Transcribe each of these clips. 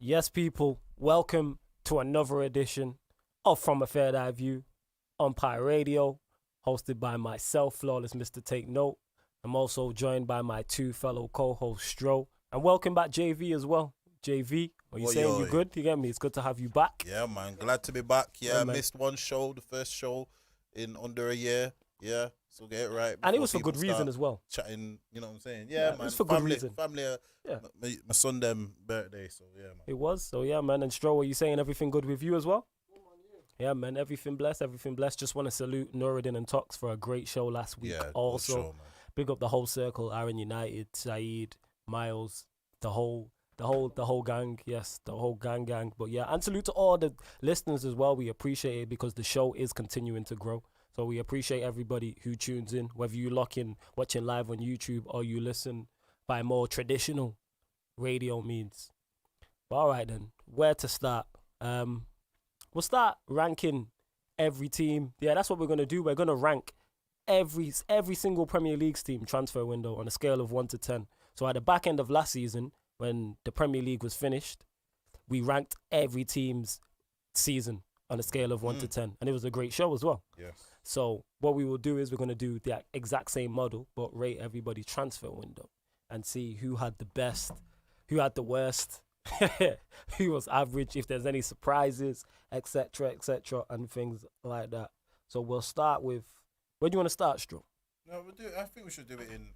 Yes, people, welcome to another edition of From a Third Eye View on Pi Radio, hosted by myself, Flawless Mr. Take Note. I'm also joined by my two fellow co-hosts, Stro, and welcome back, JV, as well. JV, are you saying you good? You get me? It's good to have you back. Yeah, man. Glad to be back. Yeah, I missed one show, the first show in under a year. Yeah, so get it right. And it was for good reason as well. Chatting, you know what I'm saying? Yeah, man. It was for good reason. Family, yeah. my son them birthday, so yeah, man. It was, so yeah, man. And Stro, are you saying everything good with you as well? Yeah, man. Everything blessed, everything blessed. Just want to salute Nuruddin and Tox for a great show last week. Yeah, also, show, man. Big up the whole circle, Aaron United, Saeed, Miles, the whole gang. Yes, the whole gang. But yeah, and salute to all the listeners as well. We appreciate it because the show is continuing to grow. So we appreciate everybody who tunes in, whether you lock in watching live on YouTube or you listen by more traditional radio means. But all right then, where to start? We'll start ranking every team. Yeah, that's what we're gonna do. We're gonna rank every single Premier League's team transfer window on a scale of 1 to 10. So at the back end of last season, when the Premier League was finished, we ranked every team's season on a scale of 1 to 10. And it was a great show as well. Yes. So what we will do is we're going to do the exact same model, but rate everybody's transfer window and see who had the best, who had the worst, who was average, if there's any surprises, etc., and things like that. So we'll start with, where do you want to start, Stro? No, I think we should do it in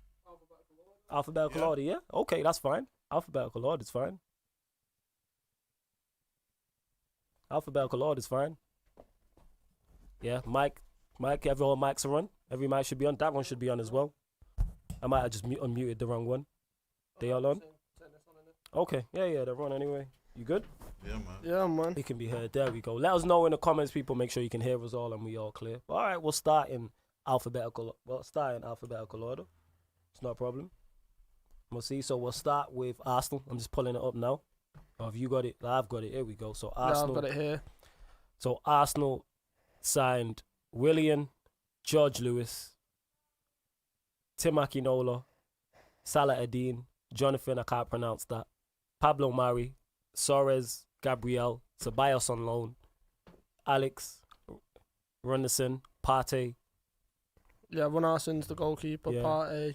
alphabetical order, yeah? Okay, that's fine. Alphabetical order is fine. Alphabetical order is fine. Yeah, Mike, every all mics are on. Every mic should be on. That one should be on as well. I might have just unmuted the wrong one. They all on? Okay, yeah, they're on anyway. You good? Yeah, man. It can be heard. There we go. Let us know in the comments, people. Make sure you can hear us all and we all clear. All right, we'll start in alphabetical order. It's not a problem. We'll see. So we'll start with Arsenal. I'm just pulling it up now. Oh, have you got it? I've got it. Here we go. So Arsenal. Yeah, I've got it here. So Arsenal signed Willian, George Lewis, Tim Akinola, Salah Adine, Jonathan, I can't pronounce that, Pablo Mari, Suarez, Gabriel, Ceballos on loan, Alex, Runnison, Partey. Yeah, Runnason's the goalkeeper, Yeah. Partey.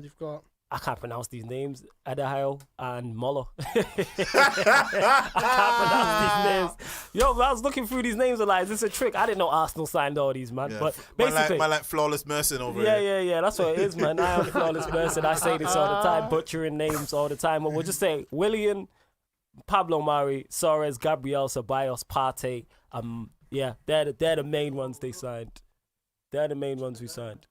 You've got... I can't pronounce these names. Adebayo and Moller. I can't pronounce these names. Yo, I was looking through these names and like, is this a trick? I didn't know Arsenal signed all these, man. Yeah. But basically, man like Flawless Merson over here. Yeah. That's what it is, man. I am Flawless Merson. I say this all the time, butchering names all the time. But we'll just say Willian, Pablo Mari, Suarez, Gabriel, Ceballos, Partey. Yeah, they're the main ones they signed. They're the main ones we signed.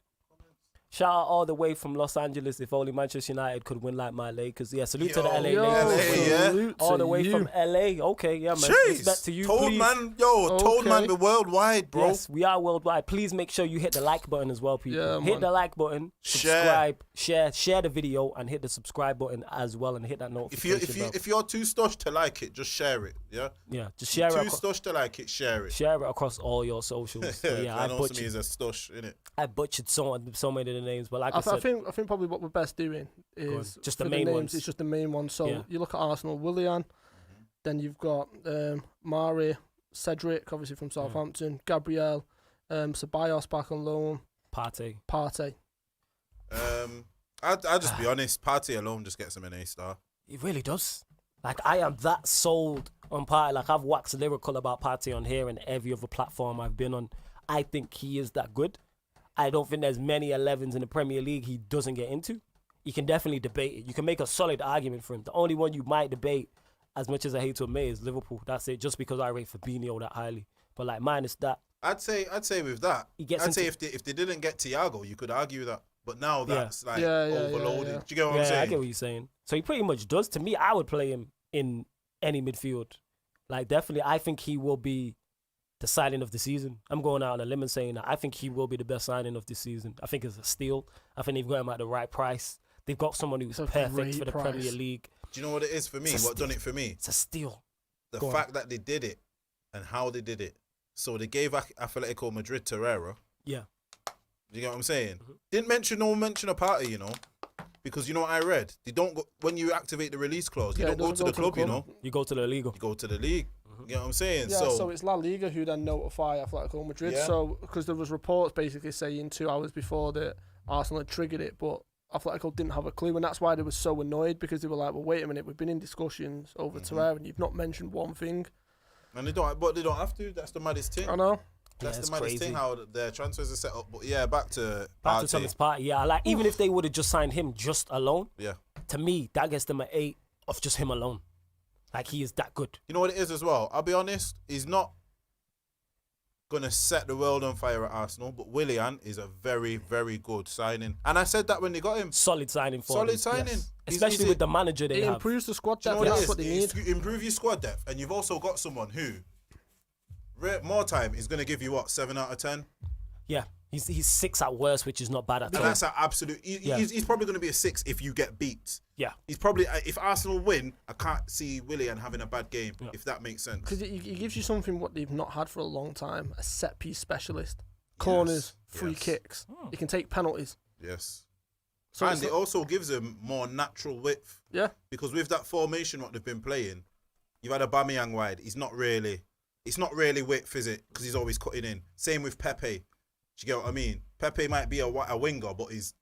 Shout out all the way from Los Angeles. If only Manchester United could win like my Lakers. Yeah, salute to the LA Lakers. All the way from LA. Okay, yeah, man. Respect to you, please. Told man, we're worldwide, bro. Yes, we are worldwide. Please make sure you hit the like button as well, people. Yeah, hit the like button, subscribe, share the video, and hit the subscribe button as well, and hit that notification bell. If you're too stush to like it, just share it. Yeah. Yeah, just share it. Too stush to like it, share it. Share it across all your socials. So, yeah, I know is a stush, innit? I butchered so many of the names, but like I said, I think probably what we're best doing is just the main ones. It's just the main ones. So you look at Arsenal, Willian, then you've got Mari, Cedric, obviously from Southampton, Gabriel, Ceballos back on loan, Partey. I'll just be honest. Partey alone just gets him an A-star. It really does. Like, I am that sold on Partey. Like, I've waxed lyrical about Partey on here and every other platform I've been on. I think he is that good. I don't think there's many 11s in the Premier League he doesn't get into. You can definitely debate it. You can make a solid argument for him. The only one you might debate, as much as I hate to admit, is Liverpool. That's it, just because I rate Fabinho that highly. But, like, minus that. I'd say with that, I'd say if they didn't get Thiago, you could argue that. But now that's overloaded. Yeah. Do you get what I'm saying? I get what you're saying. So he pretty much does. To me, I would play him in any midfield. Like, definitely, I think he will be the signing of the season. I'm going out on a limb and saying that I think he will be the best signing of this season. I think it's a steal. I think they've got him at the right price. They've got someone who's perfect for the Premier League. Do you know what it is for me? What done it for me? It's a steal. The fact that they did it and how they did it. So they gave Atletico Madrid Torreira. Yeah. Do you get what I'm saying? Mm-hmm. No one mention a Partey, you know. Because you know what I read? They don't go, when you activate the release clause, you don't go to the club, you know? You go to the league. You go to the league. You know what I'm saying? Yeah, so it's La Liga who then notify Atletico Madrid. Yeah. So, because there was reports basically saying 2 hours before that Arsenal had triggered it, but Atletico didn't have a clue, and that's why they were so annoyed, because they were like, well, wait a minute, we've been in discussions over Torreira, and you've not mentioned one thing. And they don't have to. That's the maddest thing. I know. That's the maddest thing, how their transfers are set up. But yeah, back to Thomas Partey. Yeah, like even if they would have just signed him just alone, yeah, to me that gets them an 8 of just him alone. Like, he is that good. You know what it is as well? I'll be honest, he's not gonna set the world on fire at Arsenal, but Willian is a very, very good signing. And I said that when they got him. Solid signing for them. Solid signing. Yes. Especially with the manager they have. It improves the squad depth. You know That's what they need. You improve your squad depth, and you've also got someone who more time is going to give you what, 7 out of 10? Yeah, he's 6 at worst, which is not bad at all. That's an absolute. He's probably going to be a 6 if you get beat. Yeah, he's probably, if Arsenal win, I can't see Willian having a bad game, if that makes sense. Because it gives you something what they've not had for a long time: a set piece specialist, corners, free kicks. You can take penalties. Yes. So and it also gives them more natural width. Yeah. Because with that formation, what they've been playing, you've had Aubameyang wide. It's not really width, is it? Because he's always cutting in. Same with Pepe. Do you get what I mean? Pepe might be a winger, but his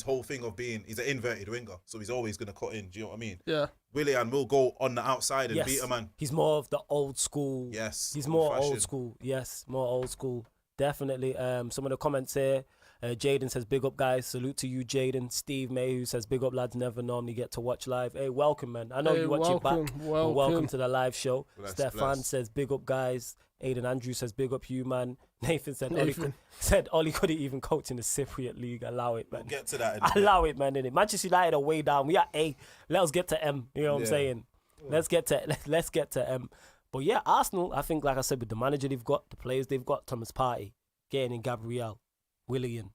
whole thing of being, he's an inverted winger, so he's always going to cut in. Do you know what I mean? Yeah. Willian will go on the outside and beat a man. He's more of the old school. Yes. He's more old school. Yes, more old school. Definitely. Some of the comments here. Jaden says, big up, guys. Salute to you, Jaden. Steve May, who says, big up, lads. Never normally get to watch live. Hey, welcome, man. I know you watch it back. Welcome to the live show. Stefan says, big up, guys. Aiden Andrews says, big up you, man. Nathan said, Ollie couldn't even coach in the Cypriot League. Allow it, man. We'll get to that. Allow it, man. Innit? Manchester United are way down. We are A. Let us get to M. You know what I'm saying? Let's get to M. But yeah, Arsenal, I think, like I said, with the manager they've got, the players they've got, Thomas Partey, getting in Gabriel, Willian.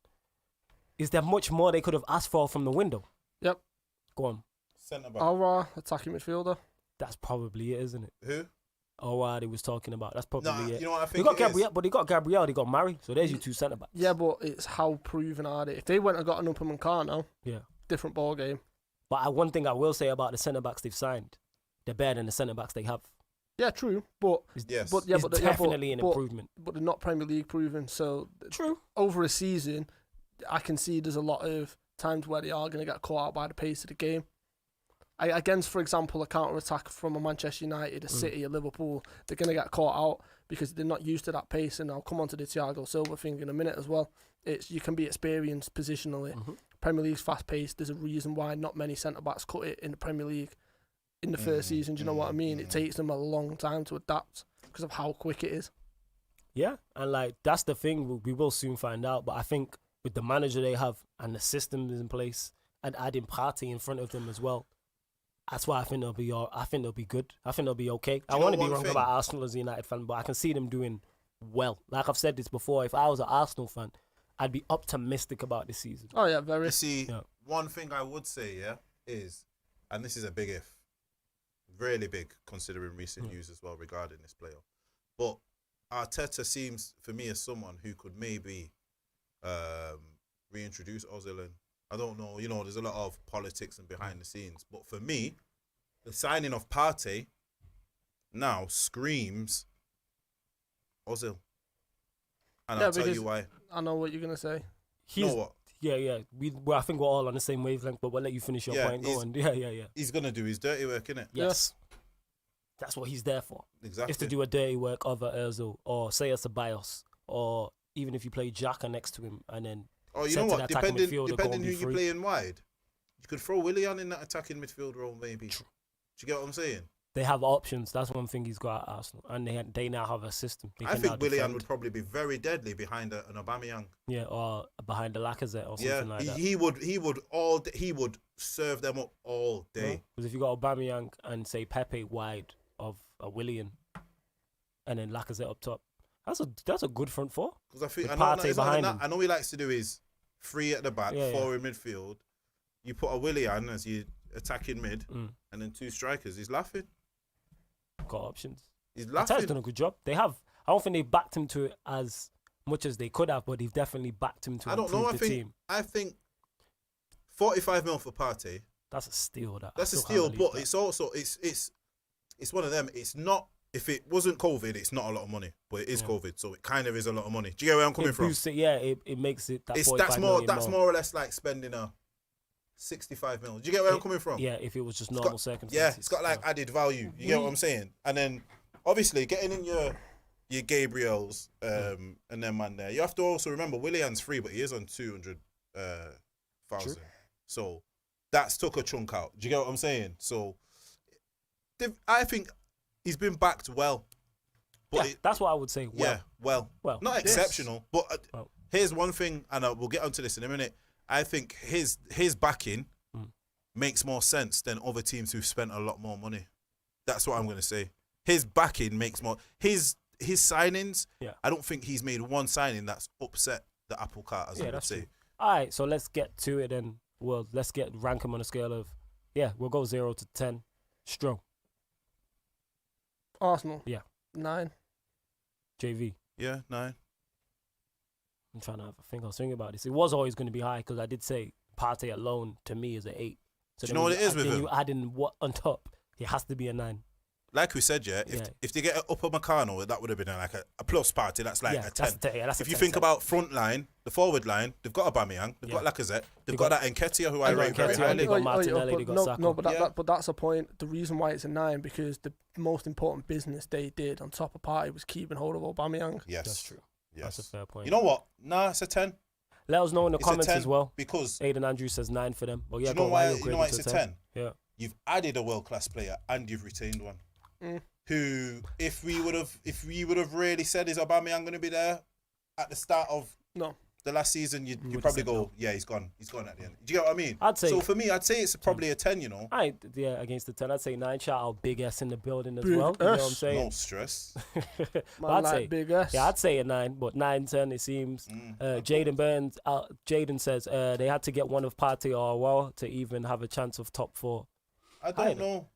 Is there much more they could have asked for from the window? Yep. Go on. Centre back. Aouar, attacking midfielder. That's probably it, isn't it? Who? Aouar, they was talking about. That's probably it. You know what I think? They got Gabriel, but they got Gabriel, they got Murray. So there's your 2 centre backs. Yeah, but it's how proven are they? If they went and got an Upamecano, different ball game. But one thing I will say about the centre backs they've signed, they're better than the centre backs they have. Yeah, true. But it's definitely an improvement. But they're not Premier League proven. So true. Over a season, I can see there's a lot of times where they are going to get caught out by the pace of the game. Against, for example, a counter-attack from a Manchester United, a City, a Liverpool, they're going to get caught out because they're not used to that pace. And I'll come on to the Thiago Silva thing in a minute as well. You can be experienced positionally. Premier League's fast-paced. There's a reason why not many centre-backs cut it in the Premier League in the first season. Do you know what I mean? It takes them a long time to adapt because of how quick it is. Yeah, and like that's the thing. We will soon find out. But I think with the manager they have and the systems in place and adding Partey in front of them as well, that's why I think they'll be I think they'll be good. I think they'll be okay. I want to be wrong about Arsenal as a United fan, but I can see them doing well. Like I've said this before, if I was an Arsenal fan, I'd be optimistic about this season. Oh yeah, very. You see, one thing I would say, is, and this is a big if, really big considering recent news as well regarding this player, but Arteta seems for me as someone who could maybe reintroduce Ozil. And I don't know, there's a lot of politics and behind the scenes, but for me, the signing of Partey now screams Ozil. And I'll tell you why. I know what you're going to say. You know what? Yeah. I think we're all on the same wavelength, but we'll let you finish your point. Go on. Yeah. He's going to do his dirty work, innit? Yes. That's what he's there for. Exactly. Is to do a dirty work of a Ozil or say it's a Ceballos, or even if you play Xhaka next to him and then you know what? Depending who you're playing wide, you could throw Willian in that attacking midfield role maybe. Do you get what I'm saying? They have options. That's one thing he's got at Arsenal, and they now have a system. I think Willian would probably be very deadly behind an Aubameyang. Yeah, or behind a Lacazette or something like that. He would serve them up all day. Because if you got Aubameyang and say Pepe wide of a Willian, and then Lacazette up top, that's a good front four. Because I think I know he likes to do his 3 at the back, 4 in midfield. You put a Willian as you attacking mid, and then 2 strikers. He's laughing. Got options. He's laughing. Arteta's done a good job. They have. I don't think they backed him to it as much as they could have, but they've definitely backed him to improve the team. I think 45 mil for Partey. That's a steal. That's a steal, but it's also it's one of them. It's not. If it wasn't COVID, it's not a lot of money, but it is COVID, so it kind of is a lot of money. Do you get where I'm coming from? It makes it that. That's more or less like spending a 65 mil. Do you get where I'm coming from? Yeah, if it was just normal circumstances. Yeah, it's got like added value. You get what I'm saying? And then obviously getting in your Gabriels and then man there, you have to also remember Willian's free, but he is on 200,000. So that's took a chunk out. Do you get what I'm saying? So I think he's been backed well. But that's what I would say. Well. Not exceptional, but here's one thing, and we'll get onto this in a minute. I think his backing makes more sense than other teams who've spent a lot more money. That's what I'm going to say. His backing makes more... His signings, I don't think he's made one signing that's upset the apple cart, as I would say. True. All right, so let's get to it and let's rank him on a scale of... we'll go 0 to 10. Stro. Arsenal. 9. JV. 9. I'm trying to have a think. I was thinking about this. It was always going to be high because I did say Partey alone to me is an 8. So do you know what it is with him? You add in what on top, it has to be a 9. Like we said, if they get an upper Meccano, that would have been like a plus Partey. That's like a 10. That's if you think about front line, the forward line, they've got Aubameyang, they've got Lacazette, they've got that Nketiah who I rate very highly. They got Martinelli, they got Saka. No, but that's the point. The reason why it's a 9 because the most important business they did on top of Partey was keeping hold of Aubameyang. Yes, that's true. Yes. That's a fair point. You know what? Nah, it's a 10. Let us know in the comments as well. Because Aidan Andrews says 9 for them. But you know why it's a 10? Yeah. You've added a world-class player and you've retained one. Who, if we would have really said, is Aubameyang going to be there at the start of the last season, you'd probably go, he's gone. He's gone at the end. Do you get what I mean? So for me, I'd say it's probably a 10, you know. Against the 10, I'd say 9. Shout out Big S in the building as well. You know what I'm saying? No stress. I'd say Big S. Yeah, I'd say a 9, but 9, 10 it seems. Jaden Burns, Jaden says they had to get one of Partey or Aouar to even have a chance of top 4. I don't know.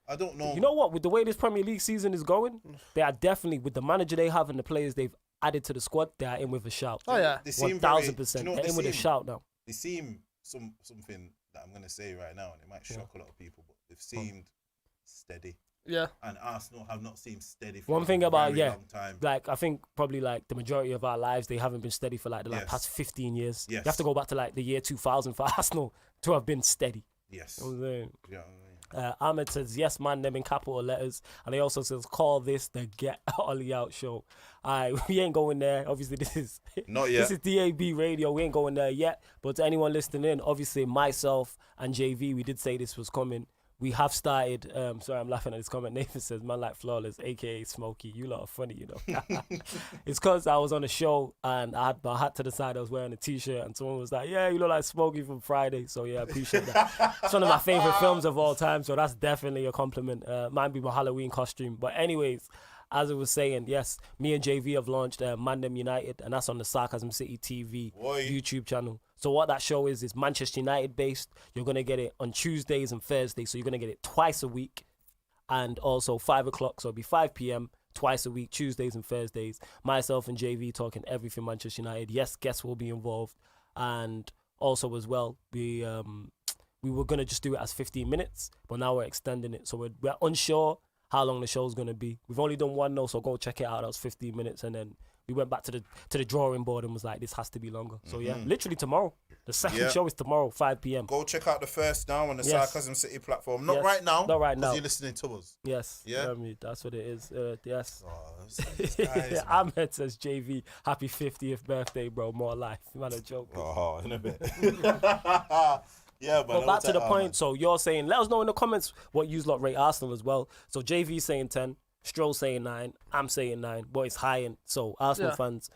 You know what? With the way this Premier League season is going, they are definitely, with the manager they have and the players they've added to the squad, they are in with a shout. Oh, yeah. 1,000%. They're in with a shout now. They seem something that I'm going to say right now, and it might shock a lot of people, but they've seemed steady. Yeah. And Arsenal have not seemed steady for one thing a about, very long time. Like, I think probably like the majority of our lives, they haven't been steady for like the past 15 years. Yes. You have to go back to like the year 2000 for Arsenal to have been steady. Yes. You know what I'm saying? Yeah. Ahmed says, yes, man, them in capital letters. And he also says, call this the Get Ollie Out show. We ain't going there. Obviously, this is not yet. This is DAB radio. We ain't going there yet. But to anyone listening in, obviously, myself and JV, we did say this was coming. We have started, sorry, I'm laughing at this comment. Nathan says, man like Flawless, a.k.a. Smokey. You lot are funny, you know. It's because I was on a show and I had my hat to the side. I was wearing a T-shirt and someone was like, yeah, you look like Smokey from Friday. So, yeah, I appreciate that. It's one of my favorite films of all time, so that's definitely a compliment. Might be my Halloween costume. But anyways, as I was saying, yes, me and JV have launched Mandem United, and that's on the Sarcasm City TV YouTube channel. So what that show is Manchester United based. You're going to get it on Tuesdays and Thursdays, so you're going to get it twice a week. And also 5 o'clock, so it'll be 5 p.m. twice a week, Tuesdays and Thursdays. Myself and JV talking everything Manchester United. Yes, guests will be involved. And also as well, we were going to just do it as 15 minutes, but now we're extending it. So we're unsure how long the show's going to be. We've only done one now, so go check it out. That was 15 minutes, and then we went back to the drawing board and was like, this has to be longer. So yeah, literally tomorrow. The second show is tomorrow, 5 p.m. Go check out the first now on the Sarcasm City platform. Not right now. Not right now. Because you're listening to us. Yes. Yeah. I mean, that's what it is. Yes. Guys, Ahmed says, JV, happy 50th birthday, bro. More life. Man, a joke. Oh, in a bit. Yeah, but back to the point. So you're saying, let us know in the comments what you lot rate Arsenal as well. So JV saying 10, Stroll saying 9, I'm saying 9, but it's high end. So Arsenal fans,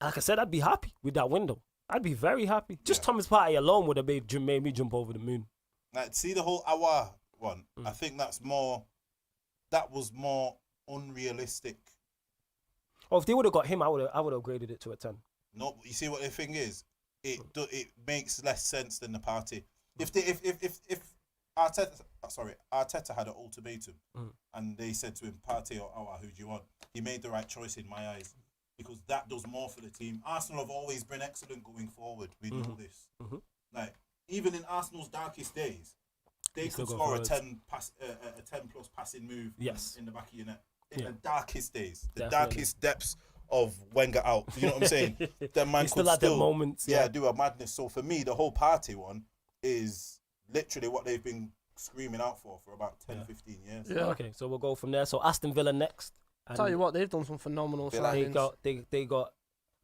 like I said, I'd be happy with that window. I'd be very happy. Just Thomas Partey alone would have made me jump over the moon. Like, see the whole Aouar one. I think that was more unrealistic. Oh, if they would have got him, I would have graded it to a 10. No, but you see what the thing is. It makes less sense than the party. If Arteta had an ultimatum and they said to him, Partey or Aouar, who do you want? He made the right choice in my eyes because that does more for the team. Arsenal have always been excellent going forward. We know this. Like, even in Arsenal's darkest days, they You still could go score a forwards. 10 plus passing move Yes. in the back of your net. In Yeah. the darkest days, the Definitely. darkest depths of Wenger out. You know what I'm saying? That man He still could had them still moments. yeah, do a madness. So for me, the whole party one is literally what they've been screaming out for about 10, 15 years. Yeah. Okay, so we'll go from there. So Aston Villa next. And Tell you what, they've done some phenomenal Villa. signings. they got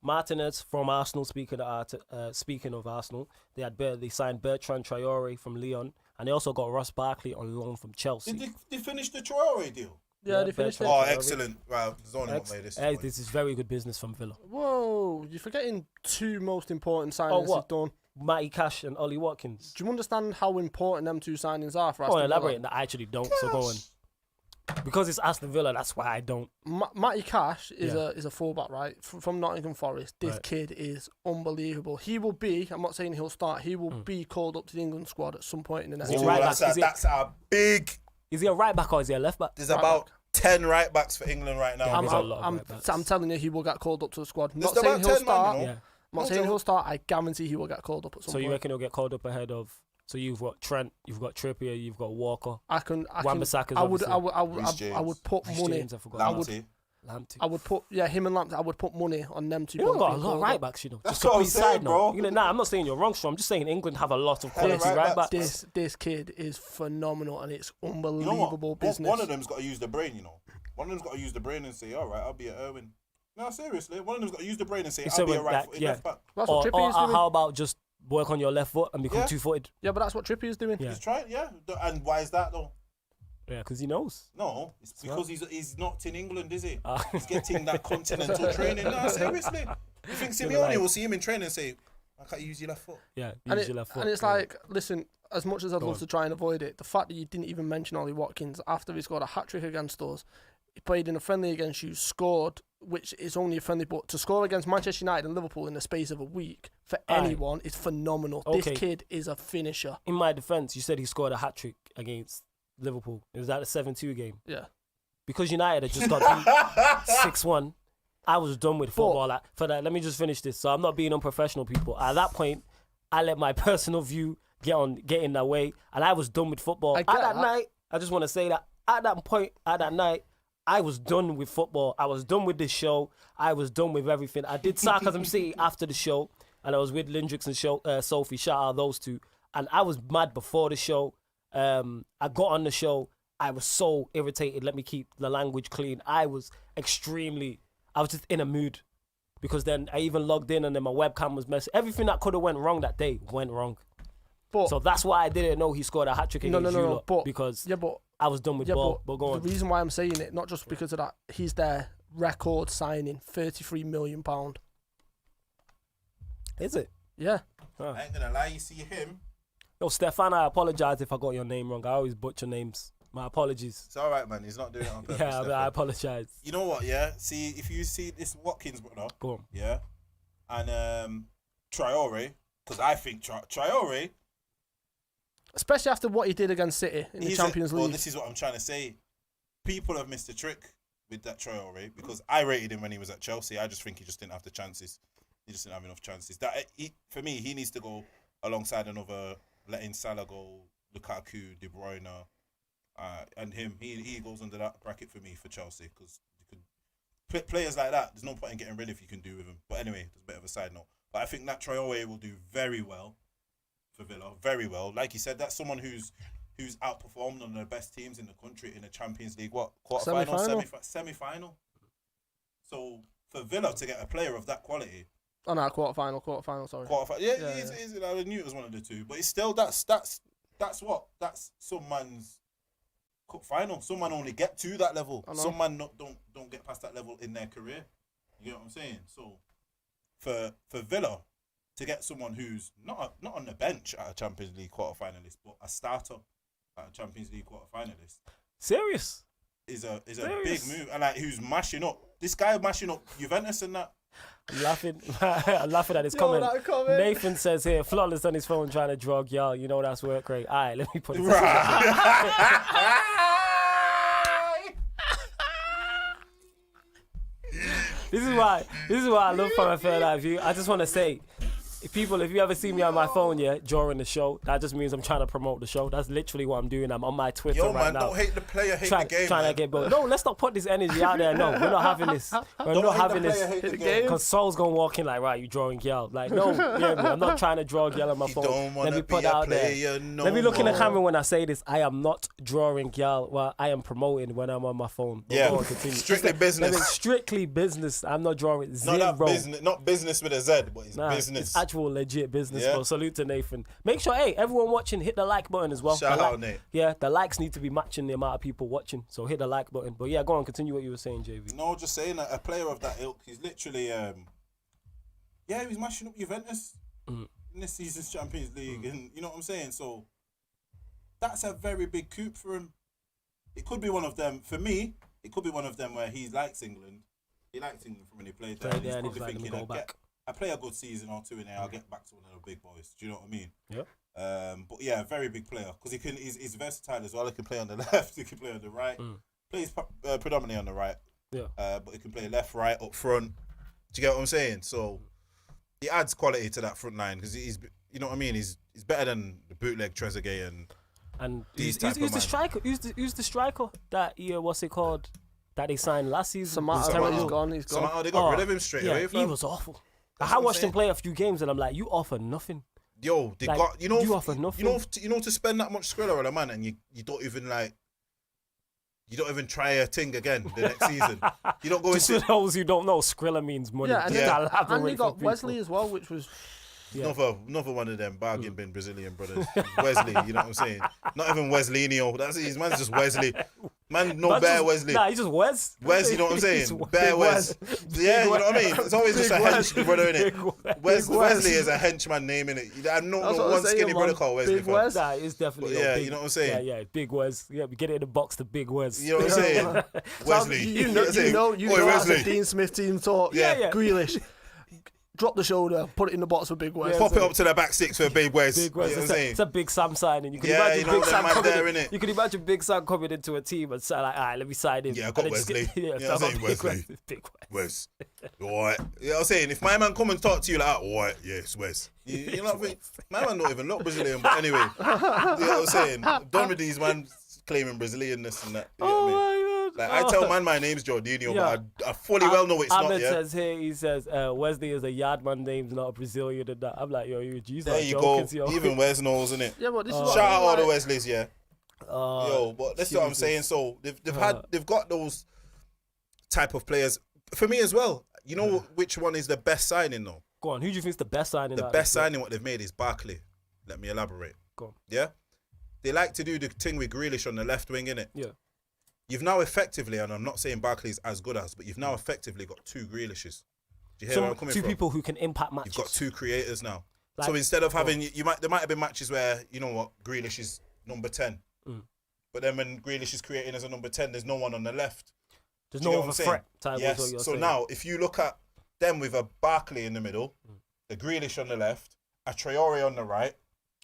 Martinez from Arsenal. Speaking of Arsenal, they signed Bertrand Traore from Lyon, and they also got Ross Barkley on loan from Chelsea. Did they finish the Traore deal? Yeah, they finished it. Bertrand Oh, Traore. excellent. Wow, there's only one way this is. This is very good business from Villa. Whoa, you're forgetting two most important signings what? they've done. Matty Cash and Ollie Watkins. Do you understand how important them two signings are for Oh, Aston Villa? elaborate. I actually don't. So go on. Because it's Aston Villa, that's why I don't. Matty Cash is Yeah. a fullback, right? From Nottingham Forest. This Right. kid is unbelievable. He will be, I'm not saying he'll start, he will be called up to the England squad at some point in the next Is he Oh, right year. back? that's a big. Is he a right back or is he a left back? There's Right about back. 10 right backs for England right now. Yeah, I'm, there's a lot of I'm, right backs. I'm telling you, he will get called up to the squad. There's Not saying about he'll 10 man, start. you know. Yeah. I'm not No saying joke. he'll start. I guarantee he will get called up at some So you point. reckon he'll get called up ahead of? So you've got Trent, you've got Trippier, you've got Walker. Wan-Bissaka's I would, obviously. I would, I would, Reece I James. would put Reece money. James, I forgot. Lamptey. Lamptey. I would put, him and Lamptey. I would put money on them two. You don't both got a being lot of called right up. backs, you know. That's Just what I'm complete side saying, note. bro. You know, nah, I'm not saying you're wrong, so I'm just saying England have a lot of quality right right backs. backs. This kid is phenomenal, and it's You know unbelievable what? business. One of them's got to use the brain, you know. One of them's got to use the brain and say, all right, I'll be at Irwin. No, seriously. One of them's got to use the brain and say, You I'll said be a with right that, footed yeah. left back. That's Or, what Trippier's doing. how about just work on your left foot and become Yeah. two-footed? Yeah, but that's what Trippier's doing. Yeah. He's trying, yeah. And why is that, though? Yeah, because he knows. No, it's because he's not in England, is he? Ah. He's getting that continental training. No, seriously. You think Gonna Simeone like- will see him in training and say, I can't use your left foot? Yeah, And, use your left foot. and it's yeah. like, listen, as much as I'd Go love on. to try and avoid it, the fact that you didn't even mention Ollie Watkins after he scored a hat-trick against us, he played in a friendly against you, scored, which is only a friendly, but to score against Manchester United and Liverpool in the space of a week, for Aye. anyone, is phenomenal. Okay. This kid is a finisher. In my defense, you said he scored a hat-trick against Liverpool. It was that a 7-2 game. Yeah. Because United had just got beat 6-1, I was done with football. For that, let me just finish this. So I'm not being unprofessional, people. At that point, I let my personal view get in that way, and I was done with football. I At get that that. night, I just want to say that at that point, at that night, I was done with football. I was done with this show. I was done with everything. I did Sarcasm City after the show, and I was with Lindrix and Sophie. Shout out those two. And I was mad before the show. I got on the show. I was so irritated. Let me keep the language clean. I was just in a mood. Because then I even logged in and then my webcam was messy. Everything that could have went wrong that day went wrong. But So that's why I didn't know he scored a hat-trick no, against no, you no, lot, but because yeah, but I was done with ball. But go the on. reason why I'm saying it, not just because of that, he's their record signing, £33 million. Is it? Yeah. I ain't gonna lie, you see him. Yo, Stefan, I apologize if I got your name wrong. I always butcher names. My apologies. It's all right, man. He's not doing it on purpose. Yeah, I Stefan. apologize. You know what, yeah? See, if you see this Watkins brother, Go on. yeah, and Traore, because I think Traore, Especially after what he did against City in the he's Champions well, League. this is what I'm trying to say. People have missed a trick with that Traore because I rated him when he was at Chelsea. I just think he just didn't have the chances. He just didn't have enough chances. For me, he needs to go alongside another, letting Salah go, Lukaku, De Bruyne, and him. He goes under that bracket for me for Chelsea because you could players like that. There's no point in getting rid of if you can do with him. But anyway, there's a bit of a side note. But I think that Traore will do very well for Villa, very well. Like you said, that's someone who's outperformed one of the best teams in the country in the Champions League. What quarterfinal, semi-final. So for Villa to get a player of that quality, Oh no, quarterfinal. Sorry. quarterfinal, I knew it was one of the two, but it's still that's some man's cup final. Some man only get to that level. I know. Some man don't get past that level in their career. You know what I'm saying? So for Villa to get someone who's not on the bench at a Champions League quarterfinalist, but a starter at a Champions League quarterfinalist Serious? is a big Serious? move, and like who's mashing up this guy, mashing up Juventus and that. I'm laughing. I'm laughing at his comment. Nathan says here, flawless on his phone trying to drug y'all. You know that's work rate. All right, let me put it. This is why I love from a third eye view. I just want to say, if you ever see me on my phone, during the show, that just means I'm trying to promote the show. That's literally what I'm doing. I'm on my Twitter Yo, right man, now. don't hate the player, hate the game, Trying man. to get both. No, let's not put this energy out there. No, we're not having this. We're Don't not hate having the player, this. hate the game. Because Sol's gonna walk in like, right, you drawing girl. Like, no, I'm not trying to draw girl on my You phone. don't Let me wanna put be it a out there. player no Let me look in the more. camera when I say this. I am not drawing girl. Well, I am promoting when I'm on my phone. But Yeah, go on, continue. strictly Let me- business. strictly business. I'm not drawing No, zero. not business, not business with a Z, but it's business. It's actual legit business. Yeah. Bro. Salute to Nathan. Make sure, hey, everyone watching, hit the like button as well. Shout The out, like- Nate. Yeah, the likes need to be matching the amount of people watching. So hit the like button. But yeah, go on, continue what you were saying, JV. No, just saying that a player of that ilk, he's literally, he was mashing up Juventus in this season's Champions League, and you know what I'm saying. So that's a very big coup for him. It could be one of them. For me, it could be one of them where he likes England. He liked England from when he played there. Played And he's there and probably he's like, let me thinking, go back. I play a good season or two in there. I'll get back to one of the big boys. Do you know what I mean? Yeah. But yeah, very big player because he's versatile as well. He can play on the left. He can play on the right. Plays predominantly on the right. Yeah. But he can play left, right, up front. Do you get what I'm saying? So he adds quality to that front line because he's, you know what I mean. He's better than the bootleg Trezeguet and who's these type the of man. striker? Who's the striker that what's it called? That they signed last season. Samatta, Samatta. he's gone. He's gone. So they got rid of him straight away. He Fam. was awful. That's I what I'm watched him saying. play a few games and I'm like, you offer nothing. Yo, they Like, got you offer nothing. You know to spend that much Skrilla on a man and you don't even try a thing again the next season. You don't go Just for into those who don't know, Skrilla means money. Yeah, and, Just Yeah. elaborate and you for got people. Wesley as well, which was another one of them bargain bin Brazilian brothers. Wesley, you know what I'm saying? Not even Wesleynio. That's his man's just Wesley. Man, no But bear just- Wesley. Nah, he's just Wes. Wes, you know what I'm saying? He's Bear Big Wes. Yeah, you know what I mean? It's always just a Big Wes. hench brother, Big innit? Wes. Wesley is a henchman name, innit? I know That's no what I'm one saying, skinny man. brother called Wesley. Big fam. Wes. Nah, it's definitely. But yeah, big, you know what I'm saying? Yeah, Big Wes. Yeah, we get it in the box to Big Wes. You know what I'm saying? Wesley. You know know, what I'm saying? you Oi, know that's a Wesley. Dean Smith team talk. Yeah. Grealish, drop the shoulder, put it in the box for Big West. Yeah, Pop it up to the back six for Big Wes. Big You Wes. know what I'm It's saying? a Big Sam signing. You can Yeah, imagine you know Big them Sam man coming there, in. innit? You can imagine Big Sam coming into a team and say like, alright, let me sign him. Yeah, I got And then just Wesley. get- You know I what I'm got saying? Big Wesley. Wes. Big Wes. Wes. Alright. You know what I'm saying? If my man come and talk to you like, alright, yes, Wes. You know what I mean? My man don't even look Brazilian, but anyway. You know what I'm saying? I'm done with these man claiming Brazilianness and that. You know what I mean? Oh my god. Like, I tell man my name's Jorginho, Yeah. but I fully well know it's not, Ahmed yeah? says here, he says, Wesley is a Yardman named, not a Brazilian and that. I'm like, yo, you There you go. Even Wes knows, innit? Yeah, but this is Shout what I out mean, all the like, Wesleys, yeah. Yo, but that's what I'm Jesus. saying. So they've got those type of players. For me as well, you know which one is the best signing though? Go on, who do you think's the best signing? The out of best this lot? signing what they've made is Barkley. Let me elaborate. Go on. Yeah? They like to do the thing with Grealish on the left wing, innit? Yeah. You've now effectively, and I'm not saying Barkley's as good as, but you've now effectively got two Grealishes. Do you hear where I'm coming two from? people who can impact matches. You've got two creators now. Like- so instead of having, there might have been matches where, you know what, Grealish is number 10. But then when Grealish is creating as a number 10, there's no one on the left. There's Do you no get what other I'm saying? threat. Type is what Yes. you're So saying. now, if you look at them with a Barkley in the middle, the Grealish on the left, a Traore on the right,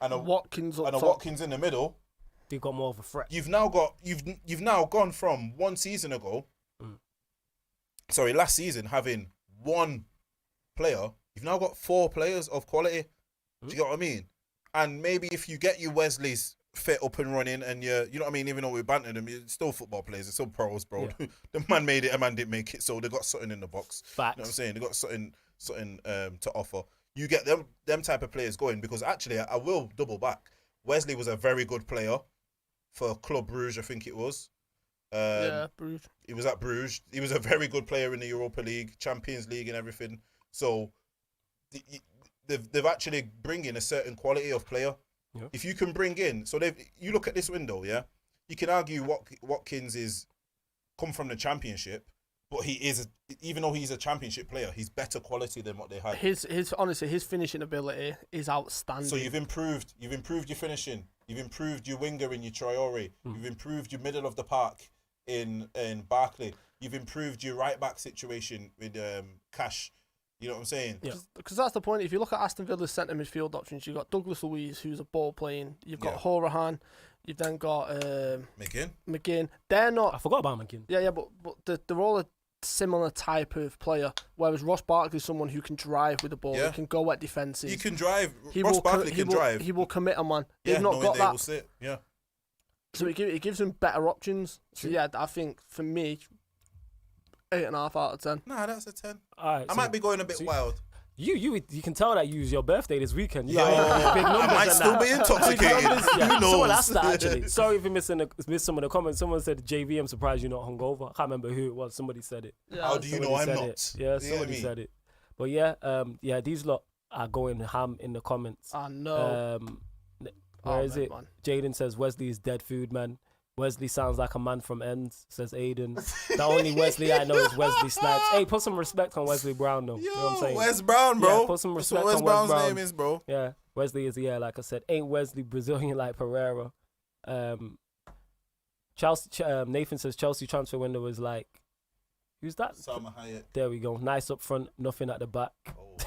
and a Watkins up and a top. Watkins in the middle, they've got more of a threat. you've now gone from one season ago, last season having one player, you've now got four players of quality. Do you get what I mean? And maybe if you get your Wesley's fit up and running, and you know what I mean, even though we bantered them, you're still football players, they're still pros, bro. Yeah. The man made it, a man didn't make it, so they got something in the box. Facts. You know what I'm saying? They got something to offer. You get them type of players going, because actually, I will double back. Wesley was a very good player for Club Bruges, I think it was. Yeah, Bruges. He was at Bruges. He was a very good player in the Europa League, Champions League, and everything. So they've actually bring in a certain quality of player. Yeah. If you can bring in, so you look at this window, yeah, you can argue Watkins is come from the Championship, but he is, even though he's a Championship player, he's better quality than what they had. Honestly, his finishing ability is outstanding. So you've improved your finishing, you've improved your winger in your Traore, you've improved your middle of the park in Barkley, you've improved your right back situation with Cash. You know what I'm saying? Yeah. Because that's the point. If you look at Aston Villa's centre midfield options, you've got Douglas Luiz, who's a ball playing. You've got Horahan. You've then got McGinn. McGinn. They're not. I forgot about McGinn. Yeah, but they're all similar type of player, whereas Ross Barkley is someone who can drive with the ball, Yeah. he can go at defences. He can drive. He Ross will Barkley can drive. He will commit a man. Yeah, They've not knowing got they that. will sit. Yeah. So it gives them better options. So True. yeah, I think for me, 8.5 out of 10. Nah, that's a 10. All right, I might be going a bit wild. You can tell that you was your birthday this weekend. You Yo, got big numbers I might and still that. be intoxicated. Yeah. Who knows? Someone asked that actually. Sorry if you missed some of the comments. Someone said, JV, I'm surprised you're not hungover. I can't remember who it was. Somebody said it. Yeah, How do you know I'm said not? it. Yeah, You somebody get me? said it. But yeah, these lot are going ham in the comments. I know. Where is it? Man. Jaden says Wesley is dead food, man. Wesley sounds like a man from Ends, says Aiden. The only Wesley I know is Wesley Snipes. Hey, put some respect on Wesley Brown, though. Yo, You know what I'm saying? Wes Brown, bro. Yeah, put some That's respect what Wes on Wes Brown's Brown. name is, bro. Yeah, Wesley is, like I said, ain't Wesley Brazilian like Pereira. Chelsea, Nathan says Chelsea transfer window was like, who's that? Salma Hayek. There we go. Nice up front, nothing at the back. Oh, wow.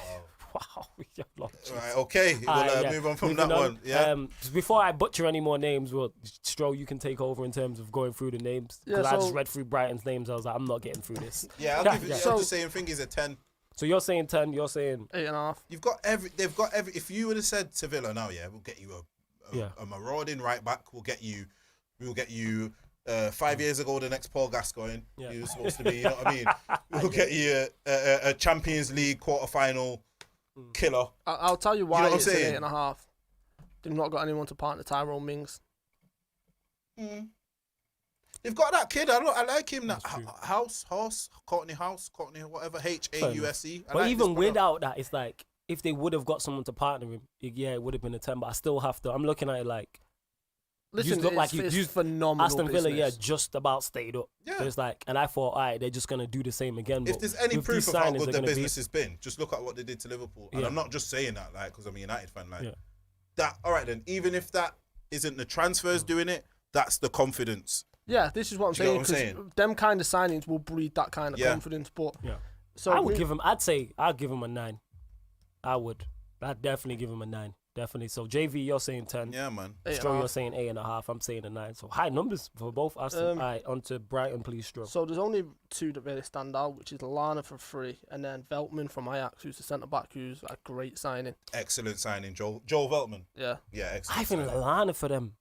Wow, you're lost. Right, okay. We'll Alright, yeah. move on from Moving that on. one. Yeah. Before I butcher any more names, well, Stroll, you can take over in terms of going through the names. Because Yeah, I just so- read through Brighton's names. I was like, I'm not getting through this. Yeah, I'll give it. Yeah. I'm just saying, thing is a 10. So you're saying 10, you're saying... 8.5. They've got every. If you would have said to Villa now, yeah, we'll get you a marauding right back. We'll get you 5 years ago, the next Paul Gascoigne. Yeah. He was supposed to be, you know what I mean? We'll get you a Champions League quarter-final killer. I'll tell you why know what I'm it's saying? an 8.5. They've not got anyone to partner Tyrone Mings. They've got that kid. I like him. That That's true. Courtney House, whatever. H-A-U-S-E. I But like even this brother. without that, it's like, if they would have got someone to partner him, it would have been a 10. But I still have to... I'm looking at it like... Listen, look it's, like you- it's you- phenomenal Aston Villa, business. just about stayed up. Yeah. So it's like, and I thought, all right, they're just gonna do the same again. If but there's any with proof these of how signings, good they're their gonna be- business has been, just look at what they did to Liverpool. And Yeah. I'm not just saying that like because I'm a United fan. Like Yeah. that. All right then. Even if that isn't the transfers doing it, that's the confidence. Yeah, this is what I'm Do you get saying. what I'm Because them kind of signings will breed that kind of Yeah. confidence. But Yeah. so I would give him. I'd give him a 9. I would. I'd definitely give him a 9. Definitely. So JV, you're saying 10. Yeah, man. 8.5. Stroll, you're saying 8.5. I'm saying a 9. So high numbers for both Aston. All right, on to Brighton, please, Stroll. So there's only two that really stand out, which is Lallana for free, and then Veltman from Ajax, who's the centre back, who's a great signing. Excellent signing, Joel Veltman. Yeah. Yeah, excellent. I think signing. Lallana for them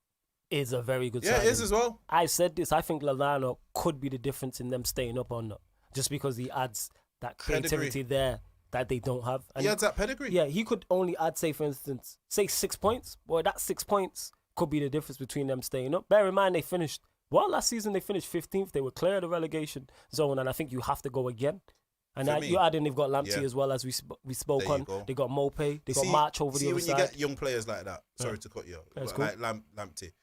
is a very good Yeah, signing. it is as well. I said this. I think Lallana could be the difference in them staying up or not, just because he adds that creativity there that they don't have. And He has that pedigree. yeah, he could only add, say, for instance, 6 points. Boy, that 6 points could be the difference between them staying up. Bear in mind, they finished, last season they finished 15th. They were clear of the relegation zone, and I think you have to go again. And For now me, you add in, they've got Lamptey yeah. as well, as we spoke There you on. go. They got Mope, they got See- March over the See, other when side. you get young players like that, sorry to cut you off, That's but like Lamptey,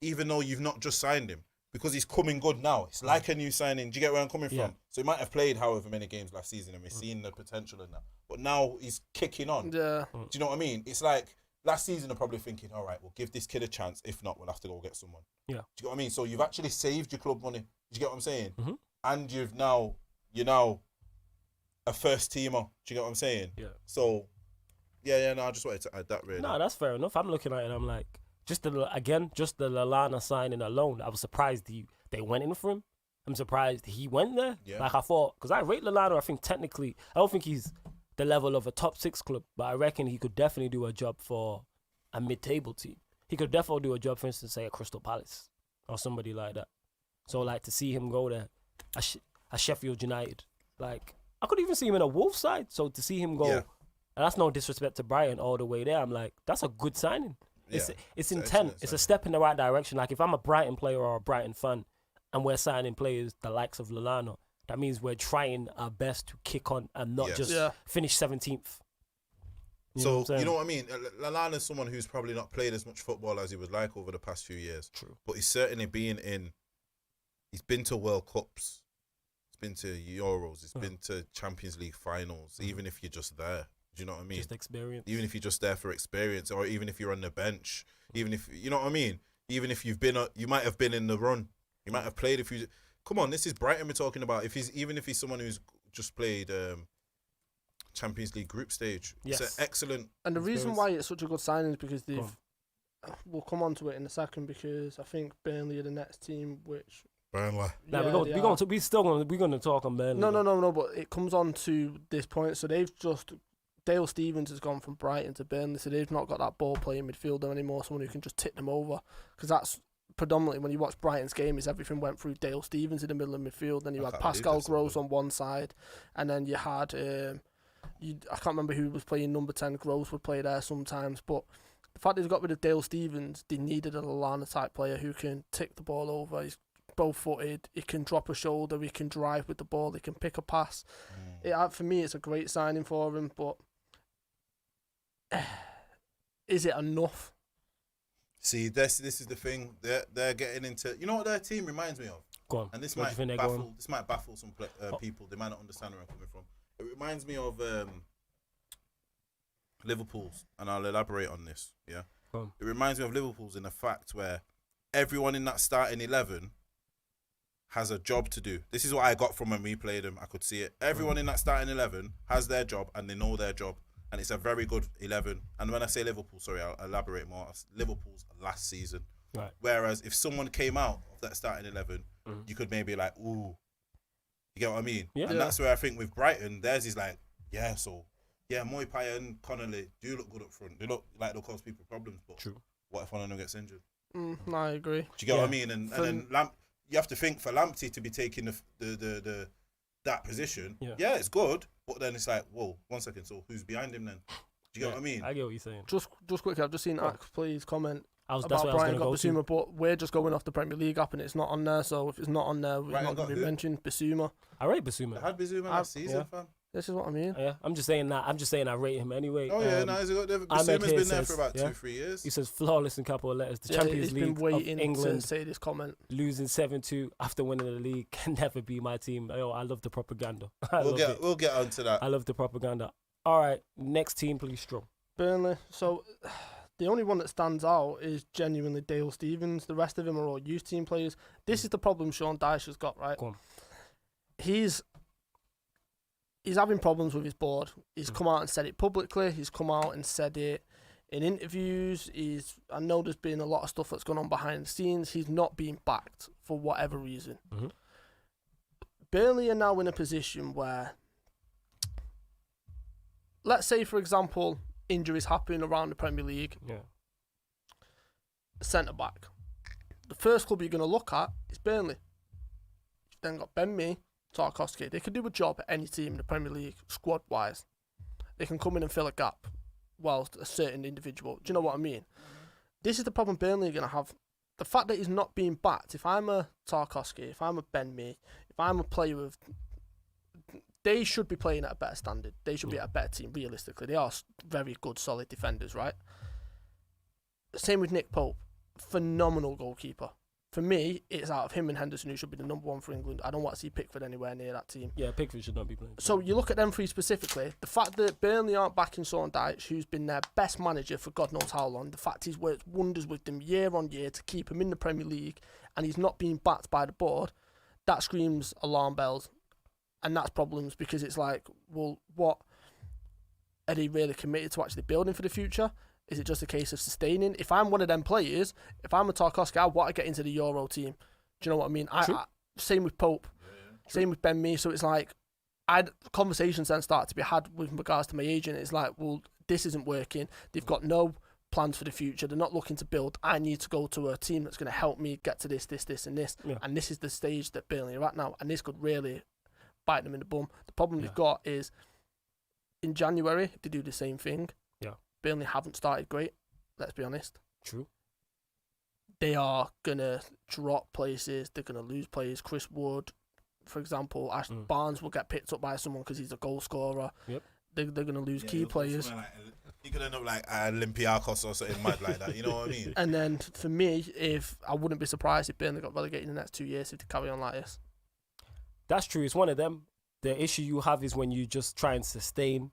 even though you've not just signed him, because he's coming good now, it's like a new signing. Do you get where I'm coming Yeah. from? So he might have played however many games last season, and we're seeing the potential in that. But now he's kicking on. Yeah. Do you know what I mean? It's like last season they're probably thinking, all right, we'll give this kid a chance. If not, we'll have to go get someone. Yeah. Do you get what I mean? So you've actually saved your club money. Do you get what I'm saying? Mhm. And you're now a first teamer. Do you get what I'm saying? Yeah. So no, I just wanted to add that really. No, that's fair enough. I'm looking at it, I'm like, just the Lallana signing alone, I was surprised they went in for him. I'm surprised he went there. Yeah. Like I thought, because I rate Lallana, I think technically, I don't think he's the level of a top 6 club, but I reckon he could definitely do a job for a mid-table team. He could definitely do a job, for instance, say a Crystal Palace or somebody like that. So like to see him go there, a Sheffield United, like I could even see him in a Wolves side. So to see him go, Yeah. and that's no disrespect to Brighton all the way there, I'm like, that's a good signing. Yeah. It's It's an intent. excellent It's a signing. step in the right direction. Like if I'm a Brighton player or a Brighton fan, and we're signing players the likes of Lallana, that means we're trying our best to kick on and not Yes. just Yeah. finish 17th. So, you know what I mean? Lallana's someone who's probably not played as much football as he would like over the past few years. True. But he's certainly he's been to World Cups, he's been to Euros, he's been to Champions League finals, even if you're just there. Do you know what I mean? Just experience. Even if you're just there for experience, or even if you're on the bench, even if, you know what I mean? Even if you might have been in the run. You might have played come on, this is Brighton we're talking about. Even if he's someone who's just played Champions League group stage. Yes. It's an excellent. And the reason Experience. why it's such a good signing is because Go they've. on. We'll come on to it in a second because I think Burnley are the next team which Burnley. Nah, Yeah, we're gonna talk on Burnley. No. But it comes on to this point. So Dale Stevens has gone from Brighton to Burnley, so they've not got that ball playing midfielder anymore. Someone who can just tick them over, because that's predominantly when you watch Brighton's game, is everything went through Dale Stevens in the middle of midfield. Then you had Pascal Gross on one side, and then you had I can't remember who was playing number 10. Gross would play there sometimes, but the fact they've got rid of Dale Stevens, they needed a Lallana type player who can tick the ball over. He's both-footed, he can drop a shoulder, he can drive with the ball, he can pick a pass. For me, it's a great signing for him, but is it enough? See, this is the thing. They're getting into. You know what their team reminds me of? Go on. And this What do you think they're going? might baffle some people. They might not understand where I'm coming from. It reminds me of Liverpool's, and I'll elaborate on this. Yeah, Go on. it reminds me of Liverpool's in the fact where everyone in that starting 11 has a job to do. This is what I got from when we played them. I could see it. Everyone in that starting 11 has their job, and they know their job. And it's a very good 11. And when I say Liverpool, sorry, I'll elaborate more. Liverpool's last season. Right. Whereas if someone came out of that starting 11, you could maybe like, ooh. You get what I mean? Yeah. And that's where I think with Brighton, theirs is like, Moipai and Connolly do look good up front. They look like they'll cause people problems. But True. what if one of them gets injured? No, I agree. Do you get what I mean? And then you have to think for Lamptey to be taking the that position. Yeah, it's good. But then it's like, whoa, 1 second. So who's behind him then? Do you get what I mean? I get what you're saying. Just quickly, I've just seen Axe please comment That's about what I was Brian going got to go Basuma, but we're just going off the Premier League app and it's not on there. So if it's not on there, we're Brighton not going got to be who? mentioned. Basuma. I rate They Basuma. had Bizuma last season, fam. This is what I mean. Yeah, I'm just saying I rate him anyway. Oh yeah, no, Basuma's Ahmed here been there for says, about 2-3 years. He says flawless in capital letters. The Yeah, Champions he's League been waiting of to England say this comment. losing 7-2 after winning the league can never be my team. Yo, I love the propaganda. We'll get onto that. I love the propaganda. All right, next team, please, Stro. Burnley. So the only one that stands out is genuinely Dale Stevens. The rest of them are all youth team players. This is the problem Sean Dyche has got, right? Go on. He's having problems with his board. He's come out and said it publicly. He's come out and said it in interviews. I know there's been a lot of stuff that's gone on behind the scenes. He's not being backed for whatever reason. Mm-hmm. Burnley are now in a position where, let's say, for example, injuries happen around the Premier League. Yeah. Centre back. The first club you're going to look at is Burnley. You've then got Ben Mee, Tarkowski. They can do a job at any team in the Premier League, squad wise. They can come in and fill a gap whilst a certain individual. Do you know what I mean? Mm-hmm. This is the problem Burnley are going to have. The fact that he's not being backed. If I'm a Tarkowski, if I'm a Ben Mee, if I'm a player with, they should be playing at a better standard. They should be at a better team, realistically. They are very good, solid defenders, right? Same with Nick Pope. Phenomenal goalkeeper. For me, it's out of him and Henderson who should be the number one for England. I don't want to see Pickford anywhere near that team. Yeah, Pickford should not be playing. So you look at them three specifically. The fact that Burnley aren't backing Sean Dyche, who's been their best manager for God knows how long. The fact he's worked wonders with them year on year to keep him in the Premier League, and he's not being backed by the board. That screams alarm bells, and that's problems because it's like, well, what are they really committed to actually building for the future? Is it just a case of sustaining? If I'm one of them players, if I'm a Tarkowski, I want to get into the Euro team. Do you know what I mean? Same with Pope. Same with Ben Mee. So it's like, conversations then start to be had with regards to my agent. It's like, well, this isn't working. They've got no plans for the future. They're not looking to build. I need to go to a team that's going to help me get to this, and this. Yeah. And this is the stage that Burnley are at now. And this could really bite them in the bum. The problem they've got is, in January, if they do the same thing, Burnley haven't started great, let's be honest. True. They are going to drop places. They're going to lose players. Chris Wood, for example. Barnes will get picked up by someone because he's a goal scorer. Yep. They're going to lose key players. He could end up like Olympiacos or something mad like that. You know what I mean? And then for me, I wouldn't be surprised if Burnley got relegated in the next 2 years if they carry on like this. That's true. It's one of them. The issue you have is when you just try and sustain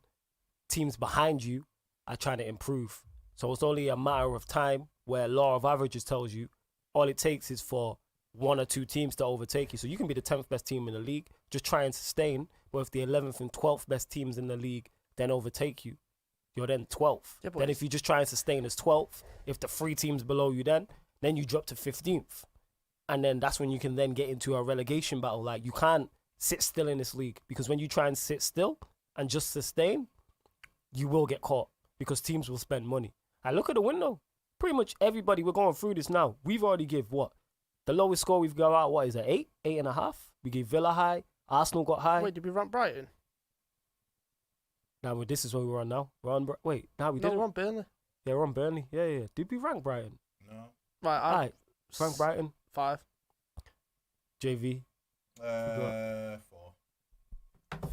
teams behind you are trying to improve. So it's only a matter of time where law of averages tells you all it takes is for one or two teams to overtake you. So you can be the 10th best team in the league, just try and sustain. But if the 11th and 12th best teams in the league then overtake you, you're then 12th. Yeah, then if you just try and sustain as 12th, if the 3 teams below you then you drop to 15th. and then that's when you can then get into a relegation battle. Like, you can't sit still in this league, because when you try and sit still and just sustain, you will get caught, because teams will spend money. I look at the window. Pretty much everybody, we're going through this now. We've already give what? The lowest score we've got out, what is it, 8? 8.5? We gave Villa high. Arsenal got high. Wait, did we rank Brighton? Now, this is what we're on now. We're on, wait, now we No, didn't. we're on Burnley. Yeah, we're on Burnley. Yeah. Did we rank Brighton? No. Right, All right. Rank Brighton. 5. JV.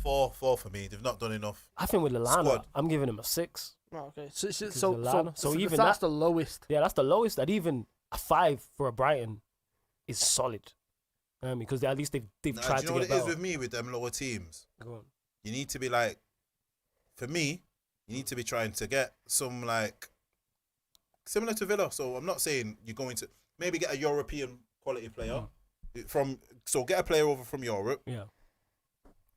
4. 4 for me. They've not done enough. I think with Lallana, Squad. I'm giving him a 6. Oh, okay. So if even that's that- the lowest. Yeah, that's the lowest. And even a 5 for a Brighton is solid. Because at least they've Nah, tried do you know to what get it is better. with me with them lower teams? Go on. You need to be like, for me, you need to be trying to get some like similar to Villa. So I'm not saying you're going to maybe get a European quality player get a player over from Europe. Yeah.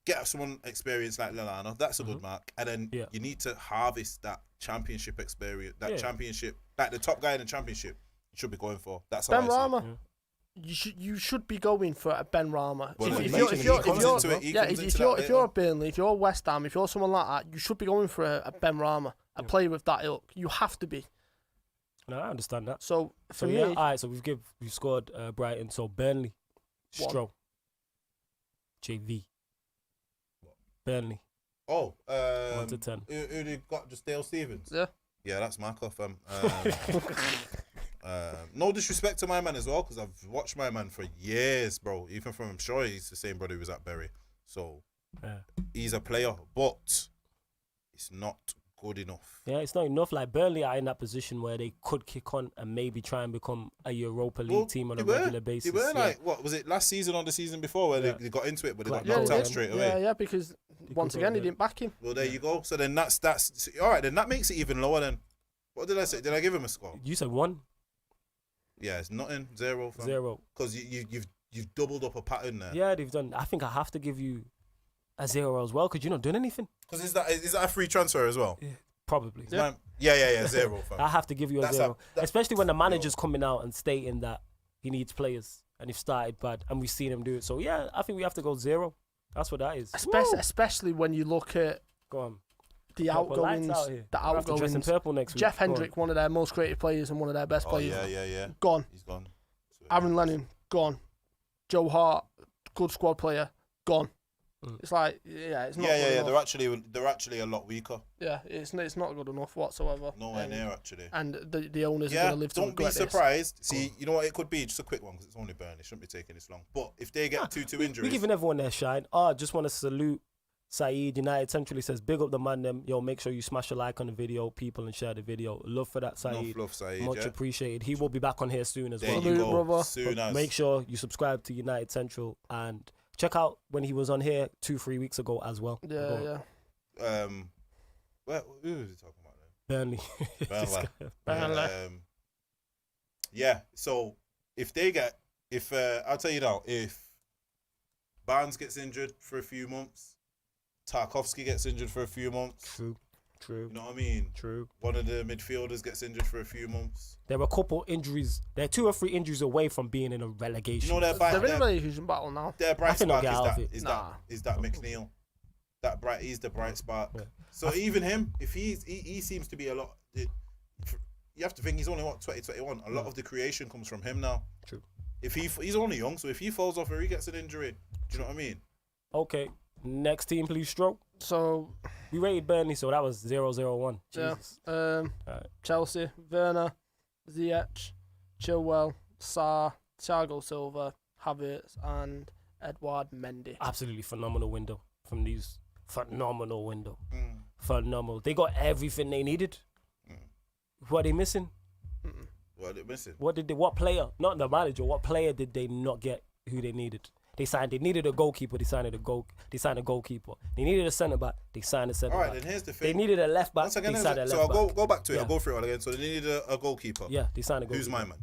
Get someone experienced like Lallana. That's a good mark. And then you need to harvest that championship experience. That championship, like the top guy in the championship, you should be going for. That's how Ben I see it. Rama. You should be going for a Ben Rama. Well, If you're a Burnley, if you're a West Ham, if you're someone like that, you should be going for a Ben Rama, a player with that ilk. You have to be. No, I understand that. So for me, yeah, all right. So we've scored Brighton. So Burnley, One. Stroh, JV, Burnley. 1 to 10. Who they got? Just Dale Stevens. Yeah, that's Markov. No disrespect to my man as well, because I've watched my man for years, bro. Even from, I'm sure he's the same brother who was at Bury. So he's a player, but it's not good enough. Yeah, it's not enough. Like, Burnley are in that position where they could kick on and maybe try and become a Europa League team on a regular basis. They were like, what was it, last season or the season before, where they got into it, but they got knocked out straight away. Yeah, because once again, he didn't back him. Well, there you go. So then that's all right. Then that makes it even lower. Then what did I say? Did I give him a score? You said 1. Yeah, it's nothing. 0. 0. Because you've doubled up a pattern there. Yeah, they've done. I think I have to give you a 0 as well, because you're not doing anything. Because is that a free transfer as well? Yeah, probably. Yeah. 0. I have to give you a 0, especially when the manager's coming out and stating that he needs players and he's started bad, and we've seen him do it. So yeah, I think we have to go 0. That's what that is. Especially when you look at go on. the outgoings. Dressing purple next week. Jeff Hendrick, one of their most creative players and one of their best players. Yeah. Gone. He's gone. Aaron Lennon, gone. Joe Hart, good squad player, gone. It's like, it's not. Yeah. They're actually a lot weaker. Yeah, it's not good enough whatsoever. Nowhere near actually. And the owners are going to live to don't be regret surprised. See, you know what it could be? Just a quick one, because it's only Burnley. It shouldn't be taking this long. But if they get 2-2 injuries, we're giving everyone their shine. I just want to salute Saeed. United Centrally says, big up the man them. Yo, make sure you smash a like on the video, people, and share the video. Love for that, Saeed. Enough love, Saeed. Much appreciated. He will be back on here soon as There well. you go. Brother. Soon as. Make sure you subscribe to United Central and check out when he was on here 2-3 weeks ago as well. Yeah. Who was he talking about then? Burnley. Yeah. So if I'll tell you now, if Barnes gets injured for a few months, Tarkovsky gets injured for a few months. True. You know what I mean? True. One of the midfielders gets injured for a few months. There are a couple injuries. They're 2 or 3 injuries away from being in a relegation. You know, They're in a relegation battle now. Their bright spark is Nah. that McNeil. He's the bright spark. Yeah. So even him, if he seems to be a lot. You have to think he's only 20, 21. A lot of the creation comes from him now. True. If he's only young, so if he falls off or he gets an injury, do you know what I mean? Okay. Next team, please, Stroke. So We rated Burnley, so that was 0-0-1. Jesus. Yeah. Chelsea, Werner, Ziyech, Chilwell, Sarr, Thiago Silva, Havertz, and Edouard Mendy. Absolutely phenomenal window from these. Phenomenal window. Mm. Phenomenal. They got everything they needed. What are they missing? What are they missing? What player? Not the manager. What player did they not get who they needed? They needed a goalkeeper. They signed a goalkeeper. They needed a centre back. They signed a centre back. All right, then here's the thing. They needed a left back. They signed a left back. So I'll go back to it. Yeah. I'll go through it all again. So they needed a goalkeeper. Yeah, they signed a goalkeeper. Who's my man?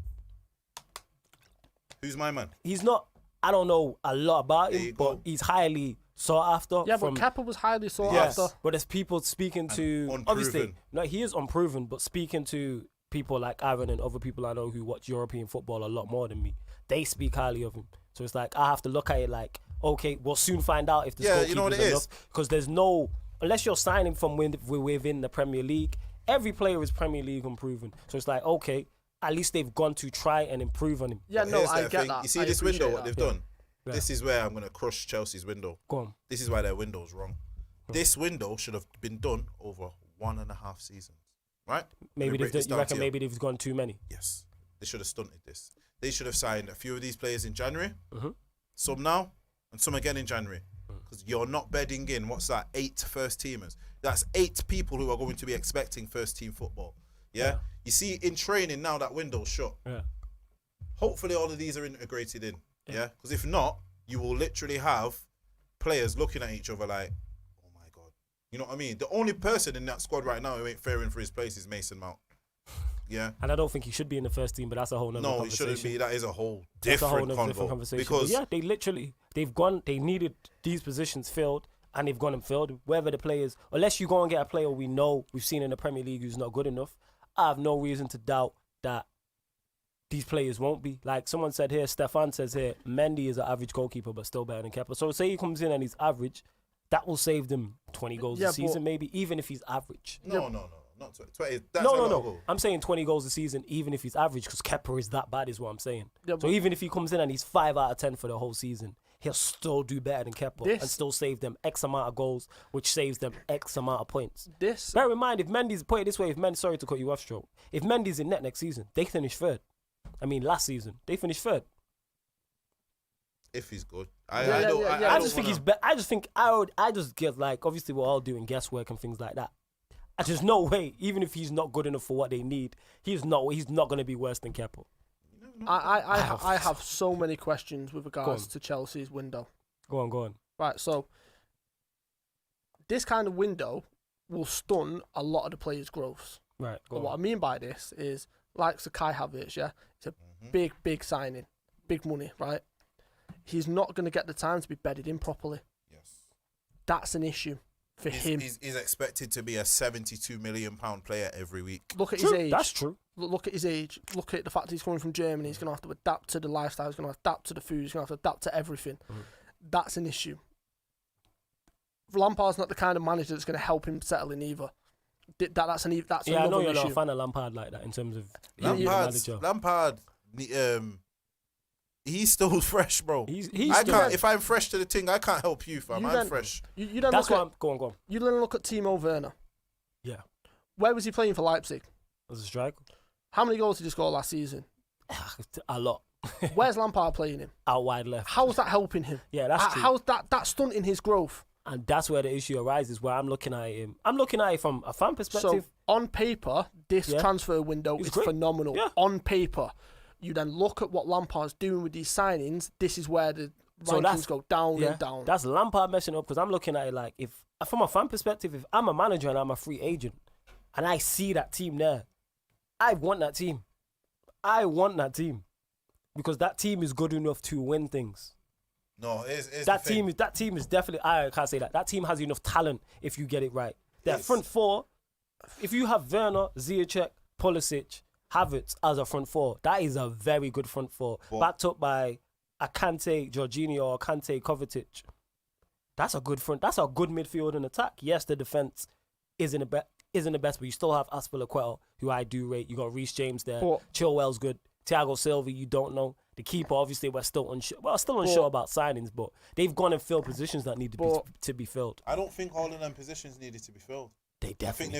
Who's my man? He's not. I don't know a lot about him, but he's highly sought after. Yeah, but Kepa was highly sought after. But there's people speaking to obviously. No, he is unproven, but speaking to people like Aaron and other people I know who watch European football a lot more than me, they speak highly of him. So it's like I have to look at it like, okay, we'll soon find out if this Yeah, goalkeeper you know what is it enough. is? Because there's no, unless you're signing from within the Premier League, every player is Premier League improving. So it's like, okay, at least they've gone to try and improve on him. Yeah, But no, here's I the get thing. that. You see I this window, appreciate what that. they've done? Yeah. This is where I'm going to crush Chelsea's window. Go on. This is why their window's wrong. This window should have been done over 1.5 seasons, right? Maybe Let me break this you down reckon to you. maybe they've gone too many. Yes. They should have stunted this. They should have signed a few of these players in January, Mhm. some now, and some again in January. Because you're not bedding in, what's that, 8 first teamers. That's 8 people who are going to be expecting first team football. Yeah? You see, in training now, that window's shut. Yeah. Hopefully all of these are integrated in. Yeah? Because if not, you will literally have players looking at each other like, oh my God. You know what I mean? The only person in that squad right now who ain't fearing for his place is Mason Mount. Yeah? And I don't think he should be in the first team, but that's a whole nother No, he conversation. shouldn't be. That is a whole That's a whole different nother different convo. conversation. Because But yeah, they needed these positions filled, and they've gone and filled. Whether the players, unless you go and get a player we've seen in the Premier League who's not good enough, I have no reason to doubt that these players won't be. Like someone said here, Stefan says here, Mendy is an average goalkeeper, but still better than Kepa. So say he comes in and he's average, that will save them 20 goals a season, maybe, even if he's average. No. Not 20. That's No. a lot of goals. I'm saying 20 goals a season, even if he's average, because Kepa is that bad, is what I'm saying. Yeah, So even if he comes in and he's 5 out of 10 for the whole season, he'll still do better than Kepa This- and still save them X amount of goals, which saves them X amount of points. This Bear in mind, if Mendy's, put it this way, sorry to cut you off, Stroke. If Mendy's in net next season, they finish third. I mean, last season, they finished third. If he's good. Yeah, I just think he's better. I just get like, obviously we're all doing guesswork and things like that. There's no way, even if he's not good enough for what they need, he's not going to be worse than Kepa. I have so many questions with regards to Chelsea's window. Go on. Right, so this kind of window will stun a lot of the players' growths. Right, But what I mean by this is, like Kai Havertz, yeah, it's a big signing, big money, right? He's not going to get the time to be bedded in properly. Yes. That's an issue for him. He's expected to be a £72 million player every week. Look at True, his age. that's true. Look at his age. Look at the fact he's coming from Germany. He's going to have to adapt to the lifestyle. He's going to adapt to the food. He's going to have to adapt to everything. That's an issue. Lampard's not the kind of manager that's going to help him settle in either. That's I know another you're issue. not a fan of Lampard like that in terms of manager. Lampard, he's still fresh, bro. He's I still- can't. If I'm fresh to the thing, I can't help you, fam. I'm fresh. You don't That's look why at, I'm go on. you don't look at Timo Werner. Yeah, Where was he playing for Leipzig? as a striker, How many goals did he score last season? a lot. Where's Lampard playing him? Out wide left. How's that helping him? Yeah, that's true. How's that stunting his growth? And that's where the issue arises. Where I'm looking at him. I'm looking at it from a fan perspective. So on paper, this transfer window It's is great. phenomenal. Yeah. On paper, you then look at what Lampard's doing with these signings. This is where the rankings go down and down. That's Lampard messing up because I'm looking at it like if from a fan perspective, if I'm a manager and I'm a free agent and I see that team there, I want that team. Because that team is good enough to win things. No, it's That team is definitely. I can't say that. That team has enough talent if you get it right. That front four, if you have Werner, Ziyech, Pulisic, Havertz as a front four, that is a very good front four. Backed up by Kante, Jorginho, or Kante, Kovacic. That's a good front. That's a good midfield and attack. Yes, the defense isn't the best, but you still have Aspilicueta, who I do rate. You got Reece James there. Chilwell's good. Thiago Silva, you don't know. The keeper, obviously, we're still unsure. Well, still unsure about signings, but they've gone and filled positions that need to be filled. I don't think all of them positions needed to be filled. They definitely.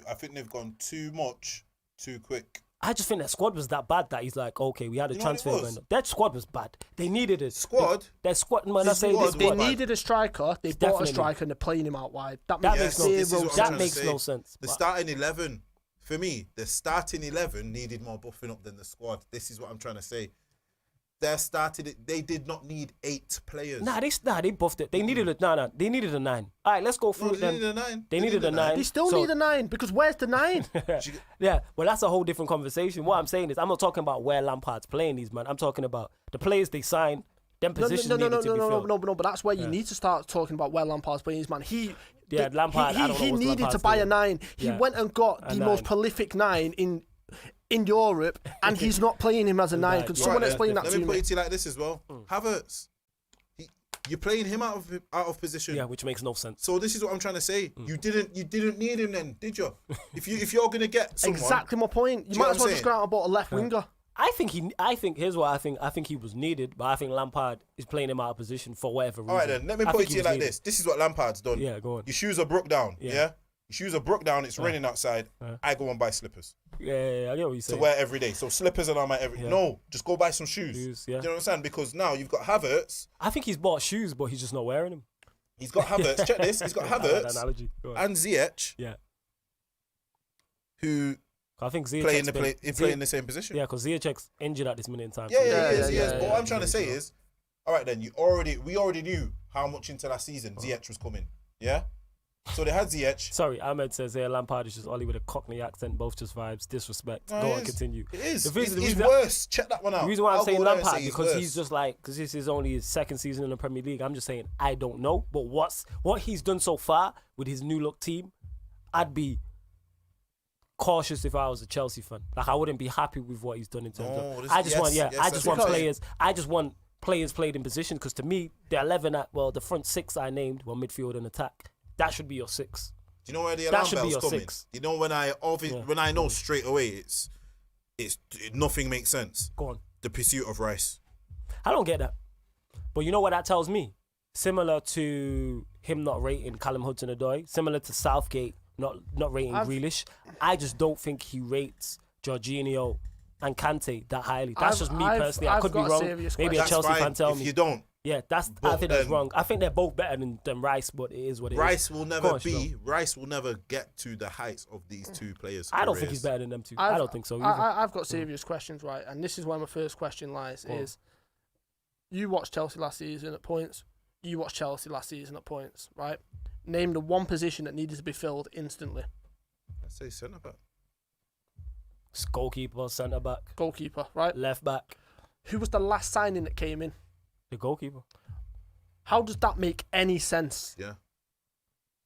I think they've gone too much, too quick. I just think that squad was that bad that he's like, okay, we had a transfer. That squad was bad. They needed a squad. Their squad. When I say squad this, They needed a striker. They bought Definitely. a striker and they're playing him out wide. That That makes makes zero no sense. that makes no sense. The starting 11, for me, the starting 11 needed more buffing up than the squad. This is what I'm trying to say. They did not need 8 players. They buffed it. They needed They needed a 9. All right, let's go through it then. They needed a 9. They still need a 9 because where's the 9? Yeah, well, that's a whole different conversation. What I'm saying is, I'm not talking about where Lampard's playing these, man. I'm talking about the players they signed. Them positions needed to be filled. No, but that's where you need to start talking about where Lampard's playing his man. Lampard. He needed to buy a 9. He went and got the most prolific 9 in in Europe, and he's not playing him as a 9. Could someone explain that to me? Let me put it to you like this as well. Havertz, you're playing him out of position. Yeah, which makes no sense. So this is what I'm trying to say. You didn't need him then, did you? If you're gonna get someone, Exactly my point. You might as well just go out and bought a left winger. I think here's what I think. I think he was needed, but I think Lampard is playing him out of position for whatever reason. All right then, let me put it to you like this. This is what Lampard's done. Yeah, go on. Your shoes are broke down. Yeah. Your shoes are broke down. It's raining outside. I go and buy slippers. Yeah, I get what you're saying. To wear every day. So slippers are on my every. No, just go buy some shoes. Yeah. Do you know what I'm saying? Because now you've got Havertz. I think he's bought shoes, but he's just not wearing them. He's got Havertz. Check this. He's got Havertz and Ziyech. Yeah. Who I think Ziyech play in the same position. Yeah, because Ziyech's injured at this minute in time. Yeah, he is. But what I'm trying to say is, all right then, we already knew how much into last season Ziyech was coming. Yeah. So they had Ziyech. Sorry, Ahmed says here Lampard is just Ollie with a Cockney accent, both just vibes, disrespect. No, Go on, continue. It is. It's worse. Check that one out. The reason why I'm saying Lampard because he's just because this is only his second season in the Premier League. I'm just saying I don't know, but what he's done so far with his new look team, I'd be cautious if I was a Chelsea fan. Like I wouldn't be happy with what he's done in terms of. I just want players played in position because to me the 11 the front 6 I named were midfield and attack. That should be your 6. Do you know where the alarm bells coming? You know when I know straight away nothing makes sense. Go on. The pursuit of Rice. I don't get that. But you know what that tells me? Similar to him not rating Callum Hudson-Odoi, similar to Southgate not rating Grealish, I just don't think he rates Jorginho and Kante that highly. That's just me personally. I could be wrong. Maybe a Chelsea fan tell me. If you don't. Yeah, I think that's wrong. I think they're both better than Rice, but it is what it is. Rice will never get to the heights of these two players. I don't think he's better than them two. I don't think so either. I've got serious questions, right? And this is where my first question lies, is you watched Chelsea last season at points. You watched Chelsea last season at points, right? Name the one position that needed to be filled instantly. I'd say centre-back. Goalkeeper, centre-back. Goalkeeper, right? Left back. Who was the last signing that came in? The goalkeeper. How does that make any sense? Yeah.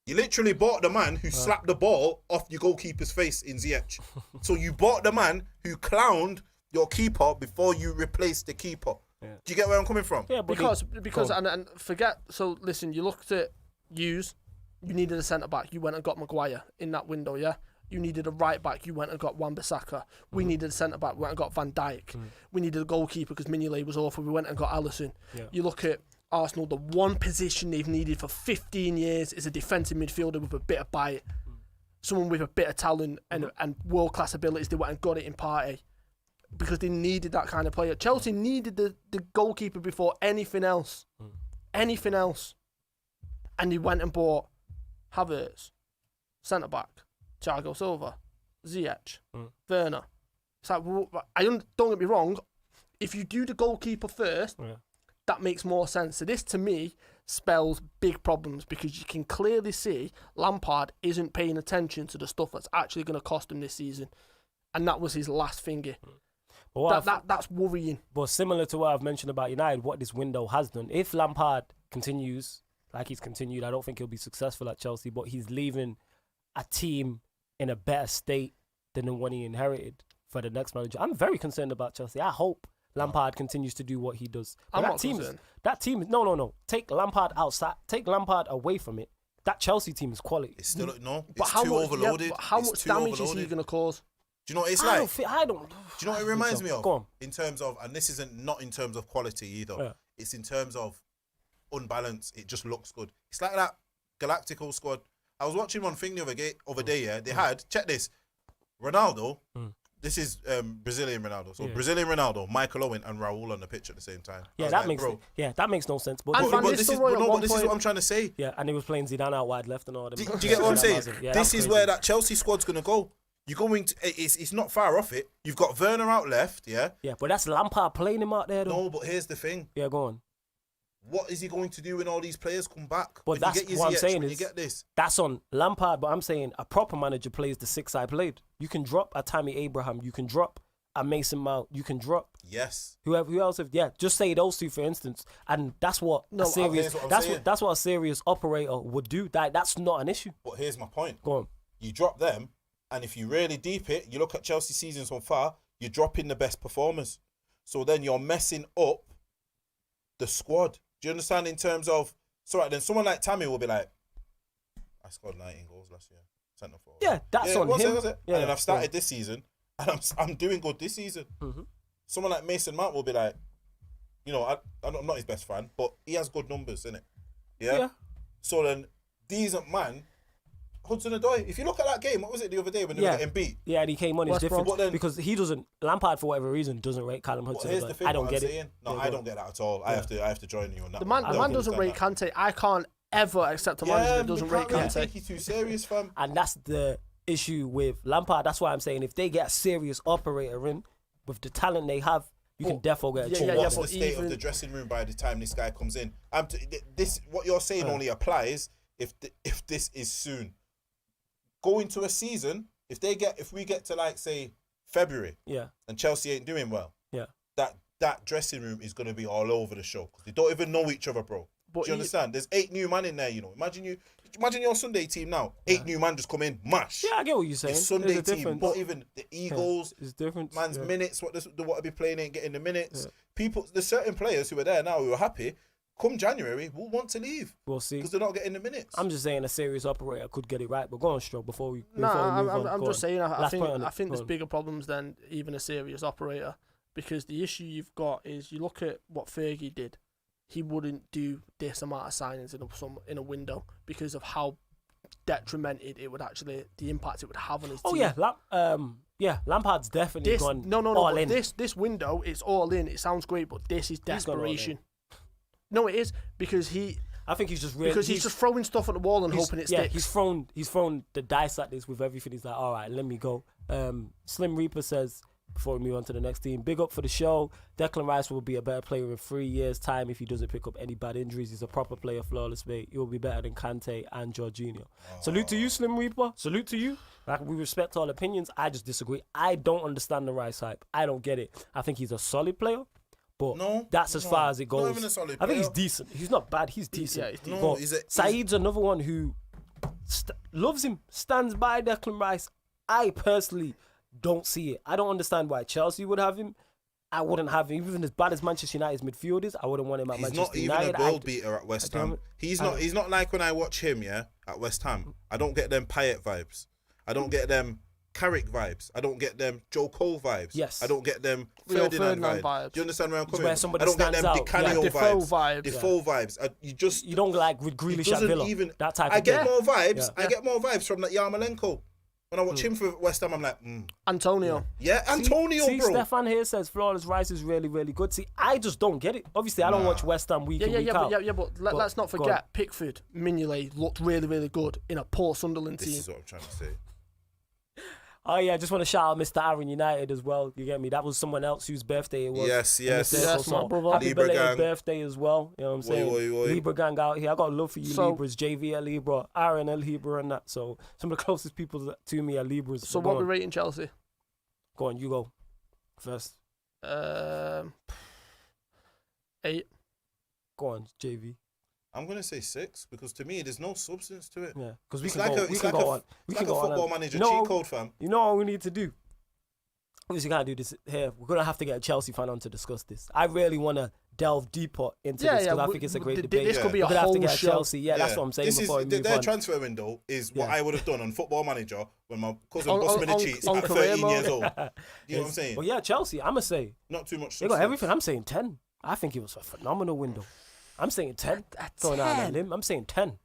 You literally bought the man who slapped the ball off your goalkeeper's face in Ziyech. So you bought the man who clowned your keeper before you replaced the keeper. Yeah. Do you get where I'm coming from? Yeah, because and forget. So listen, you looked at Hughes. You needed a centre back. You went and got Maguire in that window. Yeah. You needed a right back. You went and got Wan-Bissaka. We needed a centre back. We went and got Van Dijk. We needed a goalkeeper because Mignolet was awful. We went and got Alisson. Yeah. You look at Arsenal. The one position they've needed for 15 years is a defensive midfielder with a bit of bite, someone with a bit of talent and world class abilities. They went and got it in Partey because they needed that kind of player. Chelsea needed the goalkeeper before anything else, anything else, and they went and bought Havertz, centre back. Thiago Silva, Ziyech, Werner. It's like, don't get me wrong, if you do the goalkeeper first, that makes more sense. So this, to me, spells big problems because you can clearly see Lampard isn't paying attention to the stuff that's actually going to cost him this season. And that was his last finger. That's worrying. But similar to what I've mentioned about United, what this window has done, if Lampard continues like he's continued, I don't think he'll be successful at Chelsea, but he's leaving a team in a better state than the one he inherited for the next manager. I'm very concerned about Chelsea. I hope Lampard continues to do what he does. But I'm not concerned. That team, no. Take Lampard outside. Take Lampard away from it. That Chelsea team is quality. It's still too overloaded. But how much damage is he going to cause? Do you know what it's I like? don't. Do you know what it reminds me of? Go on. In terms of, and this isn't not in terms of quality either. Yeah. It's in terms of unbalance. It just looks good. It's like that Galactical squad. I was watching one thing the other day. Yeah, they had, check this, Ronaldo. This is Brazilian Ronaldo. So Brazilian Ronaldo, Michael Owen, and Raul on the pitch at the same time. Yeah, that makes no sense. But this is what I'm trying to say. Yeah, and he was playing Zidane out wide left and all. Do you get what I'm saying? This is where that Chelsea squad's gonna go. You're going to. It's not far off it. You've got Werner out left. Yeah. Yeah, but that's Lampard playing him out there, though. No, but here's the thing. Yeah, go on. What is he going to do when all these players come back? But that's what I'm saying you get this. That's on Lampard, but I'm saying a proper manager plays the 6 I played. You can drop a Tammy Abraham. You can drop a Mason Mount. You can drop who else? Just say those two for instance, and that's what that's what a serious operator would do. That's not an issue. But here's my point. Go on. You drop them, And if you really deep it, you look at Chelsea season so far, you're dropping the best performers. So then you're messing up the squad. Do you understand in terms of... So right, then someone like Tammy will be like, I scored 19 goals last year. Centre forward. Yeah, that's on him. Was it? Yeah, and then I've started this season, and I'm doing good this season. Someone like Mason Mount will be like, you know, I'm not his best fan, but he has good numbers, innit? Yeah? So then, decent man, Hudson-Odoi. If you look at that game, what was it the other day when they were getting beat? Yeah, and he came on. It's different But then, because he doesn't. Lampard, for whatever reason, doesn't rate Callum here's the Hudson-Odoi. thing. I don't get it. No, I don't get that at all. I have to join you on that. The man doesn't rate Kante. I can't ever accept a manager that doesn't rate Kante. Take you too serious, fam. And that's the issue with Lampard. That's why I'm saying if they get a serious operator in with the talent they have, you can definitely get a change. What's the state of the dressing room by the time this guy comes in? This what you're saying only applies if this is soon. Going to a season, if we get to like say February, and Chelsea ain't doing well, that dressing room is gonna be all over the show because they don't even know each other, bro. But do you understand? There's 8 new man in there, you know. Imagine your Sunday team now. 8 new man just come in, mash. Yeah, I get what you're saying. It's Sunday team, not even the Eagles. It's different. Man's minutes, what to be playing ain't getting the minutes. People, there's certain players who are there now who are happy. Come January, will want to leave. We'll see. Because they're not getting the minutes. I'm just saying a serious operator could get it right, but go on, Stroke, before we move on. I'm just saying, I think there's bigger problems than even a serious operator, because the issue you've got is you look at what Fergie did. He wouldn't do this amount of signings in a window because of how detrimented it would actually, the impact it would have on his team. Lampard's definitely gone all in. This window, it's all in. It sounds great, but this is desperation. No, it is because I think he's just he's just throwing stuff at the wall and hoping it sticks. He's thrown the dice at this with everything. He's like, all right, let me go. Slim Reaper says, before we move on to the next team, big up for the show. Declan Rice will be a better player in 3 years' time if he doesn't pick up any bad injuries. He's a proper player, flawless mate. He will be better than Kante and Jorginho. Salute to you, Slim Reaper. Salute to you. Like, we respect all opinions. I just disagree. I don't understand the Rice hype. I don't get it. I think he's a solid player. But that's as far as it goes. Not even a solid I think player. he's decent. He's not bad. He's decent. Yeah, Saeed's another one who loves him, stands by Declan Rice. I personally don't see it. I don't understand why Chelsea would have him. I wouldn't have him. Even as bad as Manchester United's midfield is, I wouldn't want him at Manchester United. He's not even a goal beater at West Ham. He's not like when I watch him, at West Ham. I don't get them Payet vibes. I don't get them Carrick vibes. I don't get them Joe Cole vibes. Yes. I don't get them Rio Ferdinand vibes. Do you understand where I'm coming where from? I don't get them out. Di Canio vibes. Defoe vibes. You don't like with Grealish at Villa. That type of I get more vibes. Yeah. I get more vibes from that Yarmolenko. When I watch him for West Ham, I'm like, Antonio. Yeah, Antonio, see, bro. Stefan here says Flawless Rice is really, really good. See, I just don't get it. Obviously, I don't watch West Ham week in, week out. But let's not forget, Pickford, Mignolet looked really, really good in a poor Sunderland team. This is what I'm trying to say. Oh yeah, I just want to shout out Mr. Aaron United as well. You get me? That was someone else whose birthday it was. Yes, my brother. Happy Libra belated gang. birthday as well. You know what I'm saying? Oi. Libra gang out here. I got love for you, So- Libras. JV a Libra, Aaron a Libra, and that. So some of the closest people to me are Libras. So go what on. we rating Chelsea? Go on, you go first. 8. Go on, JV. I'm gonna say 6 because to me there's no substance to it. Yeah, because we It's can like go. a We it's can like go a on. We it's can like a go on. football manager You know- cheat code, fam. You know what we need to do? Obviously, can't do this here. We're gonna have to get a Chelsea fan on to discuss this. I really want to delve deeper into this because I think it's a great debate. This could be a We're gonna have to whole get a show. Chelsea. Yeah, that's what I'm saying. This Before we move their on. transfer window is what I would have done on Football Manager when my cousin On- bust me the on- cheats on at career 13 mode. years old. You know what I'm saying? But yeah, Chelsea. I'ma say Not too much they got substance. everything. I'm saying 10. I think it was a phenomenal window. I'm saying 10. Going out on a limb. I'm saying 10.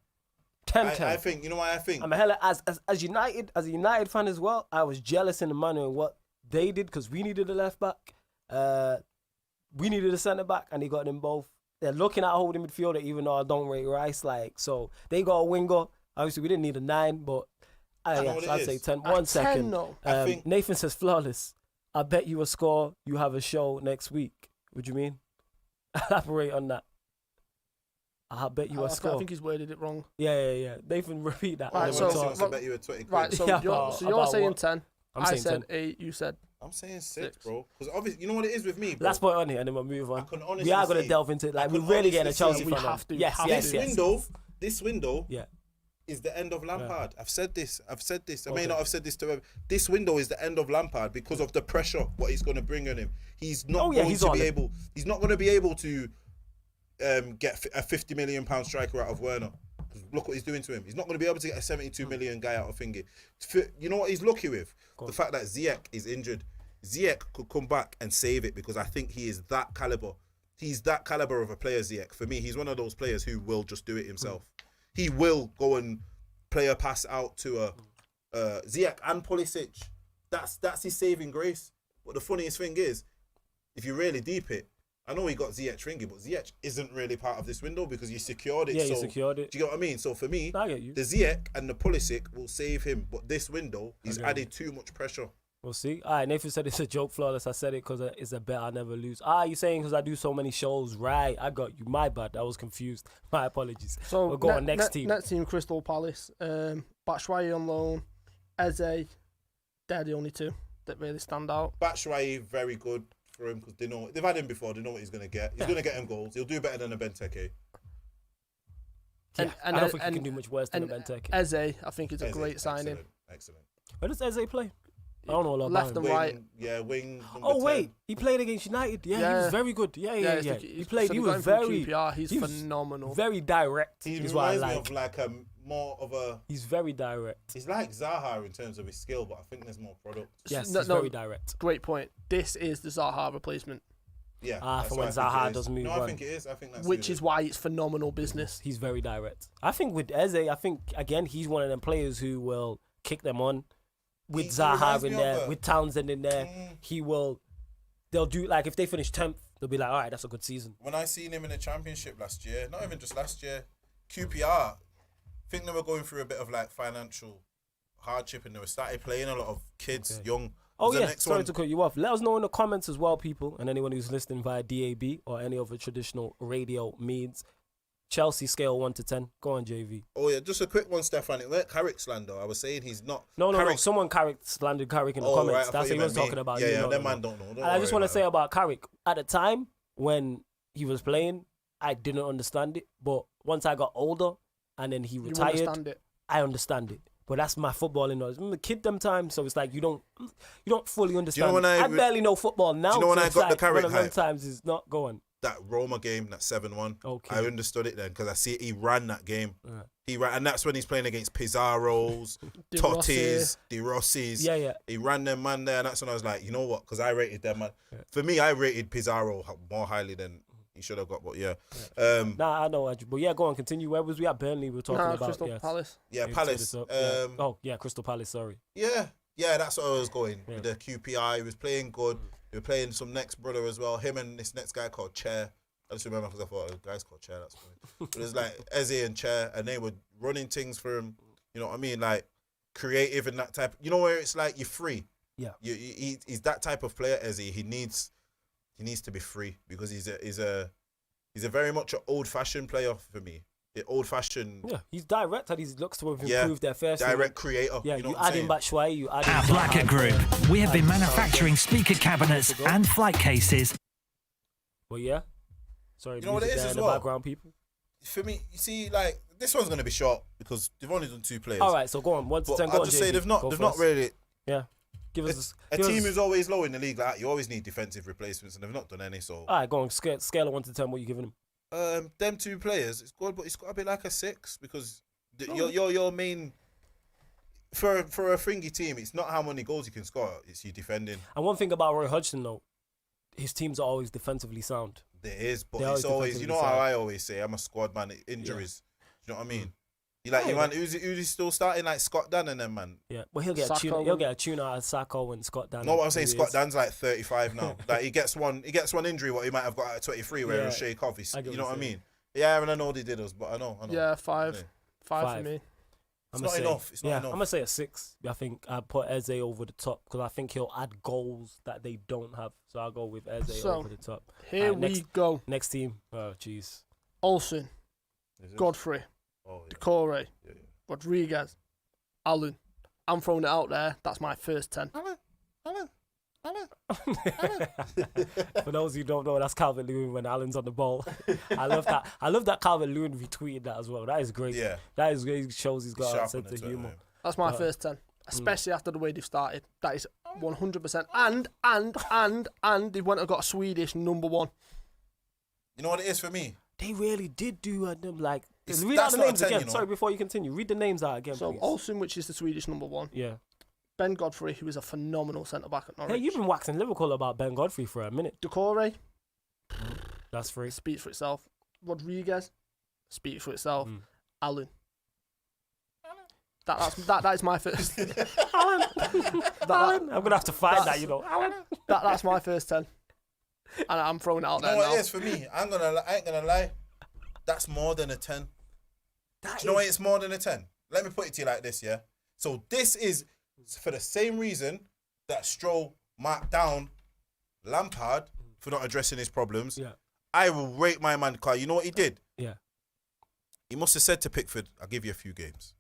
10. I think, you know why I think? I'm a hella as a United fan as well. I was jealous in the manner of what they did because we needed a left back, we needed a centre back, and they got them both. They're looking at a holding midfielder, even though I don't rate Rice. Like, so they got a winger. Obviously, we didn't need a 9, but know yeah, what so it I'd say is. 10. At 1 second. 10, no. I think- Nathan says flawless. I bet you a score. You have a show next week. What do you mean? Elaborate on that. I bet you a I score. think he's worded it wrong. Yeah. Nathan, repeat that. Right, Let me so- talk. Wants to bet you a 20 quid. Right, so Yeah, you're about saying what? 10. I'm I saying said 10. 8. You said I'm saying 6, 6. bro. Because obviously, you know what it is with me, bro? Last point on here, and then we'll move on. I can honestly We are going say- to delve into it. Like, I we're can really getting a honestly Chelsea say fan. we on. have to. Yes, Have yes, to. yes. This window, Yeah. is the end of Lampard. I've said this. I may not have said this to him. This window is the end of Lampard because of the pressure what he's going to bring on him. He's not going to be able. He's not going to be able to get a £50 million striker out of Werner. Look what he's doing to him. He's not going to be able to get a 72 million guy out of Thingy. You know what he's lucky with? The fact that Ziyech is injured. Ziyech could come back and save it because I think he is that caliber. He's that caliber of a player, Ziyech. For me, he's one of those players who will just do it himself. He will go and play a pass out to a Ziyech and Pulisic. That's his saving grace. But the funniest thing is, if you really deep it, I know he got Ziyech ringy, but Ziyech isn't really part of this window because you secured it. Yeah, you secured it. Do you get what I mean? So for me, I get you. the Ziyech and the Pulisic will save him, but this window, he's added too much pressure. We'll see. All right, Nathan said it's a joke, Flawless. I said it because it's a bet I never lose. You saying because I do so many shows. Right, I got you. My bad. I was confused. My apologies. So we'll go on next team. Next team, Crystal Palace. Batshuayi on loan. Eze. They're the only two that really stand out. Batshuayi, very good for him because they've had him before. They know what he's going to get. He's going to get him goals. He'll do better than a Benteke. Yeah, I don't think he can do much worse than a Benteke. Eze, I think, is a great signing. Excellent. Where does Eze play? I don't know a lot Left about him. and right. Yeah, wing. Oh wait, he played against United. Yeah, he was very good. Yeah. He played. So he got was him from very. QPR. He's he was phenomenal. Very direct. He is what I reminds me like. of like more of a. He's very direct. He's like Zaha in terms of his skill, but I think there's more product. Yes, he's very direct. Great point. This is the Zaha replacement. Yeah. For when Zaha does move on. I think it is. I think that's which is why it's phenomenal business. He's very direct. I think with Eze, again he's one of them players who will kick them on. With Zaha in there, with Townsend in there, they'll do, like, if they finish 10th, they'll be like, all right, that's a good season. When I seen him in the Championship last year, not even just last year, QPR, I think they were going through a bit of, like, financial hardship and they were started playing a lot of kids, young. Oh, yeah, sorry to cut you off. Let us know in the comments as well, people, and anyone who's listening via DAB or any other traditional radio means. Chelsea scale 1 to 10. Go on, JV. Oh yeah, just a quick one, Stefan. It weren't Carrick slander. I was saying he's not. No. Someone slandered Carrick in the comments. Right, that's what he was talking about. Yeah, that man don't know. And I just want to say about Carrick. At the time when he was playing, I didn't understand it. But once I got older and then he retired, I understand it. But that's my footballing knowledge. I'm a kid them times, so it's like you don't fully understand. Do you know I barely know football now. Do you know when I got the Carrick one of them times is not going. That Roma game, that 7-1. Okay. I understood it then because I see he ran that game. Right. He ran, and that's when he's playing against Pizarros, Tottis, De Rossi's. Yeah. He ran them man there, and that's when I was like, you know what? Because I rated them man. Yeah. For me, I rated Pizarro more highly than he should have got. But yeah. I know. But yeah, go on, continue. Where was we at? Burnley. We were talking about Crystal Palace. Yeah, Palace. Crystal Palace. Sorry. Yeah, that's what I was going with the QPR. He was playing good. They were playing some next brother as well. Him and this next guy called Chair. I just remember because I thought the guy's called Chair. That's funny. But it was like Eze and Chair, and they were running things for him. You know what I mean? Like creative and that type. You know where it's like you're free. Yeah. He's that type of player. Eze. He needs to be free because he's a very much an old fashioned player for me. Old-fashioned. Yeah, he's direct and he looks to have improved their first. Direct creator. Yeah, you add in Batshuayi, you add in. At Blacker Group, we have been manufacturing speaker cabinets and flight cases. Well, yeah. Sorry, you know what it is as well? Background people. For me, you see, like this one's gonna be short because they've only done 2 players. All right, so go on. 1 to 10. I'll just say they've not really. Yeah. Give us a team who's always low in the league. Like that, you always need defensive replacements, and they've not done any. So. All right, go on. Scale of 1 to 10. What are you giving them? Them 2 players, it's good, but it's got to be like a 6 because your main for a fringy team, it's not how many goals you can score, it's you defending. And one thing about Roy Hodgson though, his teams are always defensively sound. There is, but it's always, you know how I always say, I'm a squad man. Injuries, you know what I mean? You like man, who's still starting like Scott Dan and them man. Yeah, well he'll get a tune out of Sacco and Scott Dan. No, what I'm saying, Scott Dan's like 35 now. Like he gets one injury what he might have got at 23 where he'll shake off. You know what I mean? Yeah, and I know they did us, but I know. Yeah, 5 for me. It's not enough. It's not enough. I'm gonna say a 6. I think I put Eze over the top because I think he'll add goals that they don't have. So I'll go with Eze over the top. Here we go. Next team. Oh jeez. Olsen, Godfrey, Decore, Rodriguez, Allen. I'm throwing it out there. That's my first 10. Allen. For those who don't know, that's Calvert Lewin when Alan's on the ball. I love that. I love that Calvert Lewin retweeted that as well. That is great. Yeah. That is great. It shows he's got a Sharp sense on of the humour. Twitter, That's my first 10, especially after the way they've started. That is 100%. And they went and got a Swedish number 1. You know what it is for me? They really did do them like. It's- Read out that's the not a names 10, again. you know. Sorry, before you continue, read the names out again, So please. Olsen, which is the Swedish number 1. Yeah. Ben Godfrey, who is a phenomenal centre back at Norwich. Hey, you've been waxing lyrical about Ben Godfrey for a minute. Decore That's free. speaks for itself. Rodriguez speaks for itself. Allen. That is my first. Alan. Alan. I'm gonna have to find that. You know, Alan. That's my first 10. And I'm throwing it out You there know what now. it is for me? I ain't gonna lie. That's more than a 10. Do you know why it's more than a 10? Let me put it to you like this, yeah? So this is for the same reason that Stroll marked down Lampard for not addressing his problems. Yeah. I will rate my man, Carl. You know what he did? Yeah. He must have said to Pickford, I'll give you a few games.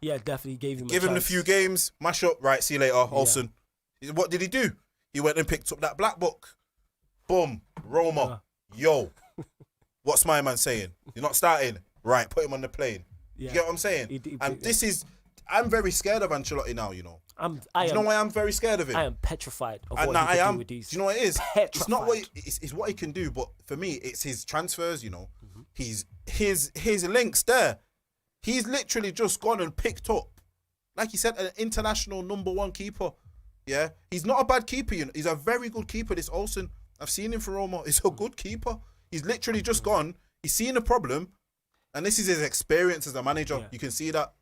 Yeah, definitely gave him. Give a him a chance. few games, mash up, right, see you later, Olsen. What did he do? He went and picked up that black book. Boom, Roma. Yo, what's my man saying? You're not starting? Right, put him on the plane. Yeah. You get what I'm saying? I'm very scared of Ancelotti now, you know. You know why I'm very scared of him? I am petrified of And what now he I can am. do with these. Do you know what it is? It's not what Petrified. it's what he can do, but for me, it's his transfers. You know, he's his links there. He's literally just gone and picked up, like he said, an international number 1 keeper. Yeah, he's not a bad keeper. You know, he's a very good keeper. This Olsen, I've seen him for Roma. He's a good keeper. He's literally just gone. He's seen a problem, and this is his experience as a manager. Yeah. You can see that.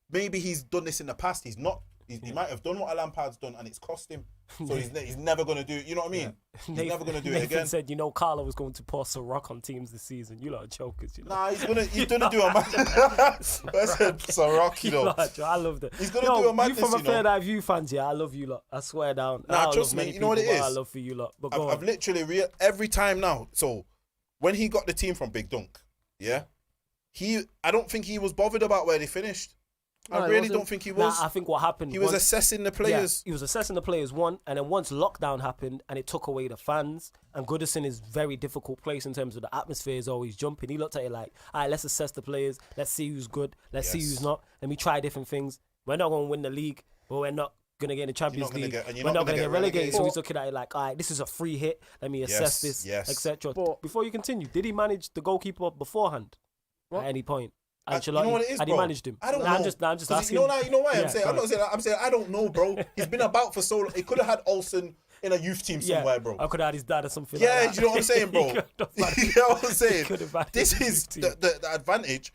Maybe he's done this in the past. He's not. He might have done what Lampard's done, and it's cost him. So he's never going to do. You know what I mean? He's never going to do it Nathan again. said, you know, Carlo was going to pour Ciroc on teams this season. You lot are jokers, you know. Nah, he's gonna do a match. I said Ciroc, you know. I love that. He's gonna do a madness, You from a you know. Third Eye View fans, yeah, I love you lot. I swear down. Nah, I love trust me, many you know what people, it but I is? love for you lot. But go I've on. literally every time now. So when he got the team from Big Dunk, yeah, I don't think he was bothered about where they finished. No, I he really wasn't. don't think he was. Nah, I think what happened. He was once- assessing the Yeah, players. he was assessing the players, one, and then once lockdown happened and it took away the fans, and Goodison is very difficult place in terms of the atmosphere is always jumping. He looked at it like, all right, let's assess the players, let's see who's good, let's see Yes. who's not, let me try different things. We're not going to win the league, but we're not going to get in the Champions gonna League. get- and you're We're not not gonna going to get get relegated. So relegated. he's looking at it like, all right, this is a free hit, let me assess this, yes. etc. But- Before you continue, did he manage the goalkeeper beforehand What? at any point? You know Ancelotti, what it is, had bro? he managed him? I don't Nah, know. I'm just 'Cause asking. You know why Yeah, I'm saying. go I'm not on. saying. I'm saying I don't know, bro. He's been about for so long. He could have had Olsen in a youth team somewhere, bro. I could have had his dad or something Yeah, like that. you know what I'm saying, bro? He could have had- You know what I'm saying? could have had This his is youth team. the advantage.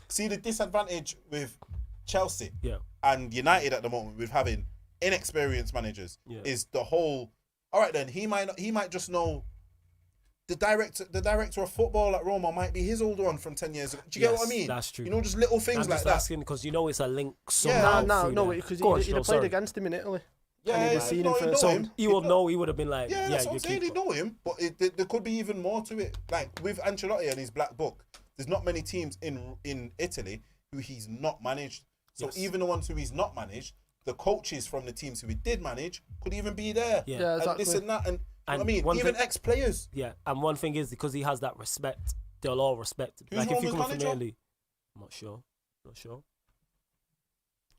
See, the disadvantage with Chelsea Yeah. and United at the moment with having inexperienced managers Yeah. is the whole. All right, then he might just know. The director of football at Roma might be his old one from 10 years ago. Do you get what I Yes, mean? that's true. You know, just little things I'm like just that. asking because you know it's a link Yeah. somehow. No, through because there. Go on, he'd have Joe, played sorry. against him in Italy. Yeah, And he'd yeah, have seen no, him he first. know So him. he will know. He would have been like, Yeah, yeah, that's what your I'm saying. He keeper. know him, but there could be even more to it. Like with Ancelotti and his black book, there's not many teams in Italy who he's not managed. So Yes. even the ones who he's not managed, the coaches from the teams who he did manage could even be there. Yeah. Yeah, And exactly. this and that, and And I mean, one even thing- ex-players. Yeah, and one thing is because he has that respect, they'll all respect him. Who's Like if you Roma's come from manager? Italy, I'm not sure. Not sure.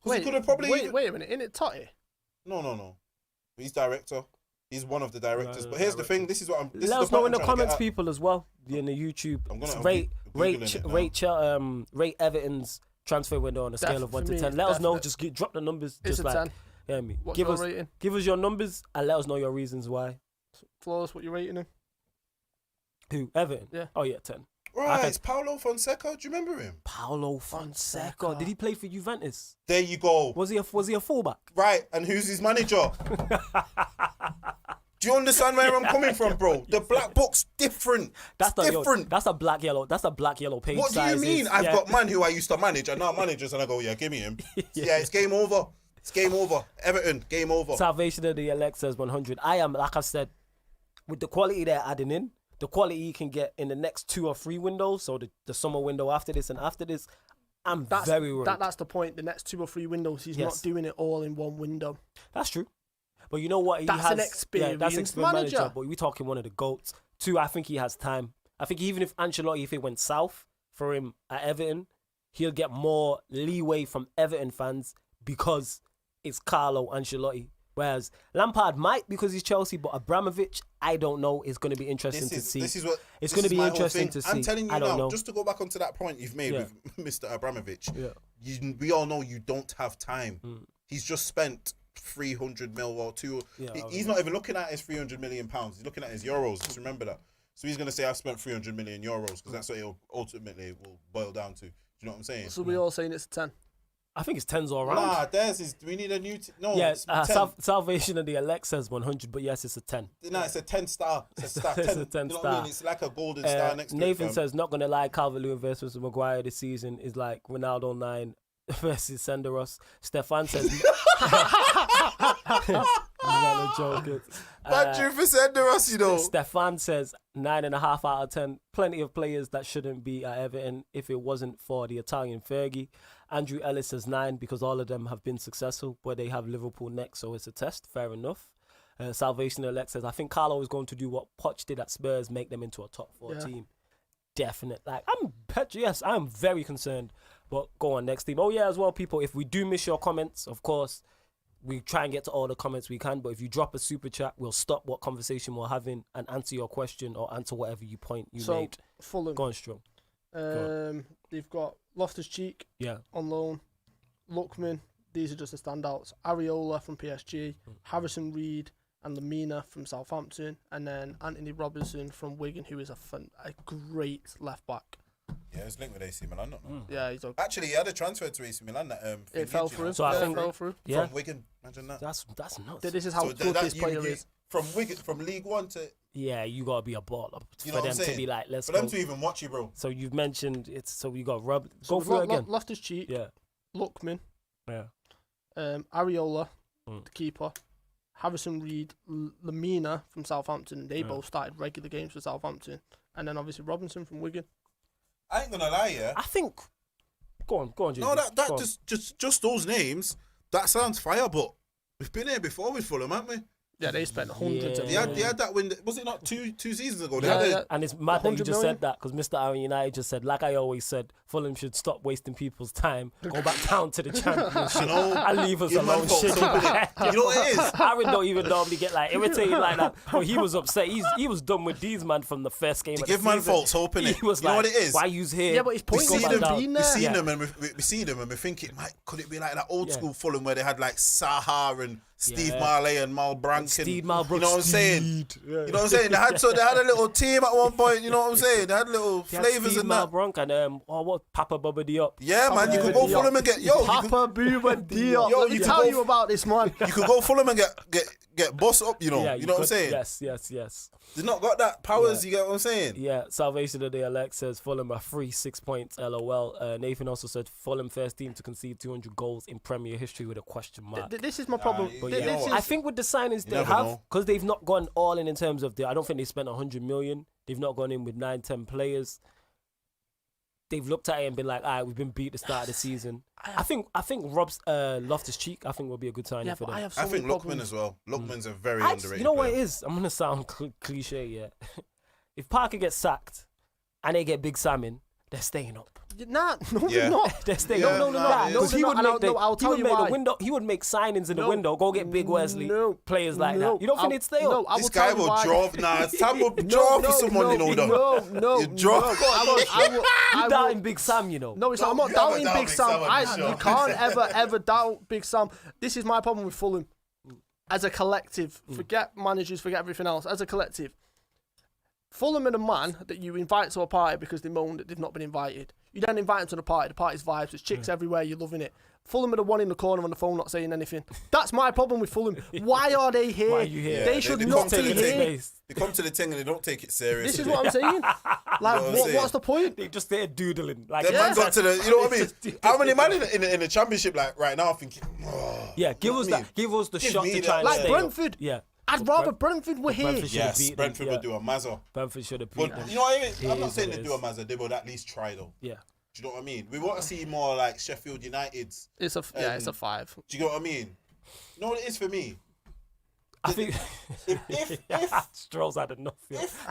Because he could have probably. Wait a minute, in it Totti? No. He's director. He's one of the directors. No, But here's the director. thing. This is what I'm. This Let is us the know point in the I'm trying to get comments, at. people, as well. In the YouTube, I'm gonna- I'm rate Googling it rate Everton's transfer window on a scale of 1 to 10. Let us know. definite. Just drop the numbers. It's Just a like 10. hear me. What's Give your us rating? give us your numbers and let us know your reasons why. Flawless, what you rating him? Who Everton? Yeah. Oh yeah, 10. Right, Okay. it's Paulo Fonseca. Do you remember him? Paulo Fonseca. Did he play for Juventus? There you go. Was he a fullback? Right, and who's his manager? Do you understand where I'm coming from, bro? The black book's different. That's It's the different. that's a black yellow. That's a black yellow page. What do you sizes. mean? I've Yeah. got man who I used to manage and now managers, and I go, yeah, give me him. Yeah, it's game over. It's game over. Everton, game over. Salvation of the elect says 100. I am, like I said, with the quality they're adding in, the quality you can get in the next 2 or 3 windows, so the summer window after this and after this, I'm very worried. That's the point. The next 2 or 3 windows, he's Yes. not doing it all in one window. That's true. But you know what? That's has, an experienced that's an experienced manager. But we're talking one of the GOATs. 2, I think he has time. I think even if Ancelotti, if it went south for him at Everton, he'll get more leeway from Everton fans because it's Carlo Ancelotti. Whereas Lampard might because he's Chelsea, but Abramovich, I don't know. It's going to be interesting to see. It's going to be interesting to see. I'm telling you I don't now, know. just to go back onto that point you've made with Mr. Abramovich, Yeah. we all know you don't have time. He's just spent 300 mil or two. He's not even looking at his 300 million pounds. He's looking at his euros. Just remember that. So he's going to say, I've spent 300 million euros because that's what it ultimately will boil down to. Do you know what I'm saying? So we're all saying it's a 10. I think it's 10s all round. Nah, theirs is. We need a new. No, Yes, it's 10. Salvation of the Elect says 100, but yes, it's a 10. No, it's a 10 star. It's a star. It's 10, a 10 you know star. what I mean? It's like a golden star next to it. Nathan fam. says, not going to lie, Calvert-Lewin versus Maguire this season is like Ronaldo 9 versus Senderos. Stefan says... I'm joking. Bad you for Senderos, you know. Stefan says 9.5 out of 10. Plenty of players that shouldn't be at Everton if it wasn't for the Italian Fergie. Andrew Ellis says 9 because all of them have been successful, but they have Liverpool next, so it's a test. Fair enough. Salvation Elect says, I think Carlo is going to do what Poch did at Spurs, make them into a top 4 team. Definite. I'm very concerned. But go on, next team. Oh yeah, as well, people, if we do miss your comments, of course, we try and get to all the comments we can, but if you drop a super chat, we'll stop what conversation we're having and answer your question or answer whatever you made. Fulham. Go on, Strong. They've got Loftus-Cheek Yeah. on loan, Lookman, these are just the standouts, Areola from PSG, Harrison Reed and Lamina from Southampton, and then Anthony Robinson from Wigan, who is a great left back. Yeah, it's linked with AC Milan. Yeah, he's okay. Actually, he had a transfer to AC Milan that It fell through. So I think- fell through. Yeah. From Wigan. Imagine that. That's nuts. This is how So good that- this player is. From Wigan, from League One to Yeah, you gotta be a baller you for know what I'm them to saying? be like, let's for go. them to even watch you, bro. So you've mentioned it's. So we got Rob. So Go through it again. Loftus-Cheek, Yeah, Lookman, yeah. Areola, the keeper, Harrison Reed, Lamina from Southampton. They both started regular games for Southampton, and then obviously Robinson from Wigan. I ain't gonna lie, yeah. I think. Go on, JJ. No, that Go on. just those names. That sounds fire, but we've been here before with Fulham, haven't we? Yeah, they spent hundreds of They had that win. Was it not two seasons ago? They Yeah, had yeah. it. And it's mad that you 100 just million? said that because Mr. Aaron United just said, like I always said, Fulham should stop wasting people's time, go back down to the championship, You know, and leave us give man alone. fault, Shit. so innit? You know what it is? Aaron don't even normally get like irritated like that, but he was upset. He was done with these man from the first game. To of give the man season. false hope, innit? He was You know like, what it is? why you's here? Yeah, but his We point see was them, being there. we see Yeah. them, and we see them, and we think could it be like that old school Fulham where they had like Saha and Steve Yeah. Marley and Mal Brank Steve and Malbrook. you know what I'm saying? Yeah. You know what I'm saying? They had a little team at one point. You know what I'm saying? They had little They had flavors Steve and that. Malbronk and what Papa Bubba Diop. Yeah, man, you Papa could go Diop. Fulham and get you Papa Booba Diop. Yo, Let me you tell could you go- about this man. you could go Fulham and get boss up. You know, Yeah, you know what I'm could- saying? Yes. They've not got that powers. You get what I'm saying? Yeah, Salvation of the Elect says Fulham are free 6 points. LOL. Nathan also said Fulham first team to concede 200 goals in Premier history with a question mark. This is my problem. but Th- you know this what? I is, think with the signings they never have, know. because they've not gone all in terms of I don't think they spent 100 million. They've not gone in with 9-10 players. They've looked at it and been like, all right, we've been beat at the start of the season. I think Rob's Loftus-Cheek, I think will be a good signing yeah, for but them. I have so I many think Lookman problems. as well. Lookman's a very I underrated. you know what it player. is? I'm gonna sound cliche, yeah. If Parker gets sacked and they get Big Sam in, they're staying up. Nah, no, Yeah. they're not. They're staying Yeah, up. no, no, Because they're he would not, make and I'll he tell would you make why. the window. He would make signings in the No, window. Go get Big Wesley. Players like that. You don't think they'd stay up? No, I This will guy tell you will why. draw. Nah, Sam will draw for someone. You know that. No, You draw. You doubting Big Sam, you know. No, it's not. I'm No, not you haven't doubting doubted Big Big Sam. Sam, I'm sure. You can't ever doubt Big Sam. This is my problem with Fulham. As a collective, forget managers, forget everything else. As a collective, Fulham are the man that you invite to a party because they moan that they've not been invited. You don't invite them to the party's vibes. There's chicks everywhere, you're loving it. Fulham are the one in the corner on the phone not saying anything. That's my problem with Fulham. Why are they here? Why are you here? They Yeah, should they not come to be the here. thing. They come to the thing and they don't take it serious. This is what I'm saying. Like, what I'm saying? what's the point? They just there doodling. Like, Them man got to the, you know what I mean? Just- How many man in the championship like right now thinking, Yeah, give us what I mean? that. Give us the Give shot me to that. try and Like stay Brentford. up. Yeah. I'd rather Brentford were here. Brentford should have yes, beaten Brentford them, would do a mazza. Brentford should have beaten But them. you know what I mean? I'm It not is saying what they it do a is. mazza. They would at least try though. Yeah. Do you know what I mean? We want to see more like Sheffield United's. It's a 5. Do you know what I mean? You know what it is for me? I think if Stroll's had enough.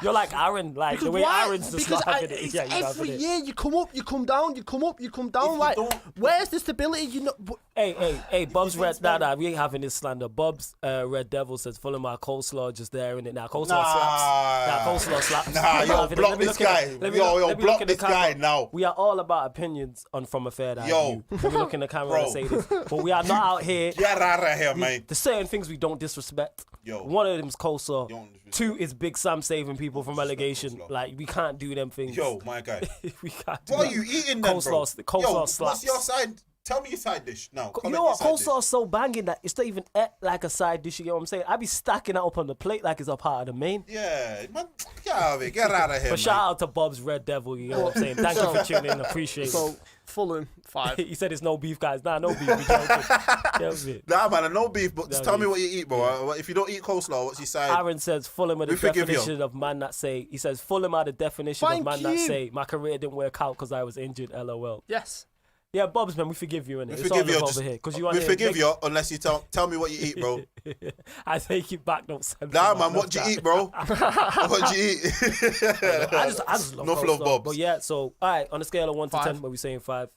You're like Aaron, like Because the way why? Aaron's just Because not having it. it's Yeah, you every having it. year you come up, you come down, you come up, you come down. you Like, don't- where's the stability? You know, Hey, Bob's you Red. think it's Nah, we ain't having this slander. Bob's Red Devil says, Fulham our coleslaw just there, innit? Now, coleslaw slaps. Nah, coleslaw slaps. Nah, yo, Let me block look this in the- guy. let me Yo, look- yo, let me block look in the this guy camera. now. We are all about opinions on from a fair eye Yo. view. Let me look in the camera Bro. and say this. But we are not out here. Get out of here, man. There's certain things we don't disrespect. Yo. One of them's coleslaw. You don't disrespect. 2 is Big Sam saving people from relegation. coleslaw. Like, we can't do them things. Yo, my guy. We can't do What are that. you eating then, bro? Coleslaw Yo, slaps. what's your side? Tell me your side dish now. You Comment know your what? side dish. Coleslaw's so banging that it's not even like a side dish. You know what I'm saying? I be stacking it up on the plate like it's a part of the main. Yeah, man. Get out of here. Get out of here, But shout out to Bob's Red Devil. You know what I'm saying? Thank you for tuning in. Appreciate so it. Fulham 5. He said it's no beef, guys. Nah, no beef. We joking. That was it. Nah, man, no beef, but just No tell me beef. what you eat, bro. If you don't eat coleslaw, what's your side? Aaron says Fulham are the We forgive you. definition of man that say. He says Fulham are the definition Thank of man that you. say my career didn't work out because I was injured. LOL. Yes. Yeah, Bob's man, we forgive you, innit? We It's forgive all you. love Just, over here. Cause you we forgive you unless you tell me what you eat, bro. I take it back. Don't send Nah, me man, that. what do you eat, bro? What do you eat? I just love Enough love, coleslaw. Bobs. But yeah, so all right, on a scale of 1 to 5. 10, what are we saying 5?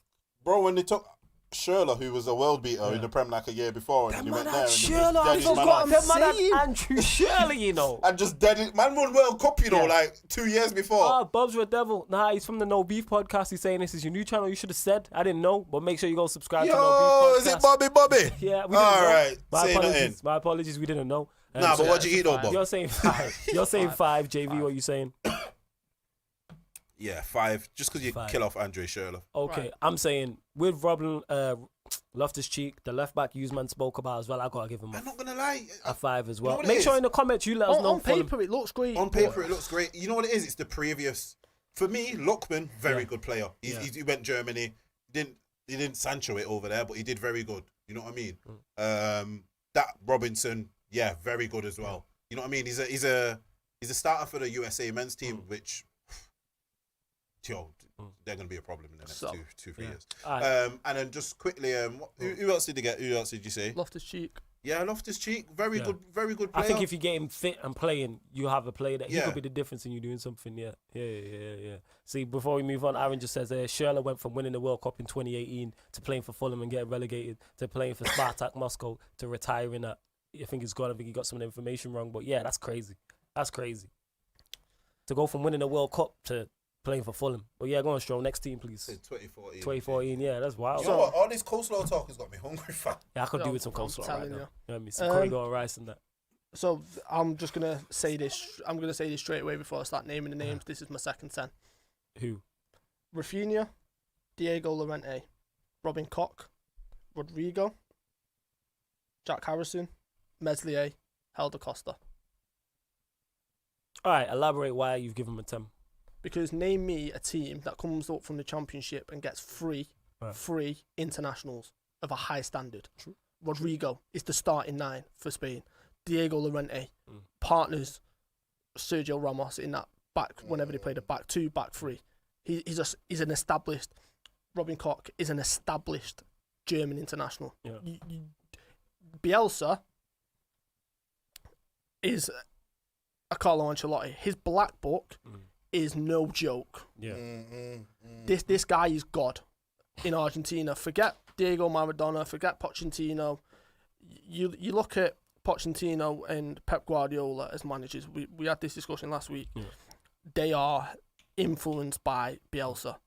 Bro, when they took Schürrle, who was a world beater in the Prem like a year before, and you went there and you Shirley, I just dead his man forgot out. that man saying. had Andrew Shirley, you know. And just dead it. Man won World Cup, you know, Yeah. like 2 years before. Oh, Bob's Red Devil. Nah, he's from the No Beef podcast. He's saying this is your new channel. You should have said. I didn't know, but make sure you go subscribe to No Yo, Beef is podcast. it Bobby? Yeah, we didn't All know. right, My say apologies. nothing. My apologies. We didn't know. Nah, so but what do you eat, though, five. Bob? You're saying 5. You're saying 5. JV, what you saying? Yeah, 5. Just because you 5. kill off Andre Schürrle. Okay, Right. I'm saying with Robin Loftus-Cheek, the left back Usman spoke about as well. I gotta give him I'm not gonna lie. a 5 as You know well. what it Make is? sure in the comments you let us know. On paper, it looks great. On paper, it looks great. You know what it is? It's the previous. For me, Lookman, very Yeah. good player. Yeah. He went Germany. He didn't Sancho it over there, but he did very good. You know what I mean? That Robinson, yeah, very good as well. You know what I mean? He's a starter for the USA men's team, which, yo, they're gonna be a problem in the next So, 2-3 years. Alright. And then just quickly, who else did you get? Who else did you say? Loftus-Cheek. Yeah, Loftus-Cheek, very Yeah. good, very good player. I think if you get him fit and playing, you have a player that he Yeah. could be the difference in you doing something. Yeah. See, before we move on, Aaron just says Schürrle went from winning the World Cup in 2018 to playing for Fulham and getting relegated to playing for Spartak Moscow to retiring at. I think he's gone. I think he got some information wrong, but yeah, that's crazy. That's crazy. To go from winning the World Cup to playing for Fulham. But yeah, go on, Stroll. Next team, please. 2014. 2014. Yeah, that's wild. You know what? All this coleslaw talk has got me hungry, fam. Yeah, I could do Yo, with some I'm coleslaw right telling now. you. You know what I mean? Some corridor rice and that. So I'm just gonna say this. I'm gonna say this straight away before I start naming the names. This is my second 10. Who? Rafinha, Diego Llorente, Robin Koch, Rodrigo, Jack Harrison, Meslier, Helder Costa. All right, elaborate why you've given him a 10. Because name me a team that comes up from the Championship and gets free internationals of a high standard. True. Rodrigo is the starting 9 for Spain. Diego Llorente partners Sergio Ramos in that back whenever they played a back 2, back 3. He's an established. Robin Koch is an established German international. Yeah. Bielsa is a Carlo Ancelotti. His black book is no joke. Yeah. This guy is God in Argentina. Forget Diego Maradona. Forget Pochettino. You look at Pochettino and Pep Guardiola as managers. We had this discussion last week. Yeah. They are influenced by Bielsa.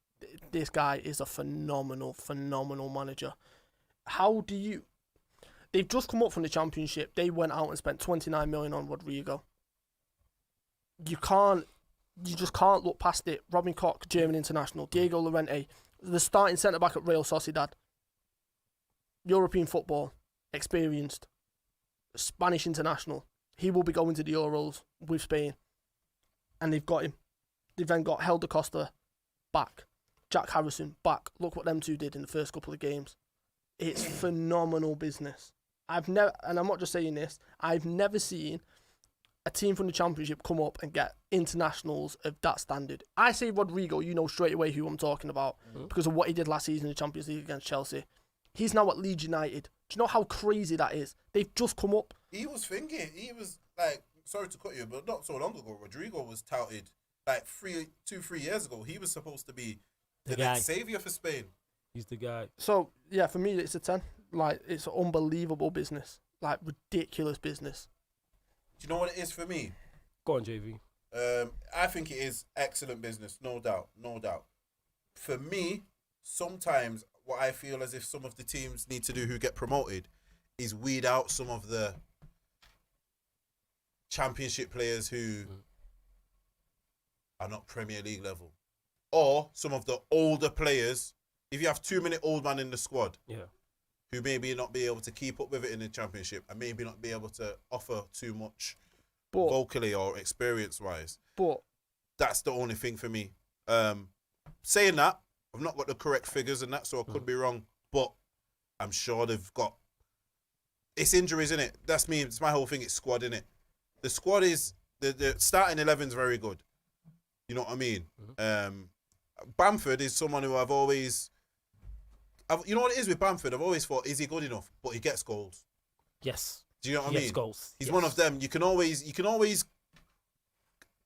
This guy is a phenomenal manager. How do you... They've just come up from the Championship. They went out and spent 29 million on Rodrigo. You just can't look past it. Robin Koch, German international. Diego Llorente, the starting centre-back at Real Sociedad. European football, experienced. Spanish international. He will be going to the Euros with Spain. And they've got him. They've then got Helder Costa back. Jack Harrison back. Look what them two did in the first couple of games. It's phenomenal business. I've never, and I'm not just saying this, I've never seen a team from the Championship come up and get internationals of that standard. I say Rodrigo, you know straight away who I'm talking about because of what he did last season in the Champions League against Chelsea. He's now at Leeds United. Do you know how crazy that is? They've just come up. he was thinking. He was like, sorry to cut you, but not so long ago, Rodrigo was touted like 3 years ago. He was supposed to be the next savior for Spain. He's the guy. So yeah, for me it's a 10. Like it's an unbelievable business, like ridiculous business. Do you know what it is for me? Go on, JV. I think it is excellent business, no doubt. For me, sometimes what I feel as if some of the teams need to do who get promoted is weed out some of the championship players who are not Premier League level. Or some of the older players, if you have too many old men in the squad, who maybe not be able to keep up with it in the championship and maybe not be able to offer too much vocally or experience-wise. But that's the only thing for me. Saying that, I've not got the correct figures and that, so I could be wrong. But I'm sure they've got... It's injuries, innit? That's me. It's my whole thing. It's squad, innit? The squad is... The starting 11's very good. You know what I mean? Bamford is someone who I've always... you know what it is with Bamford? I've always thought, is he good enough? But he gets goals. Yes. Do you know what I mean? Gets goals. He's one of them. You can always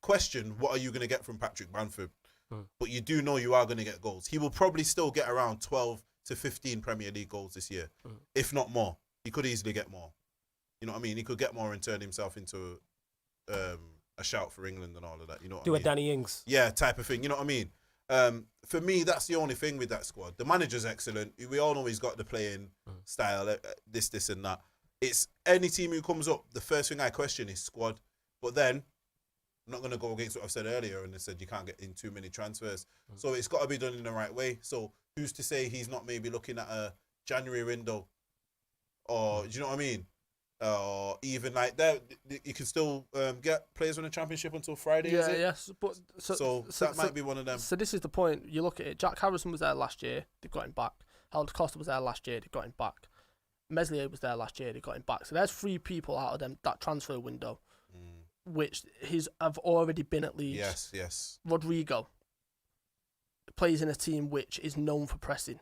question, what are you going to get from Patrick Bamford? But you do know you are going to get goals. He will probably still get around 12 to 15 Premier League goals this year, if not more. He could easily get more. You know what I mean? He could get more and turn himself into a shout for England and all of that. You know what I mean? Do a Danny Ings. Yeah, type of thing. You know what I mean? For me, that's the only thing with that squad. The manager's excellent. We all know he's got the playing style, this and that. It's any team who comes up, the first thing I question is squad. But then, I'm not going to go against what I've said earlier and they said you can't get in too many transfers. So it's got to be done in the right way. So who's to say he's not maybe looking at a January window? Or, do you know what I mean? Or even like that, you can still get players on the championship until Friday, is it? Yes. But so that might be one of them. So this is the point. You look at it. Jack Harrison was there last year. They got him back. Harold Costa was there last year. They got him back. Meslier was there last year. They got him back. So there's 3 people out of them that transfer window, which have already been at Leeds. Yes. Rodrigo plays in a team which is known for pressing,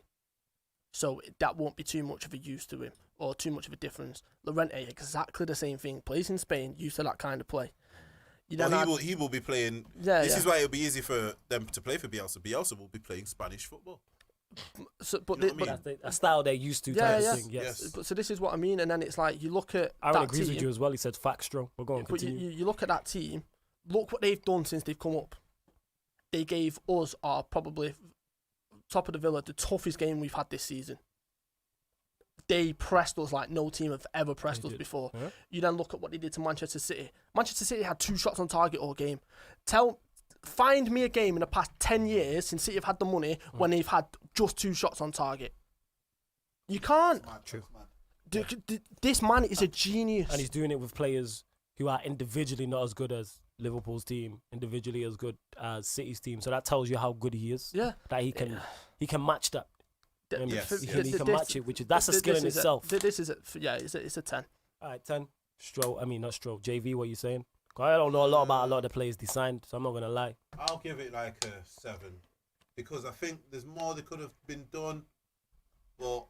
so that won't be too much of a use to him or too much of a difference. Llorente, exactly the same thing. Plays in Spain, used to that kind of play. He will be playing. This is why it'll be easy for them to play for Bielsa. Bielsa will be playing Spanish football. So, a style they're used to. Type of thing. Yes. So this is what I mean, and then it's like you look at. Aaron that agrees team, with you as well. He said facts strong. We're going to continue. You look at that team. Look what they've done since they've come up. They gave us, probably top of the Villa, the toughest game we've had this season. They pressed us like no team have ever pressed us before. Yeah. You then look at what they did to Manchester City. Manchester City had 2 shots on target all game. Find me a game in the past 10 years since City have had the money when they've had just 2 shots on target. You can't. True. This man is a genius. And he's doing it with players who are individually not as good as Liverpool's team, individually as good as City's team. So that tells you how good he is. Yeah. That he can match that. Yes. He can match it, that's a skill in itself. It's a 10. All right, 10. Not Stroll. JV, what you saying? I don't know a lot about a lot of the players they signed, so I'm not going to lie. I'll give it like a 7. Because I think there's more that could have been done. But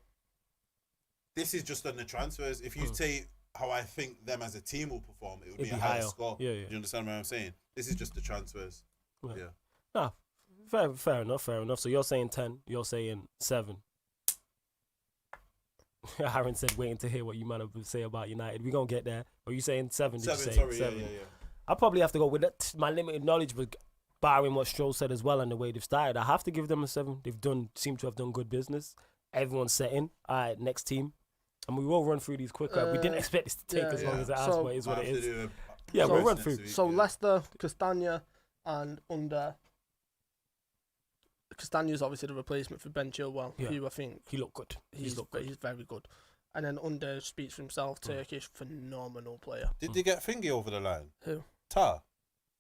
this is just on the transfers. If you take how I think them as a team will perform, it would be a higher score. Yeah. Do you understand what I'm saying? This is just the transfers. Yeah. Nah, fair enough. So you're saying 10, you're saying 7. Aaron said waiting to hear what you might have to say about United. We're going to get there. Are you saying 7? 7, sorry. 7. Yeah. I'll probably have to go with that. My limited knowledge, but barring what Stroll said as well and the way they've started, I have to give them a 7. Seem to have done good business. Everyone's set in. All right, next team. And we will run through these quicker. We didn't expect this to take as long as it has, but it is what it is. We'll run through. So Leicester, Castagna, and under... Castagna's obviously the replacement for Ben Chilwell, who I think... He looked good. He's very good. And then Under speaks for himself, Turkish, phenomenal player. Did they get Fingy over the line? Who? Tar?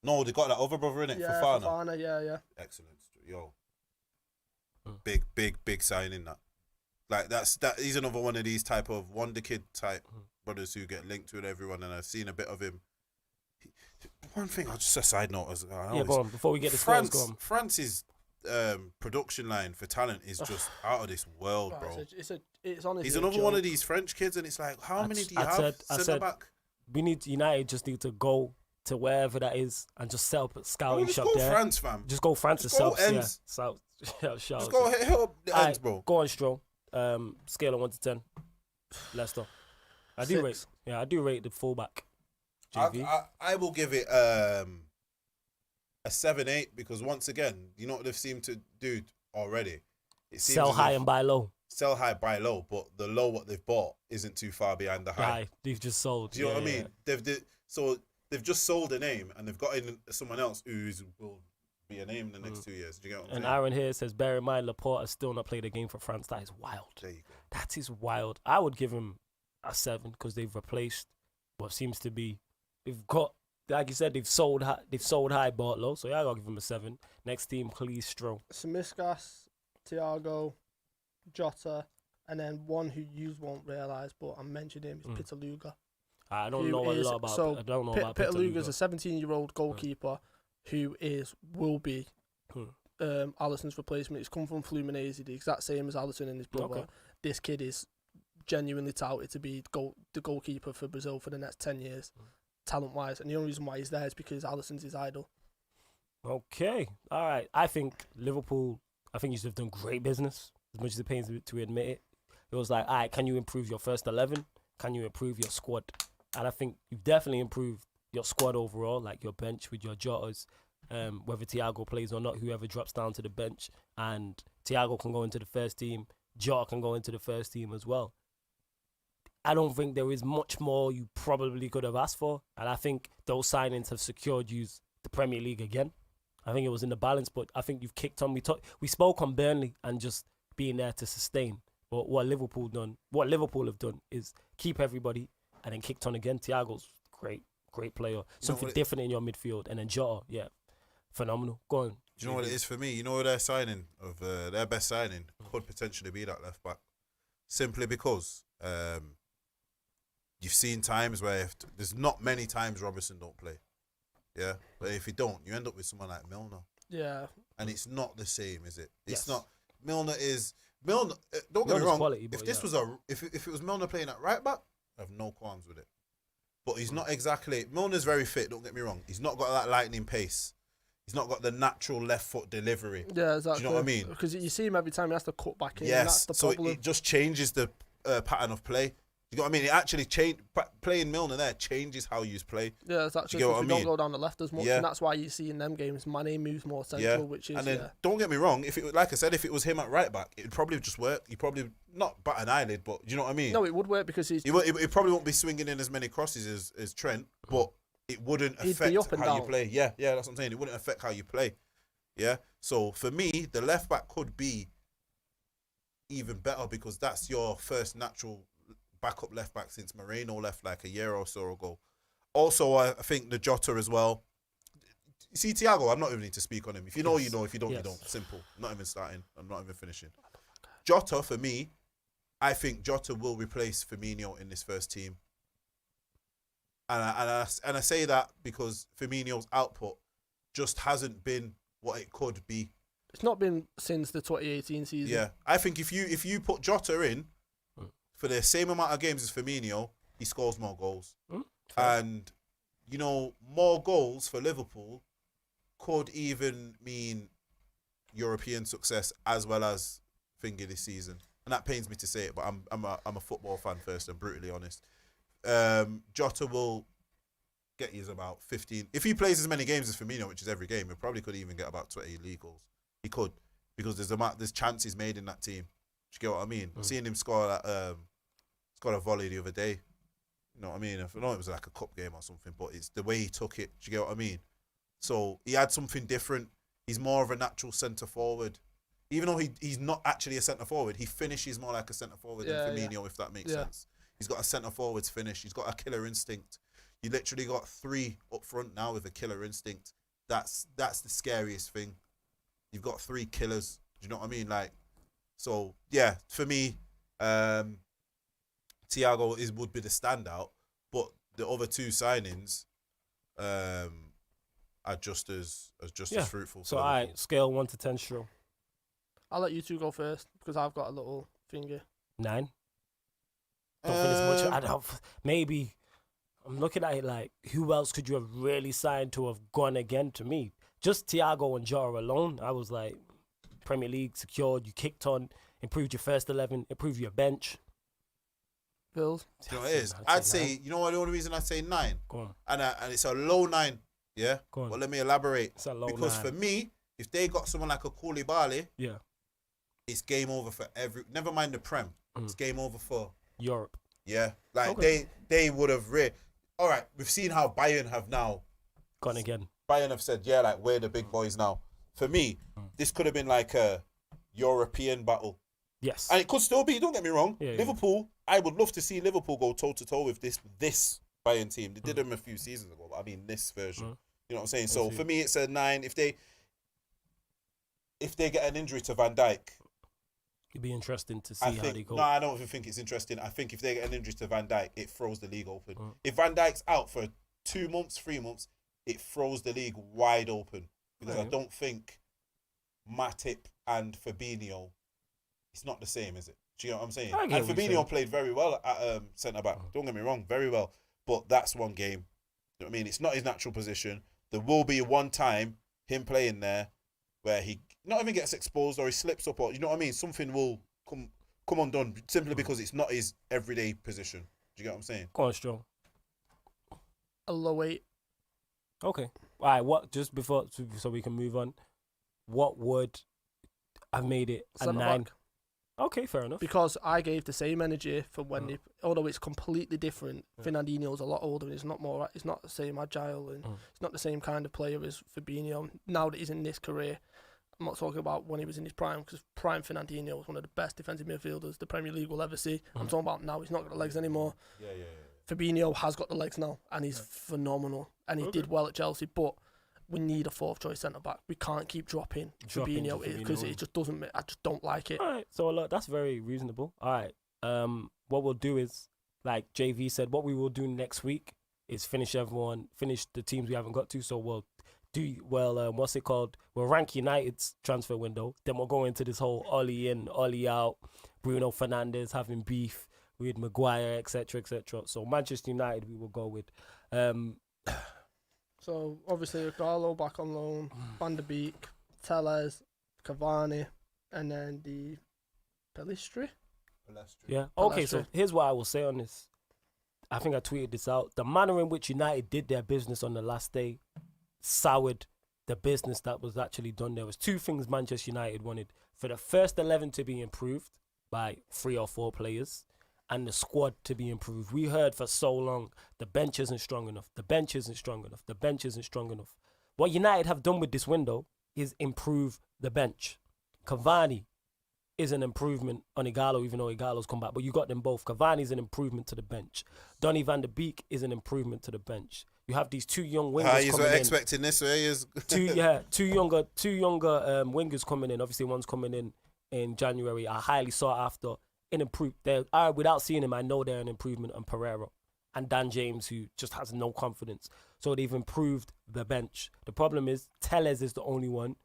No, they got that other brother in it, Fofana. Fofana, yeah. Excellent. Yo. Big signing that. Like he's another one of these type of wonder kid type brothers who get linked with everyone, and I've seen a bit of him. One thing, I'll just a side note as well. Go on, before we get the scores, go on. France's production line for talent is just out of this world, bro. It's honestly he's another one of these French kids, and it's like, how many do you have? Centre back. United just need to go to wherever that is and just set up a scouting just shop go there. France, fam. Just go France Just go itself. Yeah. ends. South. Just go hit up the ends, bro. Go on, Stroll. Scale of 1 to 10. Leicester. I do 6. rate. I do rate the fullback. JV. I will give it a 7-8 because once again, you know what they've seemed to do already. It seems Sell as high if- and buy low. Sell high, buy low, but the low what they've bought isn't too far behind the high. High. They've just sold. Do you know what I mean? They've just sold a name and they've got in someone else will be a name in the next 2 years. Do you get what I'm And saying? Aaron here says, bear in mind, Laporte has still not played a game for France. That is wild. There you go. That is wild. I would give him a 7 because they've replaced what seems to be. They've got, like you said, they've sold high, bought low. So yeah, I gotta give him a 7. Next team, please, Stroll. Samiskas, Thiago, Jota, and then one who you won't realise, but I'm mentioning him, is Pitaluga. I don't Who know a is- lot about. so I don't know about Pitaluga's a Pitaluga. 17-year-old goalkeeper who will be Hmm. Alisson's replacement. He's come from Fluminense, the exact same as Alisson and his brother. Okay. This kid is genuinely touted to be the goalkeeper for Brazil for the next 10 years, talent-wise. And the only reason why he's there is because Alisson's his idol. Okay, all right. I think Liverpool. I think you should have done great business. As much as it pains me to admit it, it was like, all right, can you improve your first 11? Can you improve your squad? And I think you've definitely improved your squad overall, like your bench with your Jotas, whether Thiago plays or not, whoever drops down to the bench, and Thiago can go into the first team, Jota can go into the first team as well. I don't think there is much more you probably could have asked for, and I think those signings have secured you the Premier League again. I think it was in the balance, but I think you've kicked on. We spoke on Burnley and just being there to sustain. But what Liverpool have done is keep everybody and then kicked on again. Thiago's great player. Something different in your midfield. And then Jota, yeah, phenomenal. Go on. Do you know what it is for me? You know their signing of their best signing could potentially be that left back, simply because you've seen times where there's not many times Robertson don't play, yeah. But if you don't, you end up with someone like Milner, Yeah. and it's not the same, is it? It's Yes. not. Milner is Milner. Don't get me Milner's wrong. quality, If but this yeah. was if it was Milner playing at right back, I have no qualms with it. But he's not exactly. Milner's very fit. Don't get me wrong. He's not got that lightning pace. He's not got the natural left foot delivery. Yeah, exactly. Do you know what I mean? Because you see him every time he has to cut back in. And Yes, that's so the problem. it just changes the pattern of play. You know what I mean? It actually playing Milner there changes how you play. Yeah, it's actually get what because I we don't mean? go down the left as much, Yeah. and that's why you see in them games Mane moves more central, Yeah, which is and then don't get me wrong. If it like I said, if it was him at right back, it'd probably just work. He probably not bat an eyelid, but do you know what I mean? no, it would work because he's He probably won't be swinging in as many crosses as Trent, but it wouldn't He'd be affect up and how you down. play. Yeah, that's what I'm saying. It wouldn't affect how you play. Yeah. So for me, the left back could be even better because that's your first natural backup left back since Moreno left like a year or so ago. Also, I think the Jota as well. You see, Thiago, I'm not even need to speak on him. If you know, you know. If you don't, you Yes. don't. Simple. I'm not even starting. I'm not even finishing. Jota, for me, I think Jota will replace Firmino in this first team. And I say that because Firmino's output just hasn't been what it could be. it's not been since the 2018 season. Yeah, I think if you put Jota in for the same amount of games as Firmino, he scores more goals. And you know, more goals for Liverpool could even mean European success as well as thingy this season. And that pains me to say it, but I'm a football fan first and brutally honest. Jota will get you about 15. If he plays as many games as Firmino, which is every game, he probably could even get about 20 league goals. He could, because there's chances made in that team. Do you get what I mean? Seeing him score that, scored a volley the other day. You know what I mean? I know it was like a cup game or something, but it's the way he took it. Do you get what I mean? So he had something different. He's more of a natural centre forward. Even though he's not actually a centre forward, he finishes more like a centre forward than Firmino, if that makes sense. He's got a centre forwards finish. He's got a killer instinct. You literally got 3 up front now with a killer instinct. That's the scariest thing. You've got 3 killers. Do you know what I mean? Like, so yeah, for me, Thiago would be the standout, but the other 2 signings are just as fruitful. So, all right, scale 1 to 10, Stroll. I'll let you two go first because I've got a little finger. 9. Don't think it's much. I don't. Maybe I'm looking at it like, who else could you have really signed to have gone again? To me, just Thiago and Jota alone, I was like, Premier League secured. You kicked on, improved your first 11, improved your bench. Bills. You know what it is? I'd say, you know what, the only reason I say 9, Go on. and it's a low 9, yeah? Go on. But let me elaborate. It's a low because 9. for me, if they got someone like a Koulibaly, Yeah. it's game over for never mind the Prem. It's game over for Europe. Yeah, like Okay. they would have all right, we've seen how Bayern have now Gone again. Bayern have said, yeah, like we're the big boys now. For me, this could have been like a European battle. Yes. And it could still be, don't get me wrong. Yeah, Liverpool, I would love to see Liverpool go toe to toe with this Bayern team. They did them a few seasons ago, but I mean this version. You know what I'm saying? So for me it's a 9. If they get an injury to Van Dijk, It'd be interesting to see how they go. No, I don't even think it's interesting. I think if they get an injury to Van Dijk, it throws the league open. If Van Dijk's out for 2 months, 3 months, it throws the league wide open. Because I don't think Matip and Fabinho, it's not the same, is it? Do you know what I'm saying? And Fabinho played very well at centre-back. Don't get me wrong, very well. But that's one game. You know what I mean? It's not his natural position. There will be one time, him playing there, where he not even gets exposed or he slips up, or you know what I mean? Something will come undone simply because it's not his everyday position. Do you get what I'm saying? Go on, Strong. A low 8. Okay. All right. What? Just before, so we can move on. What would have made it a 9? Okay, fair enough. Because I gave the same energy for when they, although it's completely different. Fernandinho's a lot older. He's not the same agile, and he's not the same kind of player as Fabinho. Now that he's in this career, I'm not talking about when he was in his prime, because prime Fernandinho was one of the best defensive midfielders the Premier League will ever see. I'm talking about now. He's not got the legs anymore. Yeah. Fabinho has got the legs now, and he's phenomenal. And he did well at Chelsea, but we need a 4th choice centre back. We can't keep dropping Fabinho because it just doesn't. I just don't like it. All right, so look, that's very reasonable. All right, what we'll do is, like JV said, what we will do next week is finish the teams we haven't got to. So we'll what's it called? We'll rank United's transfer window. Then we'll go into this whole Ollie in, Ollie out, Bruno Fernandes having beef with Maguire, etc., etc. So Manchester United, we will go with. So obviously Gallo back on loan, Van der Beek, Tellez, Cavani, and then the Pelistri. Yeah. Okay. So here's what I will say on this. I think I tweeted this out. The manner in which United did their business on the last day soured the business that was actually done. There was 2 things Manchester United wanted: for the first 11 to be improved by 3 or 4 players, and the squad to be improved. We heard for so long, the bench isn't strong enough. The bench isn't strong enough. The bench isn't strong enough. What United have done with this window is improve the bench. Cavani is an improvement on Igalo, even though Igalo's come back. But you got them both. Cavani's an improvement to the bench. Donny van der Beek is an improvement to the bench. You have these 2 young wingers coming in. Expecting this way is two younger wingers coming in. Obviously, one's coming in January. Are highly sought after. Without seeing him, I know they're an improvement on Pereira and Dan James, who just has no confidence. So they've improved the bench. The problem is Tellez is the only one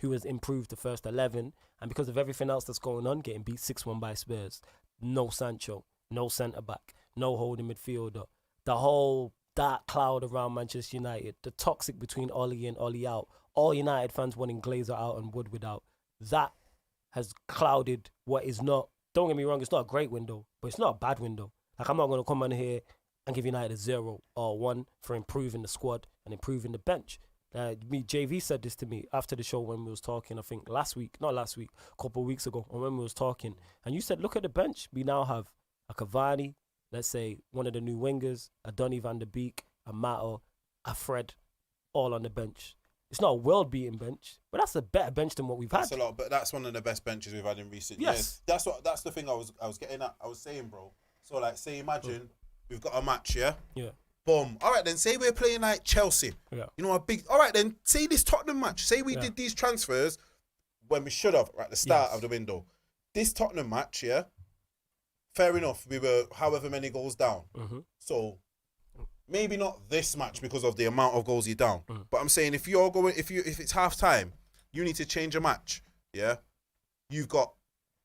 who has improved the first 11, and because of everything else that's going on, getting beat 6-1 by Spurs, no Sancho, no centre-back, no holding midfielder, the whole dark cloud around Manchester United, the toxic between Ollie in, Ollie out, all United fans wanting Glazer out and Woodward out, that has clouded what is not. Don't get me wrong, it's not a great window, but it's not a bad window. Like, I'm not going to come on here and give United a 0 or 1 for improving the squad and improving the bench. JV said this to me after the show when we was talking, I think a couple of weeks ago, when we was talking. And you said, look at the bench. We now have a Cavani, let's say one of the new wingers, a Donny van der Beek, a Mato, a Fred, all on the bench. It's not a world-beating bench, but that's a better bench than what we've had. That's a lot, but that's one of the best benches we've had in recent years. That's the thing I was getting at. I was saying, bro. So like, say imagine we've got a match, yeah. Boom. All right, then say we're playing like Chelsea. Yeah. You know, a big. All right, then say this Tottenham match. Say we did these transfers when we should have at the start of the window. This Tottenham match, yeah. Fair enough. We were however many goals down. So maybe not this match because of the amount of goals you're down. But I'm saying if it's half time, you need to change a match. Yeah. You've got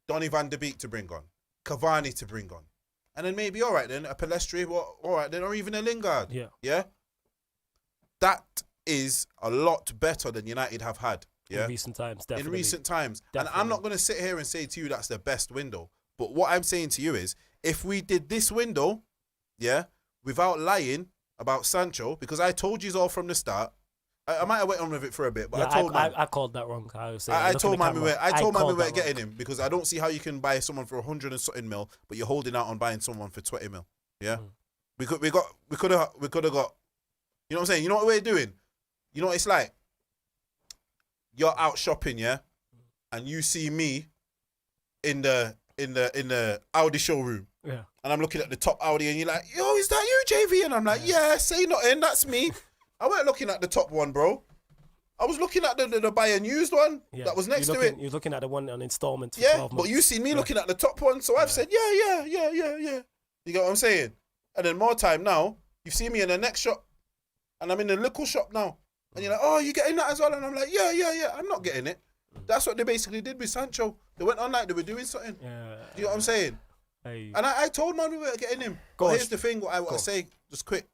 Donny van der Beek to bring on, Cavani to bring on, and then maybe all right then a Pelestri, all right then, or even a Lingard. Yeah. That is a lot better than United have had. Yeah. In recent times, definitely. In recent times, Definitely. and I'm not going to sit here and say to you that's the best window. But what I'm saying to you is, if we did this window, yeah, without lying about Sancho, because I told you all from the start. I might have went on with it for a bit, but I called that wrong. I told man we were getting him because I don't see how you can buy someone for 100 and something mil, but you're holding out on buying someone for 20 mil. Yeah, we could have got. You know what I'm saying? You know what we're doing? You know what it's like? You're out shopping, yeah, and you see me in the Audi showroom. Yeah. And I'm looking at the top Audi, and you're like, "Yo, is that you, JV?" And I'm like, "Yeah, say nothing, that's me." I weren't looking at the top one, bro. I was looking at the buy and used one that was next to it. You're looking at the one on installments for 12 months. But you see me looking at the top one, so I've said, yeah. You get what I'm saying? And then more time now, you see me in the next shop, and I'm in the little shop now. And you're like, "Oh, you getting that as well?" And I'm like, yeah. I'm not getting it. That's what they basically did with Sancho. They went on like they were doing something. Yeah. Do you know what I'm saying? Hey. And I told man we were getting him. But here's the thing, what I want to say, just quick.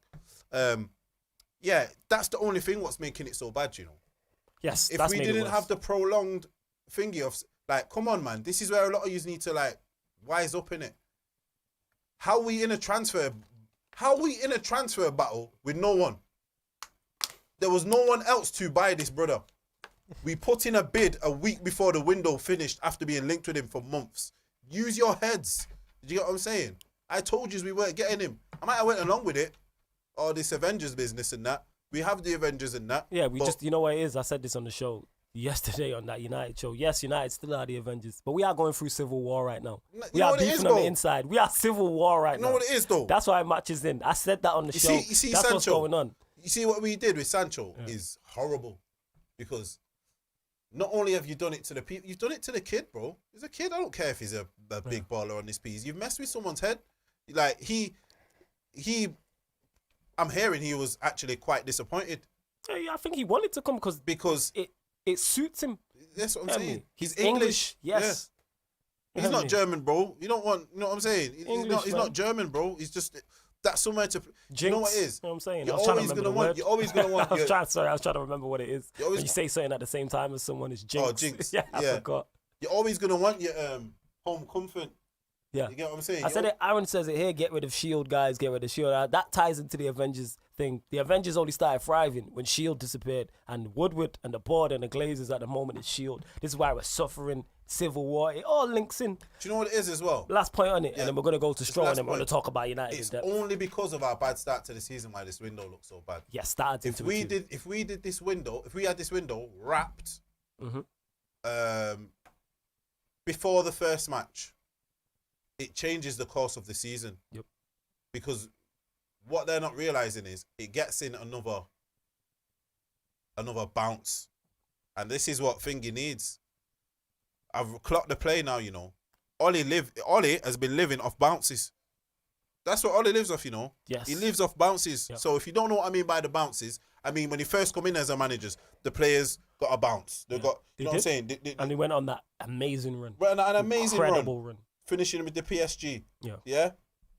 Yeah, that's the only thing what's making it so bad, you know. Yes, if we didn't have the prolonged thingy of, like, come on, man, this is where a lot of you need to, like, wise up in it. How we in a transfer battle with no one? There was no one else to buy this brother. We put in a bid a week before the window finished after being linked with him for months. Use your heads. Did you get what I'm saying? I told you we weren't getting him. I might have went along with it. All this Avengers business and that. We have the Avengers and that. Yeah, you know what it is? I said this on the show yesterday on that United show. Yes, United still are the Avengers, but we are going through civil war right now. We are beefing on the inside. We are civil war right now. You know what it is, though? That's why it matches in. I said that on the show. You see that's Sancho, what's going on. You see what we did with Sancho is horrible, because not only have you done it to the people, you've done it to the kid, bro. He's a kid. I don't care if he's a big baller on this piece. You've messed with someone's head. Like he. I'm hearing he was actually quite disappointed. Yeah, I think he wanted to come because it suits him. That's what I'm saying. He's English. Yes. Yeah. He's not German, bro. You don't want. You know what I'm saying? He's not German, bro. He's just that's somewhere to. Jinx, you know what it is? You know what I'm saying? You're always gonna want. You're always gonna want. I was trying to remember what it is. When you say something at the same time as someone is jinx. Oh, jinx. Yeah, I forgot. You're always gonna want your home comfort. Yeah. You get what I'm saying? I said it, Aaron says it here, get rid of S.H.I.E.L.D., guys, get rid of S.H.I.E.L.D. That ties into the Avengers thing. The Avengers only started thriving when S.H.I.E.L.D. disappeared, and Woodward and the board and the Glazers at the moment is S.H.I.E.L.D. This is why we're suffering civil war. It all links in. Do you know what it is as well? Last point on it, and then we're going to go to Stroll, and then we're going to talk about United. It's only because of our bad start to the season why this window looks so bad. Yes, started if we had this window wrapped before the first match, it changes the course of the season. Yep. Because what they're not realizing is it gets in another bounce. And this is what Thingy needs. I've clocked the play now, you know. Ollie has been living off bounces. That's what Ollie lives off, you know. Yes. He lives off bounces. Yep. So if you don't know what I mean by the bounces, I mean when he first come in as a manager, the players got a bounce. They got, you know what I'm saying? And he went on that amazing run. An amazing incredible run. Finishing with the PSG. Yeah. Yeah?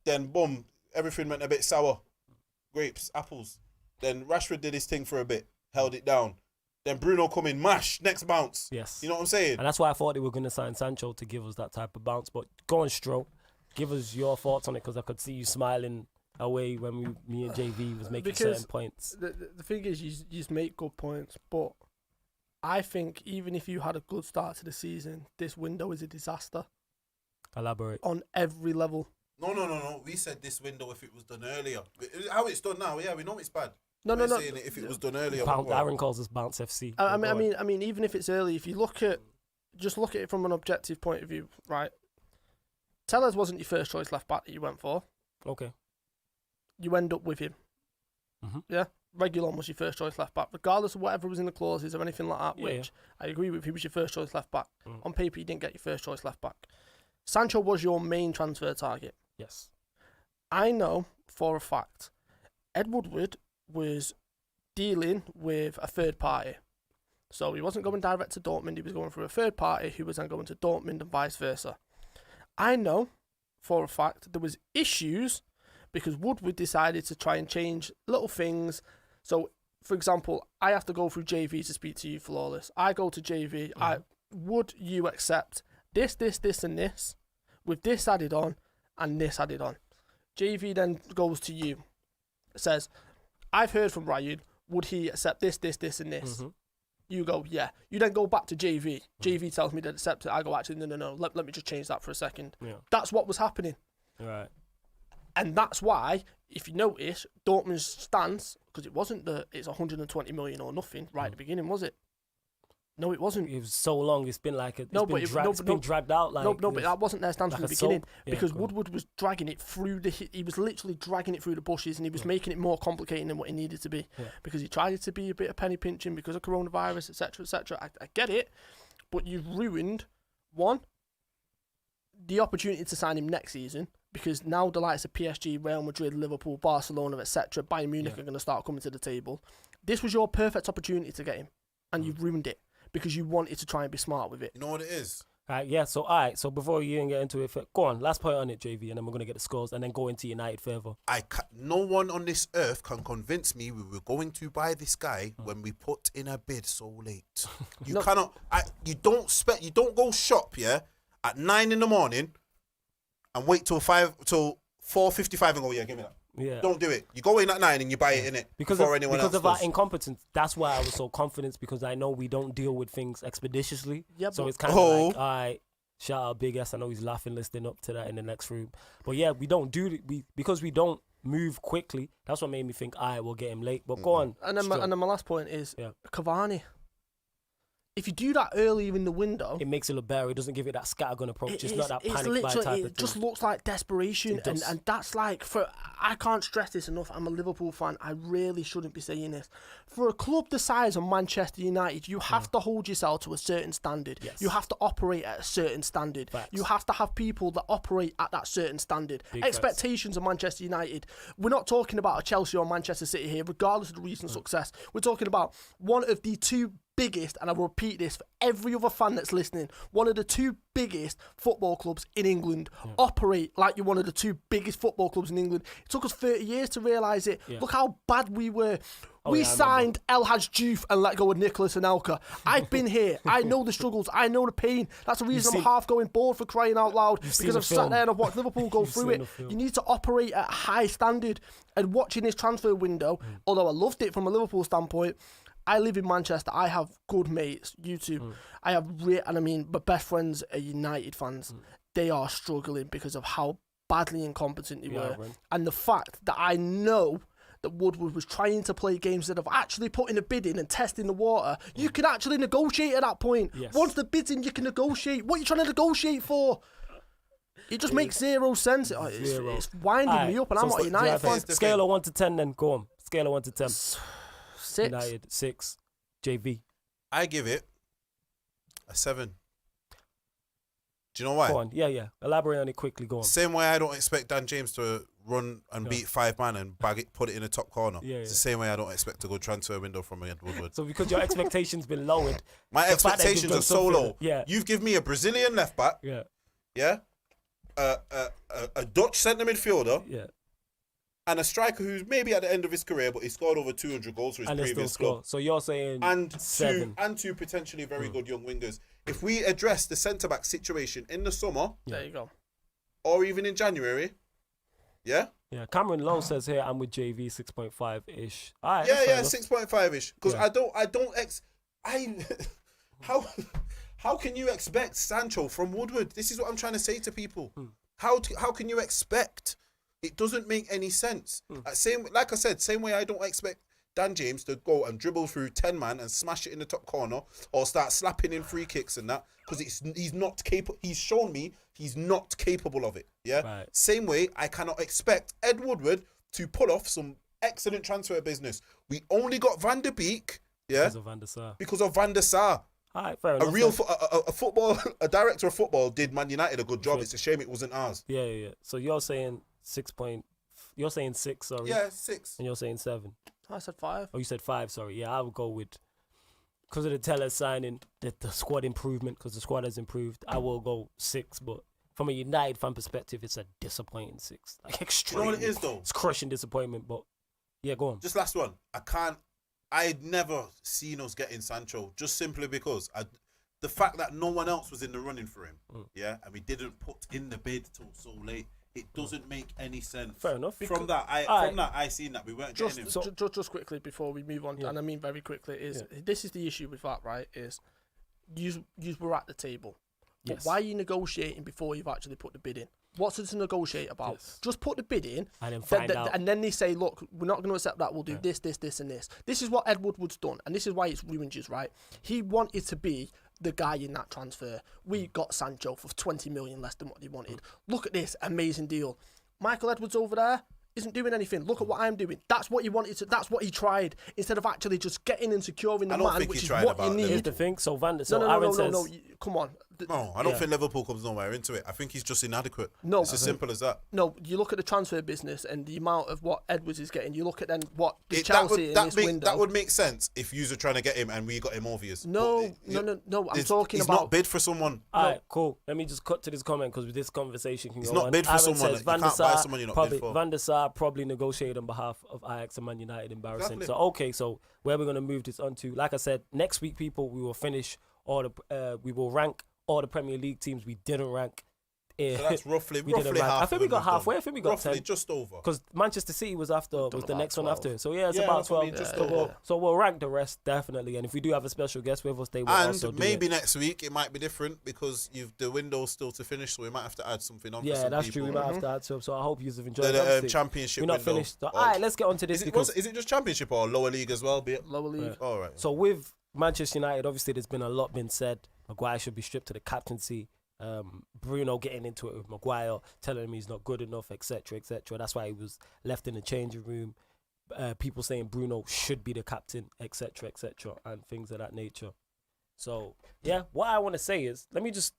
Then, boom, everything went a bit sour. Grapes, apples. Then Rashford did his thing for a bit, held it down. Then Bruno come in, mash, next bounce. Yes. You know what I'm saying? And that's why I thought they were going to sign Sancho to give us that type of bounce. But go on, Stro. Give us your thoughts on it, because I could see you smiling away when me and JV was making certain points. The thing is, you just make good points, but I think even if you had a good start to the season, this window is a disaster. Elaborate. On every level. No. We said this window if it was done earlier. How it's done now, yeah, we know it's bad. No. Saying it if it was done earlier. Aaron calls us Bounce FC. I mean, even if it's early, if you look at it from an objective point of view, right? Tellers wasn't your first choice left back that you went for. Okay. You end up with him. Mm-hmm. Yeah. Reguilon was your first choice left back, regardless of whatever was in the clauses or anything like that. Which I agree with. He was your first choice left back. On paper, you didn't get your first choice left back. Sancho was your main transfer target. Yes. I know for a fact Ed Woodward was dealing with a third party. So he wasn't going direct to Dortmund, he was going through a third party who was then going to Dortmund and vice versa. I know for a fact there was issues because Woodward decided to try and change little things. So, for example, I have to go through JV to speak to you, Flawless. I go to JV. Would you accept this, and this, with this added on and this added on? JV then goes to you, says, I've heard from Ryan. Would he accept this, and this? You go, yeah. You then go back to JV. JV tells me to accept it. I go, actually, no. Let me just change that for a second. Yeah. That's what was happening. Right. And that's why, if you notice, Dortmund's stance, because it wasn't it's 120 million or nothing right at the beginning, was it? No, it wasn't. It was so long. It's been like it's been dragged out. Like but that wasn't their stance from the beginning because Woodward was dragging it through he was literally dragging it through the bushes, and he was making it more complicated than what it needed to be because he tried it to be a bit of penny pinching because of coronavirus, etc., etc. I get it, but you've ruined the opportunity to sign him next season because now the likes of PSG, Real Madrid, Liverpool, Barcelona, etc., Bayern Munich are going to start coming to the table. This was your perfect opportunity to get him, and you've ruined it. Because you wanted to try and be smart with it. You know what it is? So before you even get into it, go on, last point on it, JV, and then we're going to get the scores and then go into United further. No one on this earth can convince me we were going to buy this guy when we put in a bid so late. You cannot, you don't go shop, at 9 in the morning and wait till 4:55 and go, give me that. Yeah. Don't do it. You go in at 9 and you buy it, innit? Because of our incompetence. That's why I was so confident, because I know we don't deal with things expeditiously. Yep. So it's kind of like, all right, shout out Big S. I know he's laughing, listening up to that in the next room. But yeah, we don't do it. Because we don't move quickly. That's what made me think, all right, we'll get him late. But go on. And then my last point is Cavani. If you do that earlier in the window, it makes it look better. It doesn't give it that scattergun approach. It's not that panic buy type of thing. It just looks like desperation, and that's like I can't stress this enough. I'm a Liverpool fan. I really shouldn't be saying this. For a club the size of Manchester United, you have to hold yourself to a certain standard. Yes. You have to operate at a certain standard. Facts. You have to have people that operate at that certain standard. Big expectations of Manchester United. We're not talking about a Chelsea or Manchester City here, regardless of the recent success. We're talking about one of the two biggest, and I will repeat this for every other fan that's listening, one of the two biggest football clubs in England operate like you're one of the two biggest football clubs in England. It took us 30 years to realise it. Look how bad we were. We signed El Hadj Diouf and let go of Nicolas Anelka. I've been here. I know the struggles. I know the pain. That's the reason I'm half going bored for crying out loud, because I've sat there and I've watched Liverpool go through it. You need to operate at a high standard. And watching this transfer window, although I loved it from a Liverpool standpoint, I live in Manchester. I have good mates. You too. I have, my best friends are United fans. They are struggling because of how badly incompetent they were, and the fact that I know that Woodward was trying to play games that have actually putting a bid in and testing the water. You can actually negotiate at that point. Yes. Once the bid's in, you can negotiate. What are you trying to negotiate for? It just makes zero sense. It's winding me up, and I'm not a United fan. Scale of 1 to 10, then go on. Scale of 1 to 10. 6. United 6. JV. I give it a 7. Do you know why? Go on. Yeah. Elaborate on it quickly. Go on. Same way I don't expect Dan James to run and beat 5 man and bag it, put it in the top corner. It's the same way I don't expect to go transfer a window from Ed Woodward. So because your expectations been lowered. My expectations are so low. Yeah. You've given me a Brazilian left back. Yeah. Yeah. A Dutch centre midfielder. Yeah. And a striker who's maybe at the end of his career, but he scored over 200 goals for his previous club. So you're saying and 7. two potentially very good young wingers. If we address the centre-back situation in the summer, there you go, or even in January, yeah. Cameron Lowe says here, I'm with JV 6.5-ish. All right, 6.5-ish. Because how can you expect Sancho from Woodward? This is what I'm trying to say to people. How can you expect? It doesn't make any sense. Like I said, same way I don't expect Dan James to go and dribble through 10 man and smash it in the top corner or start slapping in free kicks and that, because he's not capable. He's shown me he's not capable of it. Yeah. Right. Same way I cannot expect Ed Woodward to pull off some excellent transfer business. We only got Van der Beek. Yeah. Because of Van der Sar. All right, fair enough. A director of football did Man United a good job. It's a shame it wasn't ours. Yeah. So you're saying 6. You're saying 6, sorry. Yeah, 6. And you're saying 7. I said 5. Oh, you said 5, sorry. Yeah, I would go with, because of the Teller signing, the squad improvement, because the squad has improved, I will go 6, but from a United fan perspective, it's a disappointing 6. Like You know extremely. what it is though? It's crushing disappointment, but yeah, go on. Just last one. I'd never seen us getting Sancho just simply because the fact that no one else was in the running for him, yeah, and we didn't put in the bid till so late. It doesn't make any sense. Fair enough. From that, I seen that we weren't getting him. Just quickly before we move on, and I mean very quickly, this is the issue with that, right? Is you were at the table, but Yes. why are you negotiating before you've actually put the bid in? What's there to negotiate about? Yes. Just put the bid in, And then find out. and then they say, look, we're not going to accept that. We'll do this, this, this, and this. This is what Ed Woodward's done, and this is why it's ruined you, right? He wanted to be the guy in that transfer. We got Sancho for 20 million less than what he wanted. Look at this amazing deal. Michael Edwards over there isn't doing anything. Look at what I'm doing. That's what he wanted to. That's what he tried instead of actually just getting and securing the man, which is what you Here's need. the thing. So Van der Sar, No. Aaron says, Come on. No, I don't think Liverpool comes nowhere into it. I think he's just inadequate. No. It's as simple as that. No, you look at the transfer business and the amount of what Edwards is getting. You look at then what the Chelsea in this window. That would make sense if you were trying to get him and we got him over years. No. I'm talking he's about. not bid for someone. all right, cool. Let me just cut to this comment because this conversation can He's go not on. bid for Aaron someone. says You Van der can't buy Sar someone you're not probably, bid for. Van der Sar probably negotiated on behalf of Ajax and Man United. Embarrassing. Exactly. So okay, so where we're gonna move this on to? Like I said, next week, people, we will finish all the. We will rank all the Premier League teams we didn't rank. So that's roughly we didn't rank. half. I think we got halfway. I think we got roughly 10. just over. Because Manchester City was the about next 12. one after. So yeah, it's Yeah, about that's what I 12. mean, just so, over. so we'll rank the rest definitely. And if we do have a special guest with us, they will also And do maybe it. next week it might be different because the window's still to finish, so we might have to add something on. for Yeah, some that's people. true. We might have to add some. So I hope you have enjoyed The Obviously, championship we're not window. finished. So, all right, let's get on to this because Is it just championship or lower league as well? Be it? Lower league. All right. so with Manchester United, obviously there's been a lot been said. Maguire should be stripped to the captaincy. Bruno getting into it with Maguire, telling him he's not good enough, etc., etc. That's why he was left in the changing room. People saying Bruno should be the captain, etc., etc., and things of that nature. So yeah, what I want to say is, let me just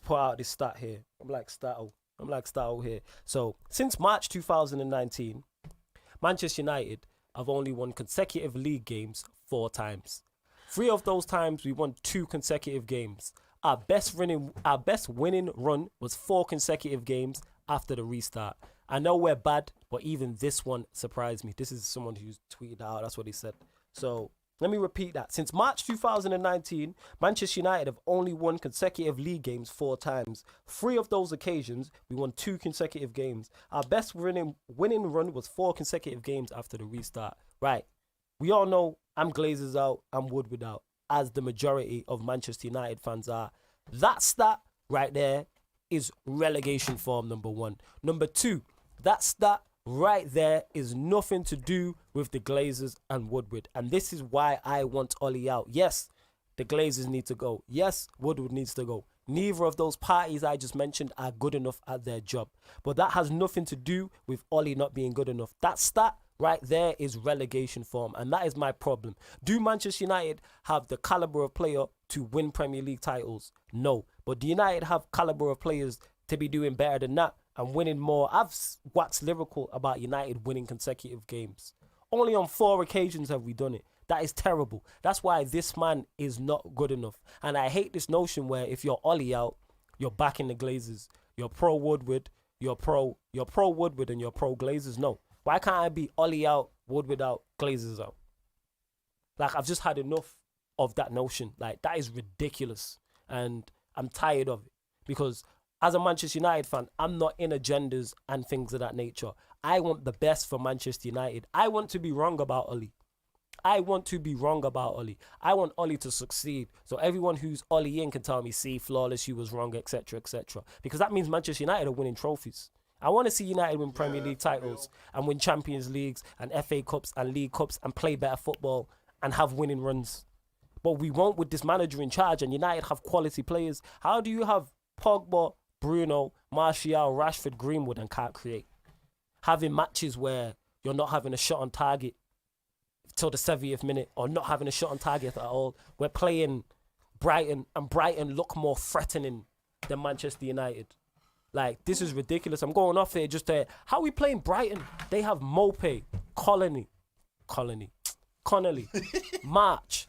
put out this stat here. I'm like Stato here. So since March 2019, Manchester United have only won consecutive league games 4 times. 3 of those times we won 2 consecutive games. Our best winning run was 4 consecutive games after the restart. I know we're bad, but even this one surprised me. This is someone who's tweeted out. That's what he said. So let me repeat that. Since March 2019, Manchester United have only won consecutive league games 4 times. 3 of those occasions, we won 2 consecutive games. Our best winning run was 4 consecutive games after the restart. Right. We all know I'm Glazers out, I'm Woodward out, as the majority of Manchester United fans are. That stat right there is relegation form, number 1. Number 2, that stat right there is nothing to do with the Glazers and Woodward. And this is why I want Ollie out. Yes, the Glazers need to go. Yes, Woodward needs to go. Neither of those parties I just mentioned are good enough at their job. But that has nothing to do with Ollie not being good enough. That stat right there is relegation form, and that is my problem. Do Manchester United have the caliber of player to win Premier League titles? No. But do United have caliber of players to be doing better than that and winning more? I've waxed lyrical about United winning consecutive games. Only on 4 occasions have we done it. That is terrible. That's why this man is not good enough. And I hate this notion where if you're Ollie out, you're backing the Glazers. You're pro Woodward, you're pro Woodward and you're pro Glazers. No. Why can't I be Ollie out, Woodward out, Glazers out? Like, I've just had enough of that notion. Like, that is ridiculous. And I'm tired of it. Because as a Manchester United fan, I'm not in agendas and things of that nature. I want the best for Manchester United. I want to be wrong about Ollie. I want Ollie to succeed. So everyone who's Ollie in can tell me, see, flawless, you was wrong, etc., etc. Because that means Manchester United are winning trophies. I want to see United win Premier League titles and win Champions Leagues and FA Cups and League Cups and play better football and have winning runs. But we won't with this manager in charge, and United have quality players. How do you have Pogba, Bruno, Martial, Rashford, Greenwood and can't create? Having matches where you're not having a shot on target till the 70th minute or not having a shot on target at all. We're playing Brighton and Brighton look more threatening than Manchester United. Like, this is ridiculous. I'm going off here just to... How are we playing Brighton? They have Mope, Connolly, March,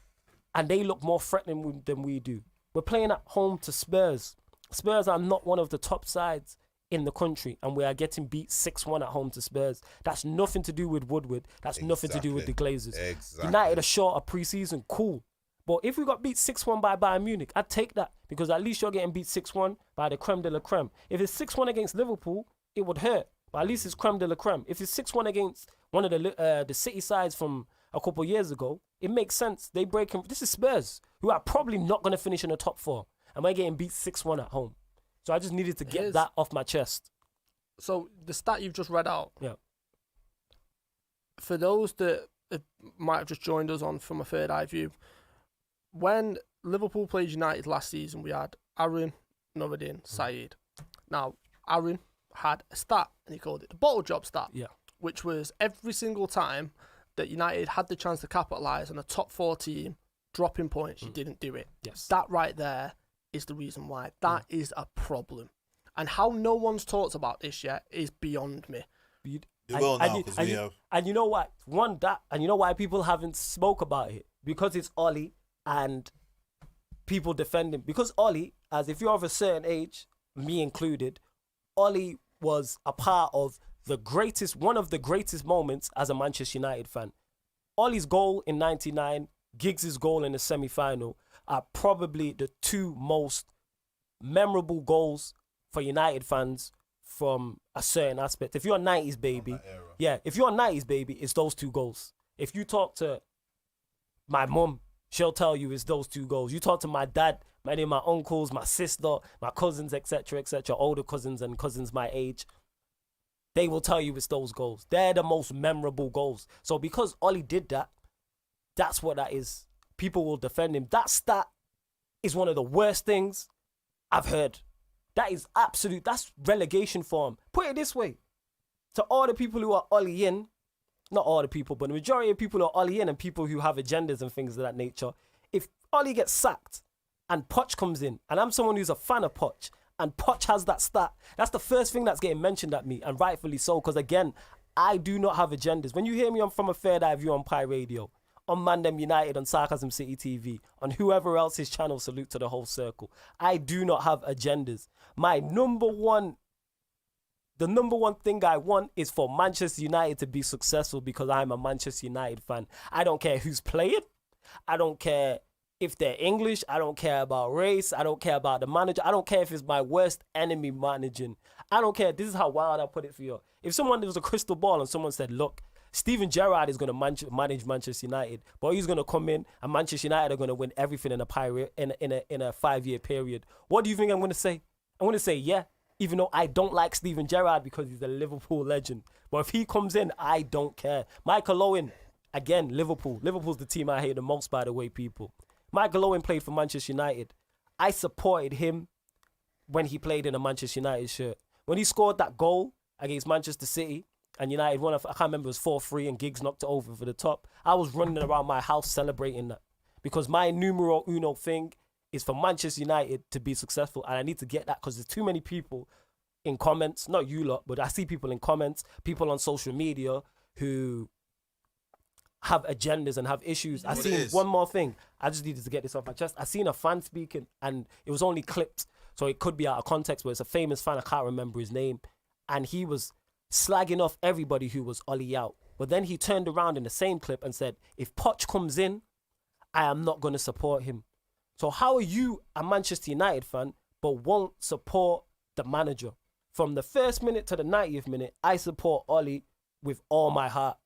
and they look more threatening than we do. We're playing at home to Spurs, Spurs are not one of the top sides in the country, and we are getting beat 6-1 at home to Spurs. That's nothing to do with Woodward. That's nothing to do with the Glazers. Exactly. United are short of pre-season, cool. But if we got beat 6-1 by Bayern Munich, I'd take that, because at least you're getting beat 6-1 by the creme de la creme. If it's 6-1 against Liverpool, it would hurt. But at least it's creme de la creme. If it's 6-1 against one of the City sides from a couple of years ago, it makes sense. They break him. This is Spurs, who are probably not going to finish in the top 4. And we're getting beat 6-1 at home. So I just needed to get that off my chest. So the stat you've just read out. Yeah. For those that might have just joined us on from a third eye view, when Liverpool played United last season, we had Aaron, Nuruddin, Saeed. Now, Aaron had a stat, and he called it the bottle job stat, which was every single time that United had the chance to capitalise on a top 4 team dropping points, you didn't do it. Yes. That right there is the reason why. That is a problem. And how no one's talked about this yet is beyond me. It will now, because we have. And you know what? And you know why people haven't spoke about it? Because it's Ollie and people defend him. Because Ollie, as if you're of a certain age, me included, Ollie was a part of one of the greatest moments as a Manchester United fan. Ollie's goal in '99, Giggs' goal in the semi-final are probably the 2 most memorable goals for United fans from a certain aspect. If you're a 90s baby, if you're a 90s baby, it's those 2 goals. If you talk to my mum, she'll tell you it's those 2 goals. You talk to my dad, many of my uncles, my sister, my cousins, etc., older cousins and cousins my age, they will tell you it's those goals. They're the most memorable goals. So because Ollie did that, that's what that is. People will defend him. That stat is one of the worst things I've heard. That's relegation form. Put it this way. To all the people who are Ollie in, not all the people, but the majority of people who are Ollie in and people who have agendas and things of that nature, if Ollie gets sacked and Poch comes in, and I'm someone who's a fan of Poch, and Poch has that stat, that's the first thing that's getting mentioned at me, and rightfully so, because again, I do not have agendas. When you hear me from a third eye view on Pi Radio, on Mandem United, on Sarcasm City TV, on whoever else's channel, salute to the whole circle, I do not have agendas. The number one thing I want is for Manchester United to be successful, because I'm a Manchester United fan. I don't care who's playing. I don't care if they're English. I don't care about race. I don't care about the manager. I don't care if it's my worst enemy managing. I don't care. This is how wild I put it for you. If someone, there was a crystal ball and someone said, look, Steven Gerrard is going to manage Manchester United, but he's going to come in and Manchester United are going to win everything in a 5-year period. What do you think I'm going to say? I'm going to say, yeah, even though I don't like Steven Gerrard because he's a Liverpool legend. But if he comes in, I don't care. Michael Owen, again, Liverpool. Liverpool's the team I hate the most, by the way, people. Michael Owen played for Manchester United. I supported him when he played in a Manchester United shirt. When he scored that goal against Manchester City and United won, I can't remember, it was 4-3 and Giggs knocked it over for the top. I was running around my house celebrating that, because my numero uno thing is for Manchester United to be successful, and I need to get that because there's too many people in comments, not you lot, but I see people in comments, people on social media who have agendas and have issues. I seen one more thing. I just needed to get this off my chest. I seen a fan speaking, and it was only clipped, so it could be out of context, but it's a famous fan. I can't remember his name, and he was slagging off everybody who was Ollie out. But then he turned around in the same clip and said, if Poch comes in, I am not going to support him. So how are you a Manchester United fan but won't support the manager? From the first minute to the 90th minute, I support Ollie with all my heart.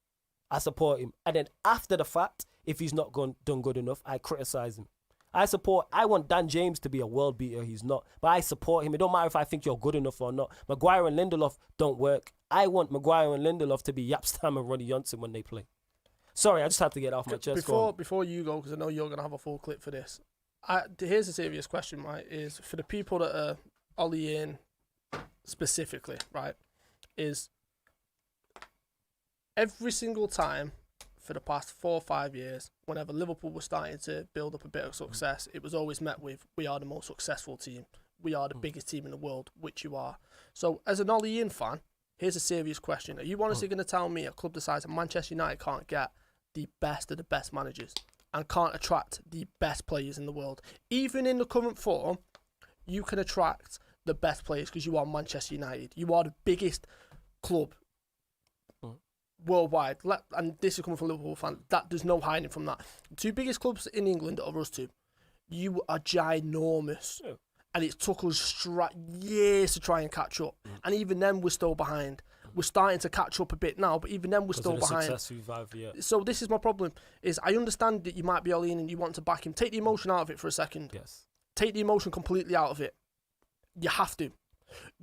I support him. And then after the fact, if he's not done good enough, I criticize him. I want Dan James to be a world beater. He's not. But I support him. It don't matter if I think you're good enough or not. Maguire and Lindelof don't work. I want Maguire and Lindelof to be Jaap Stam and Ronnie Johnson when they play. Sorry, I just have to get off my chest. Before you go, because I know you're going to have a full clip for this. Here's a serious question, right? Is for the people that are Ollie in specifically, right? Is every single time for the past 4 or 5 years, whenever Liverpool was starting to build up a bit of success, it was always met with, we are the most successful team. We are the biggest team in the world, which you are. So as an Ollie in fan, here's a serious question. Are you honestly going to tell me a club the size of Manchester United can't get the best of the best managers and can't attract the best players in the world? Even in the current form, you can attract the best players because you are Manchester United. You are the biggest club worldwide. And this is coming from a Liverpool fan. There's no hiding from that. The two biggest clubs in England are us two. You are ginormous. Yeah. And it took us years to try and catch up. And even then, we're still behind. We're starting to catch up a bit now, but even then, we're still behind. So this is my problem, is I understand that you might be all in and you want to back him. Take the emotion out of it for a second. Yes. Take the emotion completely out of it. You have to.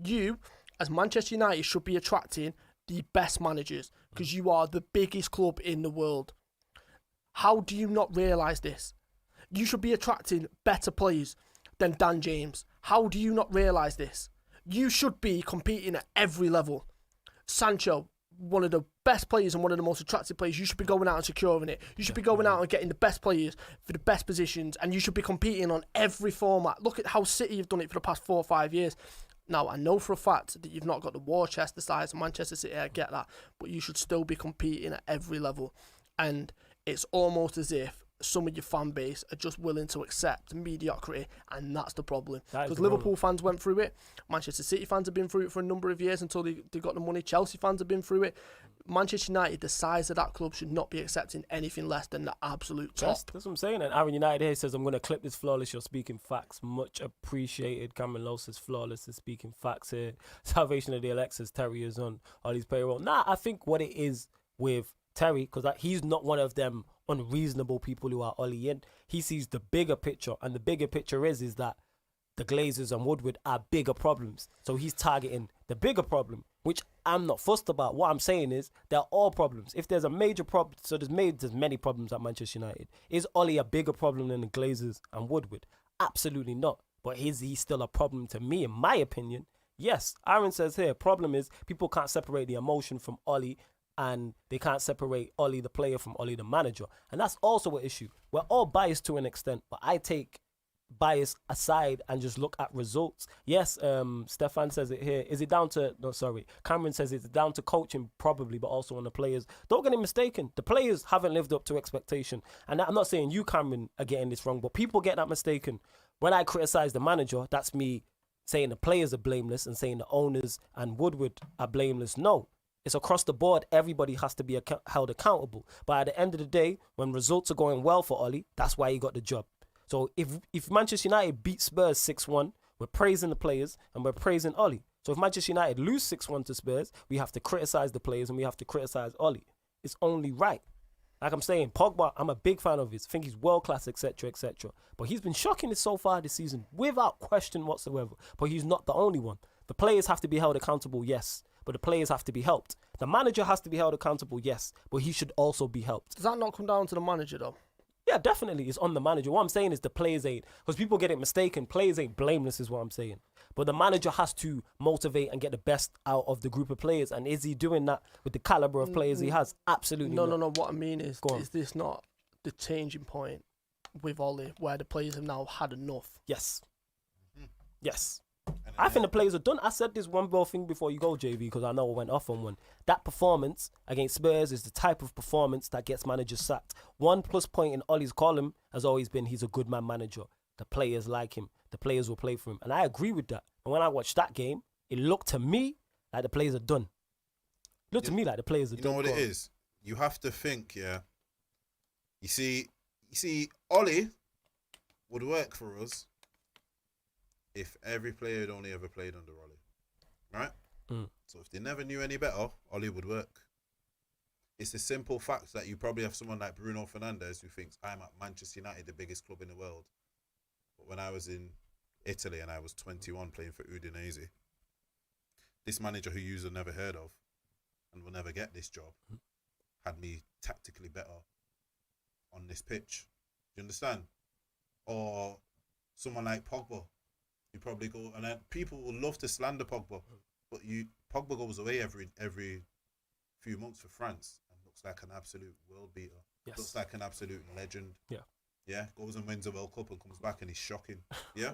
You, as Manchester United, should be attracting the best managers because you are the biggest club in the world. How do you not realise this? You should be attracting better players than Dan James. How do you not realise this? You should be competing at every level. Sancho, one of the best players and one of the most attractive players, you should be going out and securing it. You should be going out and getting the best players for the best positions, and you should be competing on every format. Look at how City have done it for the past 4 or 5 years. Now, I know for a fact that you've not got the war chest the size of Manchester City, I get that, but you should still be competing at every level. And it's almost as if some of your fan base are just willing to accept mediocrity, and that's the problem. Because Liverpool fans went through it, Manchester City fans have been through it for a number of years until they got the money, Chelsea fans have been through it. Manchester United, the size of that club, should not be accepting anything less than the absolute top. That's what I'm saying. And Aaron United here says, I'm going to clip this flawless. You're speaking facts. Much appreciated. Cameron Lowe says, flawless is speaking facts here. Salvation of the Alexis Terry is on Ollie's payroll. Nah, I think what it is with Terry, because he's not one of them unreasonable people who are Ollie in. He sees the bigger picture, and the bigger picture is that the Glazers and Woodward are bigger problems. So he's targeting the bigger problem, which I'm not fussed about. What I'm saying is they're all problems. If there's a major problem, so there's many problems at Manchester United. Is Ollie a bigger problem than the Glazers and Woodward? Absolutely not. But is he still a problem to me, in my opinion? Yes. Aaron says here, problem is people can't separate the emotion from Ollie, and they can't separate Ollie the player from Ollie the manager. And that's also an issue. We're all biased to an extent, but I take bias aside and just look at results. Yes, Stefan says it here. Is it down to... No, sorry. Cameron says it's down to coaching, probably, but also on the players. Don't get it mistaken. The players haven't lived up to expectation. And I'm not saying you, Cameron, are getting this wrong, but people get that mistaken. When I criticise the manager, that's me saying the players are blameless and saying the owners and Woodward are blameless. No. It's across the board. Everybody has to be held accountable. But at the end of the day, when results are going well for Ollie, that's why he got the job. So if Manchester United beat Spurs 6-1, we're praising the players and we're praising Ollie. So if Manchester United lose 6-1 to Spurs, we have to criticise the players and we have to criticise Ollie. It's only right. Like I'm saying, Pogba, I'm a big fan of his. I think he's world class, etc., etc. But he's been shocking us so far this season, without question whatsoever. But he's not the only one. The players have to be held accountable, yes. But the players have to be helped. The manager has to be held accountable, yes. But he should also be helped. Does that not come down to the manager, though? Yeah, definitely. It's on the manager. What I'm saying is the players ain't... Because people get it mistaken. Players ain't blameless is what I'm saying. But the manager has to motivate and get the best out of the group of players. And is he doing that with the calibre of players he has? Absolutely not. No. What I mean is this not the changing point with Ollie, where the players have now had enough? Yes. Yes. I think the players are done. I said this one more thing before you go, JV, because I know I went off on one. That performance against Spurs is the type of performance that gets managers sacked. 1+ point in Ollie's column has always been he's a good man manager. The players like him. The players will play for him. And I agree with that. And when I watched that game, it looked to me like the players are done. Looked to me like the players are done. You know what it is? You have to think, yeah. You see, Ollie would work for us if every player had only ever played under Ollie, right? So if they never knew any better, Ollie would work. It's the simple fact that you probably have someone like Bruno Fernandes who thinks, I'm at Manchester United, the biggest club in the world. But when I was in Italy and I was 21 playing for Udinese, this manager who you've never heard of and will never get this job had me tactically better on this pitch. Do you understand? Or someone like Pogba. You probably go, and then people will love to slander Pogba, but Pogba goes away every few months for France and looks like an absolute world beater. Yes. Looks like an absolute legend. Yeah. Goes and wins a World Cup and comes back and he's shocking. Yeah.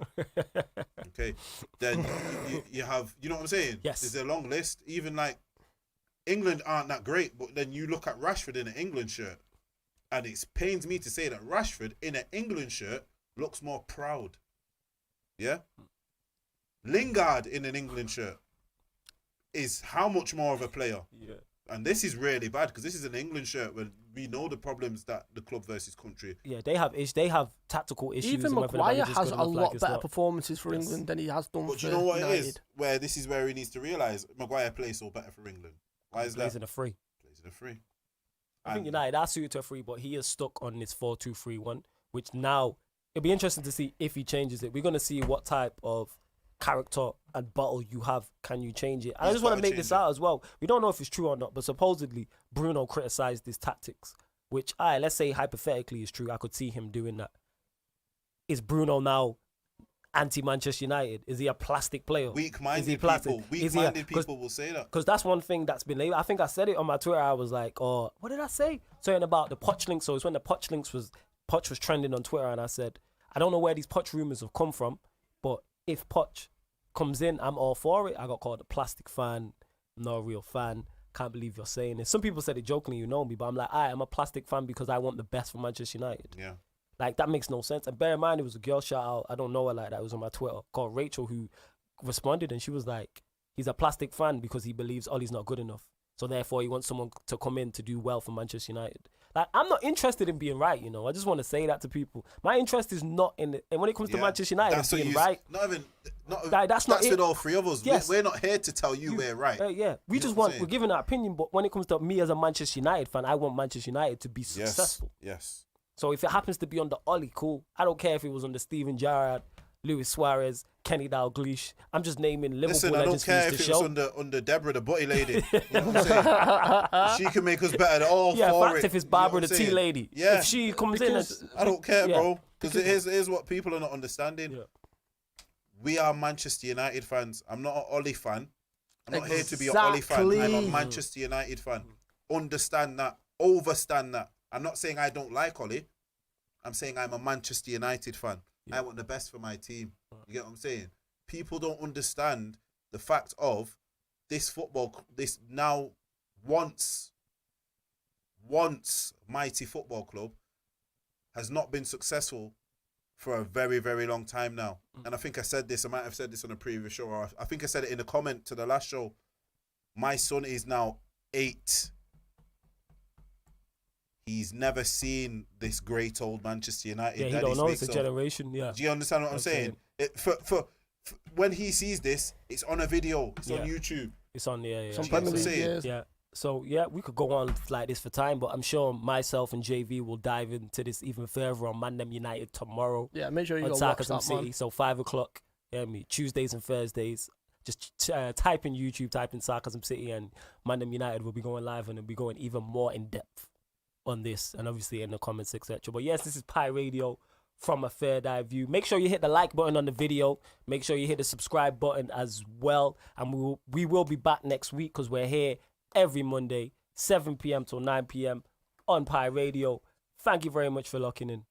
Okay. Then you have, you know what I'm saying? Yes. There's a long list. Even like England aren't that great, but then you look at Rashford in an England shirt, and it pains me to say that Rashford in an England shirt looks more proud. Yeah? Lingard in an England shirt is how much more of a player? Yeah. And this is really bad because this is an England shirt when we know the problems that the club versus country. Yeah, they have tactical issues. Even and whether the Maguire manager's has good a enough, lot it's better not. performances for Yes. England than he has done But for you know what United. it is? Where this is where he needs to realise Maguire plays so better for England. Why is Plays that? in a free. Plays in a free. I think And- United are suited to a free, but he is stuck on this 4-2-3-1, which now it'll be interesting to see if he changes it. We're gonna see what type of character and battle you have. Can you change it? And I He's just want to gotta make this change it. out as well. We don't know if it's true or not, but supposedly Bruno criticised his tactics, which let's say hypothetically is true. I could see him doing that. Is Bruno now anti-Manchester United? Is he a plastic player? Is he Weak-minded plastic? people. Is he a- Weak-minded people will say that. Because that's one thing that's been labeled. I think I said it on my Twitter. I was like, oh, what did I say? Something about the Poch link. So it's when the Poch was trending on Twitter, and I said, I don't know where these Poch rumors have come from, but if Poch comes in, I'm all for it. I got called a plastic fan. I'm not a real fan. Can't believe you're saying this. Some people said it jokingly, you know me, but I'm like, I'm a plastic fan because I want the best for Manchester United. Yeah. Like, that makes no sense. And bear in mind, it was a girl shout out. I don't know her like that. It was on my Twitter called Rachel, who responded, and she was like, he's a plastic fan because he believes Ollie's not good enough. So therefore, he wants someone to come in to do well for Manchester United. Like, I'm not interested in being right, you know. I just want to say that to people. My interest is not in it. And when it comes to Yeah. Manchester United, That's it's what being you- right. That's not with it. all three of us. Yes. We're not here to tell you we're right. Yeah, we You just know what I'm we're saying? giving our opinion. But when it comes to me as a Manchester United fan, I want Manchester United to be successful. Yes. So if it happens to be under Ollie, cool. I don't care if it was under Steven Gerrard, Luis Suarez, Kenny Dalglish. I'm just naming Liverpool Listen, I don't legends for care this if to it was show. under Deborah, the butty lady. You know what I'm saying? She can make us better. They're all Yeah, for fact it. if it's You know Barbara what the I'm tea saying? lady. Yeah. If she comes Because- in, I don't care, Yeah. bro. Because here's what people are not understanding. Yeah. We are Manchester United fans. I'm not an Ollie fan. I'm not here to be an Ollie fan. I'm a Exactly. Manchester United fan. Understand that. Overstand that. I'm not saying I don't like Ollie. I'm saying I'm a Manchester United fan. I want the best for my team. You get what I'm saying? People don't understand the fact of this now once mighty football club has not been successful for a very, very long time now. And I think I said this, I might have said this on a previous show, or I think I said it in a comment to the last show. My son is now 8. He's never seen this great old Manchester United. yeah, he Daddy's don't know. It's a mix-up. generation. Yeah, Do you understand what I'm saying? For when he sees this, it's on a video. It's on Yeah. YouTube. it's on. Yeah. Some Do you get Premier what I'm League saying? years. Yeah. So yeah, we could go on like this for time, but I'm sure myself and JV will dive into this even further on Mandem United tomorrow Yeah, make sure you on go watch Sarcasm that, City. man. So 5:00. Yeah, Tuesdays and Thursdays. Just type in YouTube, type in Sarcasm City, and Mandem United will be going live, and it'll be going even more in depth on this, and obviously in the comments, etc. But yes, this is Pi Radio from a Third Eye View. Make sure you hit the like button on the video. Make sure you hit the subscribe button as well. And we will be back next week because we're here every Monday, 7 p.m. till 9 p.m. on Pi Radio. Thank you very much for locking in.